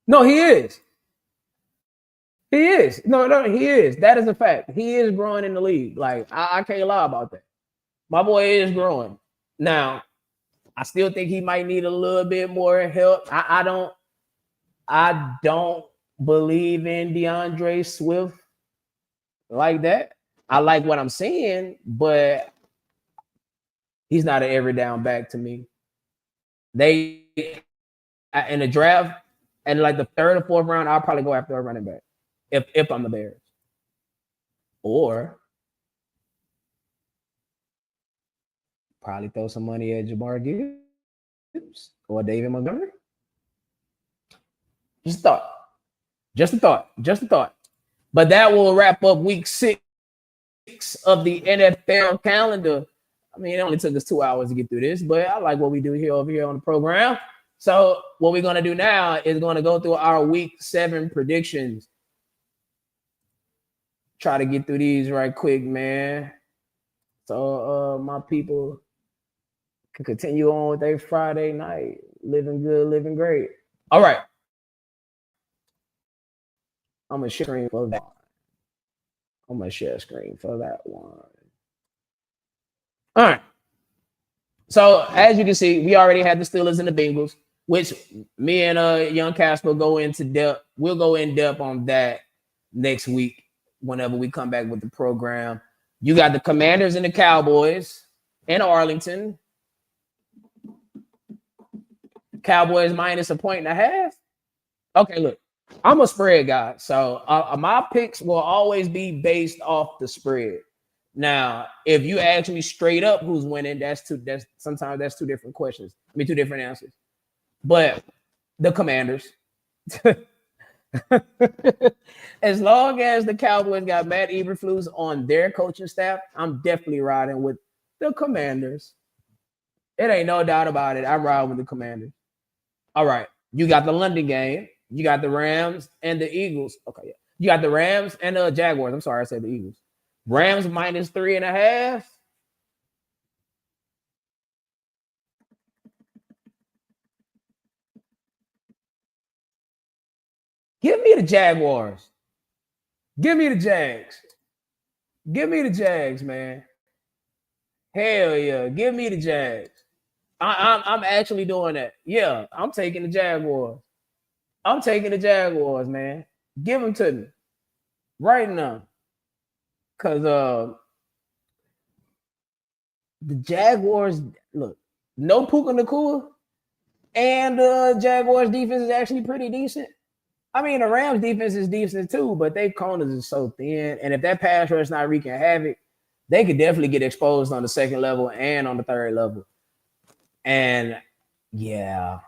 No, he is. He is. No, he is. That is a fact. He is growing in the league. Like, I can't lie about that. My boy is growing. Now, I still think he might need a little bit more help. I don't believe in DeAndre Swift like that. I like what I'm seeing, but he's not an every down back to me. They in the draft, and like the 3rd or 4th round, I'll probably go after a running back if I'm the Bears. Or probably throw some money at Jahmyr Gibbs or David Montgomery. Just a thought. Just a thought. Just a thought. But that will wrap up week 6 of the NFL calendar. I mean, it only took us 2 hours to get through this, but I like what we do here over here on the program. So what we're going to do now is going to go through our week 7 predictions. Try to get through these right quick, man. So my people can continue on with their Friday night. Living good, living great. All right. I'm going to share screen for that. I'm going to share screen for that one. All right. So as you can see, we already had the Steelers and the Bengals, which me and Young Casper go into depth. We'll go in depth on that next week whenever we come back with the program. You got the Commanders and the Cowboys in Arlington. Cowboys minus 1.5. Okay, look, I'm a spread guy, so my picks will always be based off the spread. Now, if you ask me straight up who's winning, sometimes that's 2 different questions. I mean, 2 different answers. But the Commanders. As long as the Cowboys got Matt Eberflus on their coaching staff, I'm definitely riding with the Commanders. It ain't no doubt about it. I'm riding with the Commanders. All right. You got the London game. You got the Rams and the Eagles. Okay, yeah. You got the Rams and the Jaguars. I'm sorry, I said the Eagles. Rams minus 3.5. Give me the Jaguars. Give me the Jags. Give me the Jags, man. Hell yeah. Give me the Jags. I'm actually doing that. Yeah, I'm taking the Jaguars. I'm taking the Jaguars, man. Give them to me right now, cause the Jaguars look no Puka Nakua, and the Jaguars defense is actually pretty decent. I mean, the Rams defense is decent too, but their corners is so thin, and if that pass rush not wreaking havoc, they could definitely get exposed on the second level and on the third level. And yeah,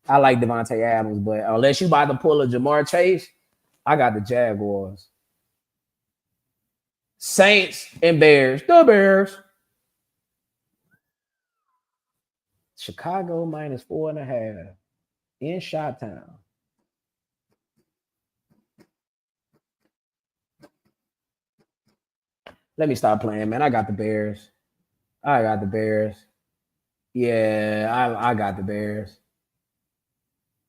I like Devontae Adams, but unless you about to pull a Jamar Chase, I got the Jaguars. Saints and Bears. The Bears. Chicago minus 4.5 in Shot Town. Let me stop playing, man. I got the Bears. I got the Bears. Yeah, I got the Bears.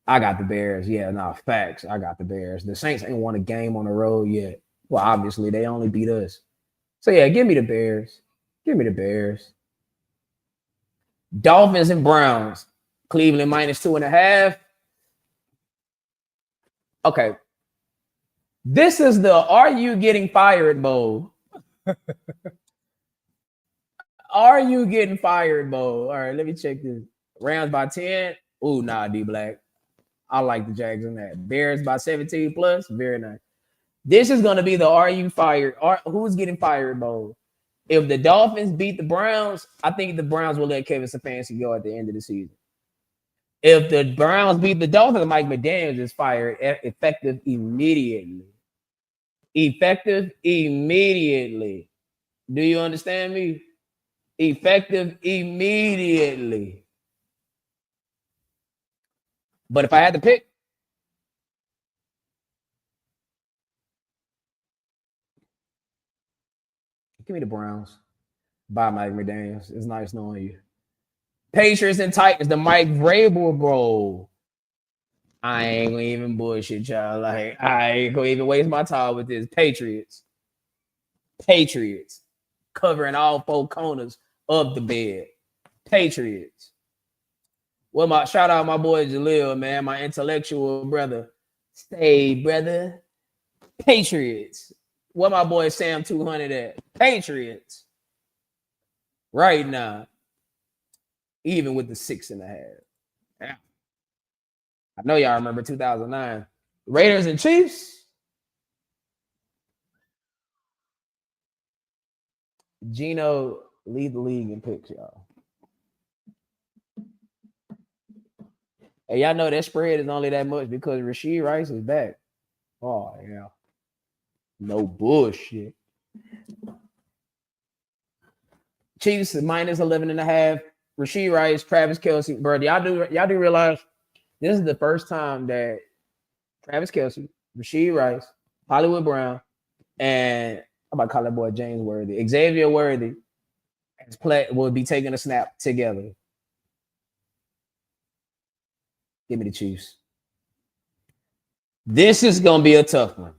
I got the Bears. Yeah, no, facts. I got the Bears. The Saints ain't won a game on the road yet. Well, obviously, they only beat us. So, yeah, give me the Bears. Give me the Bears. Dolphins and Browns. Cleveland minus 2.5. Okay. This is the Are You Getting Fired bowl. Are you getting fired bowl? All right, let me check this. Rams by 10. Ooh, nah, D Black. I like the Jags in that. Bears by 17 plus. Very nice. This is going to be the Are You Fired? Who's getting fired bowl? If the Dolphins beat the Browns, I think the Browns will let Kevin Stefanski go at the end of the season. If the Browns beat the Dolphins, Mike McDaniels is fired effective immediately. Effective immediately. Do you understand me? Effective immediately. But if I had to pick, give me the Browns. Bye, Mike McDaniels. It's nice knowing you. Patriots and Titans, the Mike Vrabel Bowl. I ain't gonna even bullshit y'all. Like, I ain't gonna even waste my time with this. Patriots. Patriots. Covering all four corners of the bed. Patriots. Well, my shout out my boy Jalil, man, my intellectual brother. Stay, brother. Patriots. What my boy Sam 200 at? Patriots. Right now. Even with the 6.5. Yeah. I know y'all remember 2009. Raiders and Chiefs. Gino lead the league in picks, y'all. And y'all know that spread is only that much because Rashee Rice is back. Oh, yeah. No bullshit. Chiefs minus 11.5. Rashee Rice, Travis Kelce. Bro, y'all do realize this is the first time that Travis Kelce, Rashee Rice, Hollywood Brown, and I'm about to call that boy James Worthy. Xavier Worthy will be taking a snap together. Give me the Chiefs. This is going to be a tough one.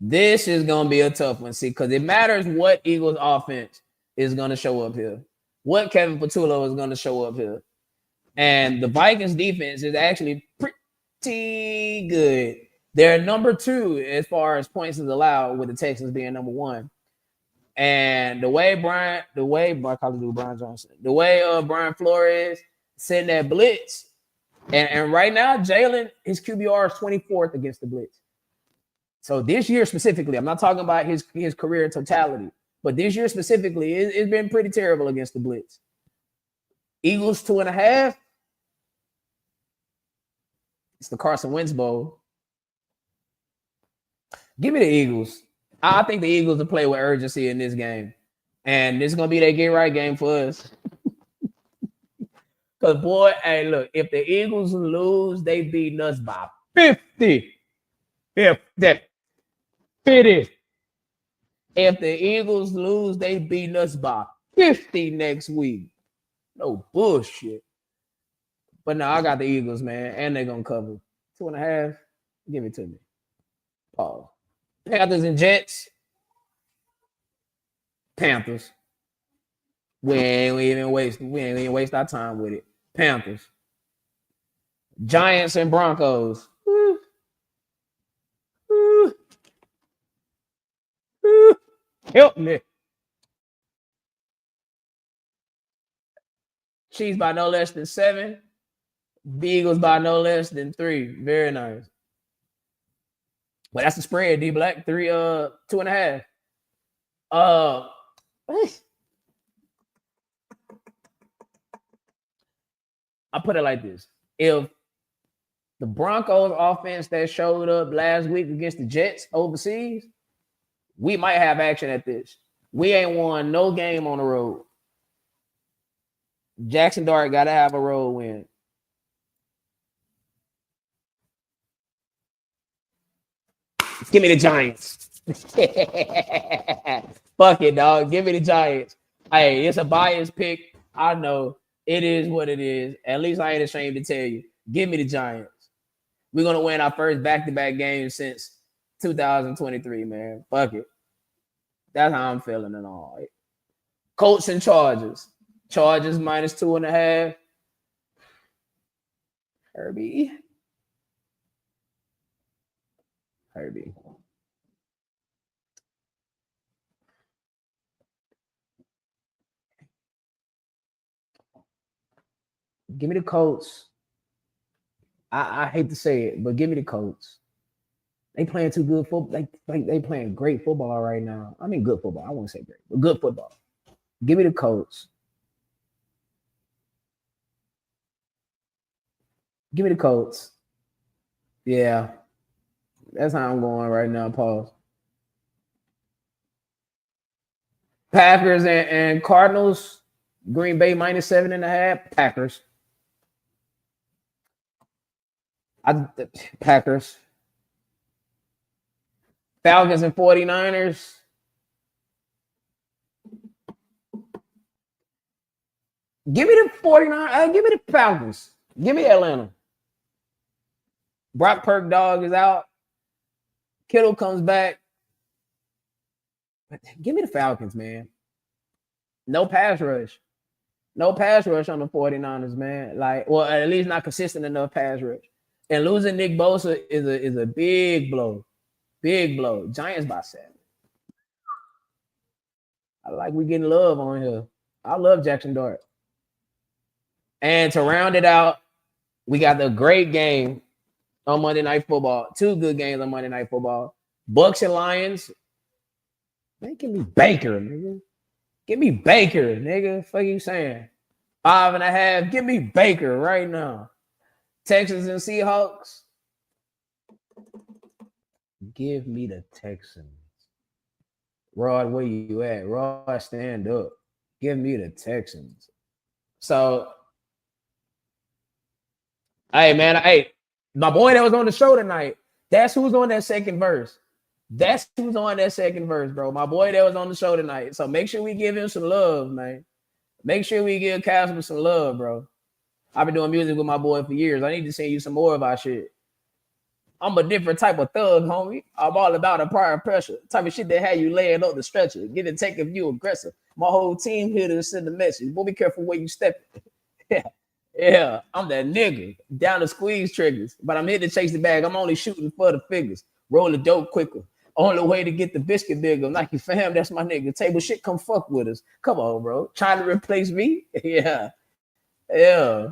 This is going to be a tough one. See, because it matters what Eagles offense is going to show up here. What Kevin Patullo is going to show up here. And the Vikings defense is actually pretty good. They're number 2 as far as points is allowed, with the Texans being number 1. And the way Brian Johnson, the way Brian Flores sent that blitz, and right now Jalen, his QBR is 24th against the blitz. So this year specifically, I'm not talking about his career in totality, but this year specifically, it's been pretty terrible against the blitz. Eagles 2.5. It's the Carson Wentz Bowl. Give me the Eagles. I think the Eagles will play with urgency in this game. And this is going to be that get right game for us. Because, boy, hey, look, if the Eagles lose, they beat us by 50. If that 50. If the Eagles lose, they beat us by 50 next week. No bullshit. But no, I got the Eagles, man. And they're going to cover. 2.5. Give it to me. Pause. Panthers and Jets. Panthers. We ain't even waste our time with it. Panthers, Giants, and Broncos. Woo, woo, woo. Help me. Chiefs by no less than 7. Beagles by no less than 3. Very nice. But that's the spread, D Black. 2.5. Uh I put it like this. If the Broncos offense that showed up last week against the Jets overseas, we might have action at this. We ain't won no game on the road. Jackson Dart got to have a road win. Give me the Giants. Fuck it, dog. Give me the Giants. Hey, it's a biased pick. I know. It is what it is. At least I ain't ashamed to tell you. Give me the Giants. We're going to win our first back-to-back game since 2023, man. Fuck it. That's how I'm feeling and all. Colts and Chargers. Chargers minus 2.5. Herbie. Give me the Colts. I hate to say it, but give me the Colts. They playing too good football. They playing great football right now. I mean, good football. I won't say great, but good football. Give me the Colts. Give me the Colts. Yeah, that's how I'm going right now. Pause. Packers and Cardinals. Green Bay minus 7.5. Packers. Packers. Falcons and 49ers. Give me the 49ers. Give me the Falcons. Give me Atlanta. Brock Purdy dog is out. Kittle comes back. But give me the Falcons, man. No pass rush. No pass rush on the 49ers, man. Like, well, at least not consistent enough pass rush. And losing Nick Bosa is a big blow. Big blow. Giants by 7. I like we getting love on here. I love Jackson Dart. And to round it out, we got the great game on Monday Night Football. 2 good games on Monday Night Football. Bucks and Lions. Man, give me Baker, nigga. Give me Baker, nigga. Fuck you saying? 5.5. Give me Baker right now. Texans and Seahawks. Give me the Texans. Rod, where you at? Rod, stand up. Give me the Texans. So, hey, man. Hey, my boy that was on the show tonight, that's who's on that second verse. That's who's on that second verse, bro. My boy that was on the show tonight. So make sure we give him some love, man. Make sure we give Casper some love, bro. I've been doing music with my boy for years. I need to send you some more of our shit. I'm a different type of thug, homie. I'm all about a prior pressure. Type of shit that had you laying up the stretcher. Get it take if you aggressive. My whole team here to send a message. Boy, be careful where you step. Yeah, I'm that nigga. Down to squeeze triggers. But I'm here to chase the bag. I'm only shooting for the figures. Roll the dope quicker. Only way to get the biscuit bigger. NikeFam, that's my nigga. Table shit, come fuck with us. Come on, bro. Trying to replace me? Yeah. Yeah.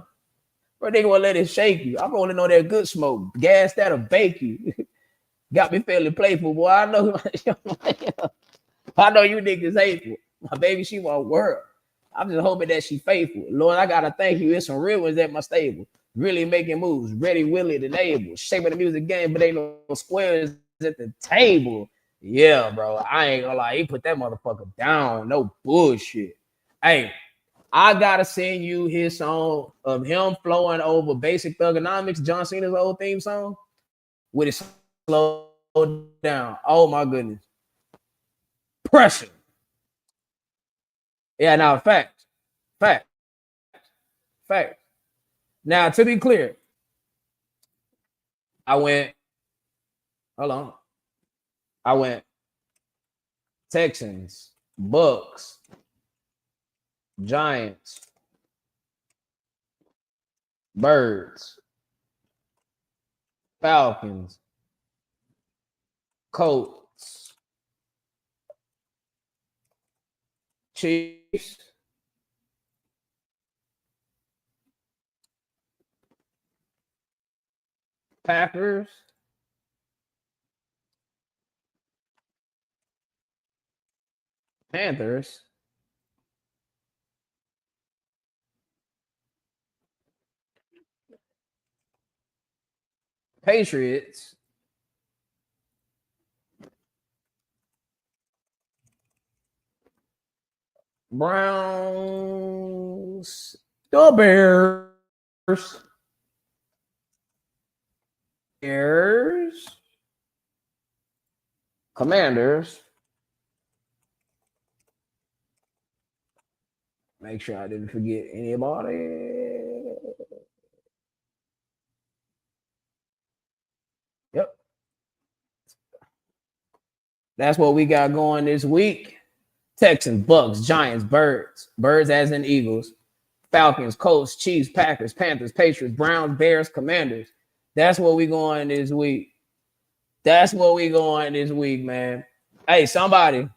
Bro, they gonna let it shake you. I'm rolling on that good smoke. Gas that'll bake you. Got me feeling playful, boy. I know I know you niggas hateful. My baby, she want world. I'm just hoping that she faithful. Lord, I gotta thank you. It's some real ones at my stable. Really making moves. Ready, willing, and able. Shaping the music game, but ain't no squares at the table. Yeah, bro. I ain't gonna lie. He put that motherfucker down. No bullshit. Hey, I gotta send you his song of him flowing over Basic Thugonomics, John Cena's old theme song, with it slow down. Oh my goodness. Pressure. Yeah, now fact. Fact. Fact. Now, to be clear, I went, hold on. I went Texans, Bucks, Giants, Birds, Falcons, Colts, Chiefs, Packers, Panthers, Patriots, Browns, the Bears, Commanders. Make sure I didn't forget anybody. Yep. That's what we got going this week. Texans, Bucks, Giants, Birds as in Eagles, Falcons, Colts, Chiefs, Packers, Panthers, Patriots, Browns, Bears, Commanders. That's what we going this week. That's what we going this week, man. Hey, somebody,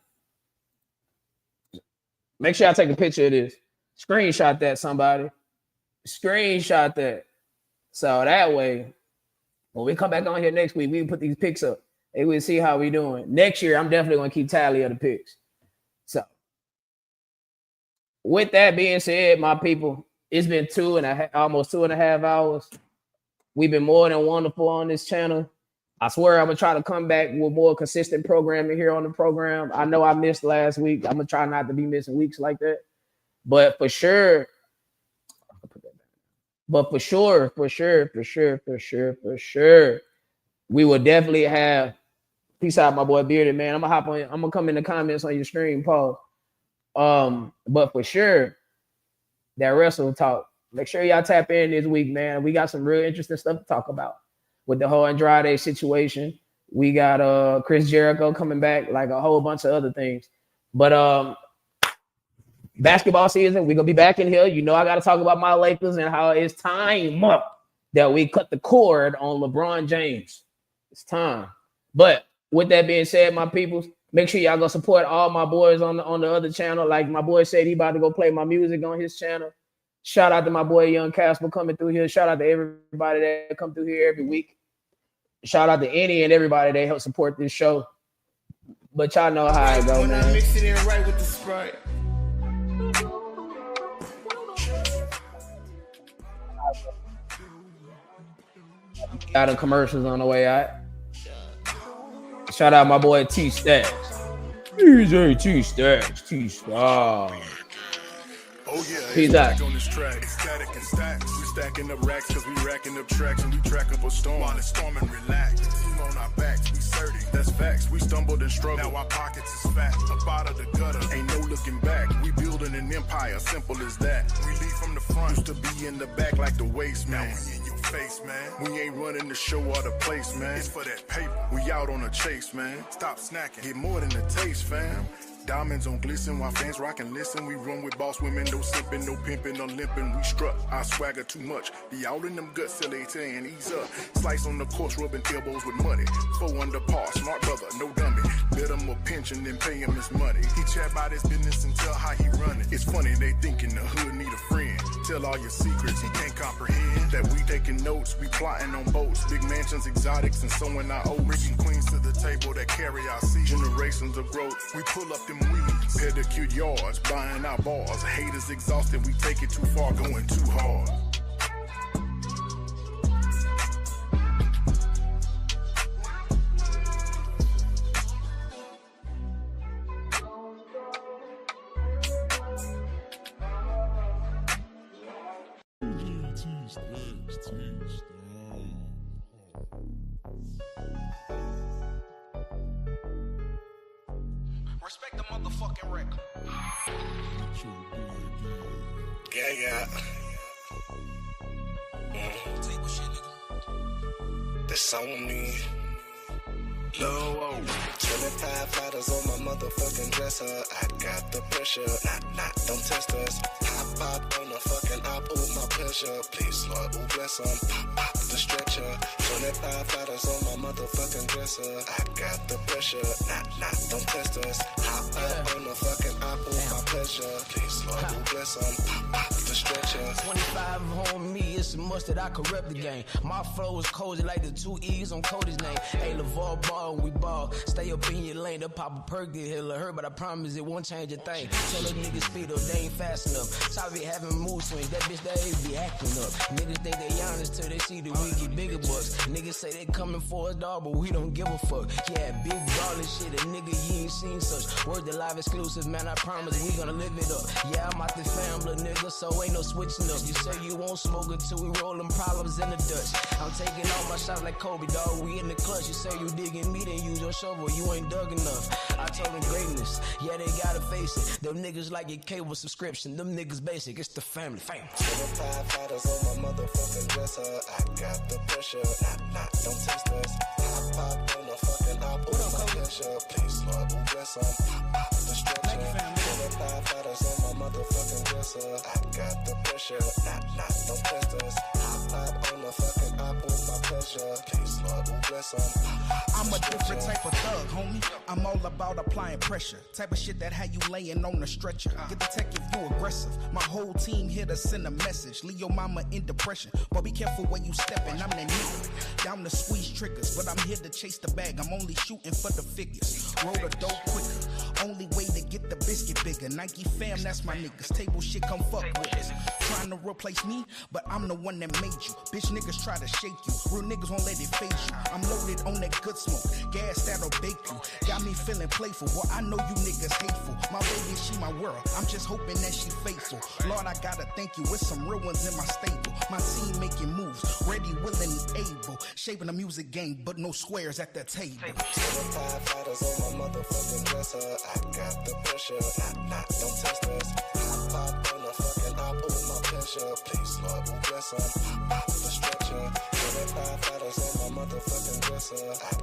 make sure I take a picture of this. Screenshot that, somebody. Screenshot that. So that way, when we come back on here next week, we can put these picks up and we'll see how we doing. Next year, I'm definitely going to keep tally of the picks. So, with that being said, my people, it's been almost 2.5 hours. We've been more than wonderful on this channel. I swear I'm going to try to come back with more consistent programming here on the program. I know I missed last week. I'm going to try not to be missing weeks like that. But for sure, we will definitely have. Peace out, my boy Bearded, man. I'm gonna come in the comments on your stream, Paul. But for sure, that wrestle talk. Make sure y'all tap in this week, man. We got some real interesting stuff to talk about with the whole Andrade situation. We got Chris Jericho coming back, like a whole bunch of other things. But basketball season, we're gonna be back in here. You know, I gotta talk about my Lakers and how it's time that we cut the cord on LeBron James. It's time. But with that being said, my peoples, make sure y'all go support all my boys on the other channel. Like my boy said, he about to go play my music on his channel. Shout out to my boy Young Casper coming through here. Shout out to everybody that come through here every week. Shout out to any and everybody that help support this show. But y'all know how it go, man. I mix it in right with the Sprite. Got the commercials on the way out. Shout out my boy T Stacks. DJ T Stacks. T Stacks. Oh yeah, peace out. On this track, static and stacks. We stacking up racks cause we racking up tracks and we track up a storm. While it's storming, relax. Team on our backs, we sturdy. That's facts. We stumbled and struggled. Now our pockets is fat. Up out of the gutter, ain't no looking back. We building an empire, simple as that. We lead from the front, used to be in the back like the waist, man. Now we in your face, man. We ain't running the show or the place, man. It's for that paper. We out on a chase, man. Stop snacking, get more than a taste, fam. Diamonds on glisten while fans rock and listen. We run with boss women, no sipping, no pimping, no limping. We strut, our swagger too much. Be all in them guts till they and ease up. Slice on the course, rubbing elbows with money. 4 under par, smart brother, no dummy. Bet him a pension, then pay him his money. He chat about his business and tell how he run it. It's funny, they thinking the hood need a friend. Tell all your secrets, he can't comprehend. That we taking notes, we plotting on boats. Big mansions, exotics, and sowing our oats. Bringing queens to the table that carry our seed. Generations of growth, we pull up them weeds. Pedicure yards, buying our bars. Haters exhausted, we take it too far, going too hard. Respect the motherfucking record. Yeah. Table shit, nigga. That's on me. Whoa. 25 fighters on my motherfucking dresser. I got the pressure, don't test us. Pop on the fucking op, ooh, my pleasure. Please, Lord, ooh, bless them. Pop the stretcher. 25 fighters on my motherfucking dresser. I got the pressure, don't test us. Hop on the fucking op, ooh, my pleasure. Please, Lord, ooh, bless them. Pop the stretcher. 25 on me, it's a must that I corrupt the game. My flow is cozy like the 2 E's on Cody's name. Hey, LeVar Ball, we ball. Stay up in your lane, the pop a perk, get hit or hurt, but I promise it won't change a thing. Tell a niggas speed up, they ain't fast enough. Sabi having mood swings, that bitch that be acting up. Niggas think they honest till they see that we get bigger bucks. Niggas say they coming for us, dog, but we don't give a fuck. Yeah, big ballin' shit, a nigga you ain't seen such. Word the live exclusive, man, I promise we gonna live it up. Yeah, I'm out the family, nigga, so ain't no switching up. You say you won't smoke until we rollin' problems in the Dutch. I'm taking all my shots like Kobe, dog, we in the clutch. You say you digging me, then use your shovel, you ain't dug enough. I told them greatness, yeah, they gotta face it. Them niggas like your cable subscription, them niggas basic, it's the family fame. 25 fighters on my motherfucking dresser. I got the pressure, don't test us. Pop on the fucking op, ooh, my pleasure. Please, Lord, ooh, bless them. Pop the stretcher. 25 fighters on my motherfucking dresser. I got the pressure, don't test us. Pop on the fucking op, ooh, my pleasure. Please, Lord, ooh, bless them. I'm a different type of thug, homie. I'm all about applying pressure. Type of shit that had you laying on the stretcher. Get the tech if you aggressive. My whole team here to send a message. Leave your mama in depression. But be careful where you stepping. I'm that nigga. Down to squeeze triggers. But I'm here to chase the bag. I'm only shooting for the figures. Roll the dope quicker. Only way to get the biscuit bigger. Nike fam, that's my niggas. Table shit, come fuck with us. Trying to replace me, but I'm the one that made you. Bitch niggas try to shake you. Real niggas won't let it face you. I'm loaded on that good smoke. Gas that'll bake you. Got me feeling playful. Well, I know you niggas hateful. My baby, she my world. I'm just hoping that she faithful. Lord, I gotta thank you. With some real ones in my stable. My team making moves. Ready, willing, and able. Shaping the music game, but no squares at the table. 25 fighters on my motherfucking dresser. I got the pressure, don't test us. Pop on the fucking op, ooh, my pleasure. Please, Lord, ooh, bless them. Pop the stretcher. 25 fighters on my motherfucking dresser. I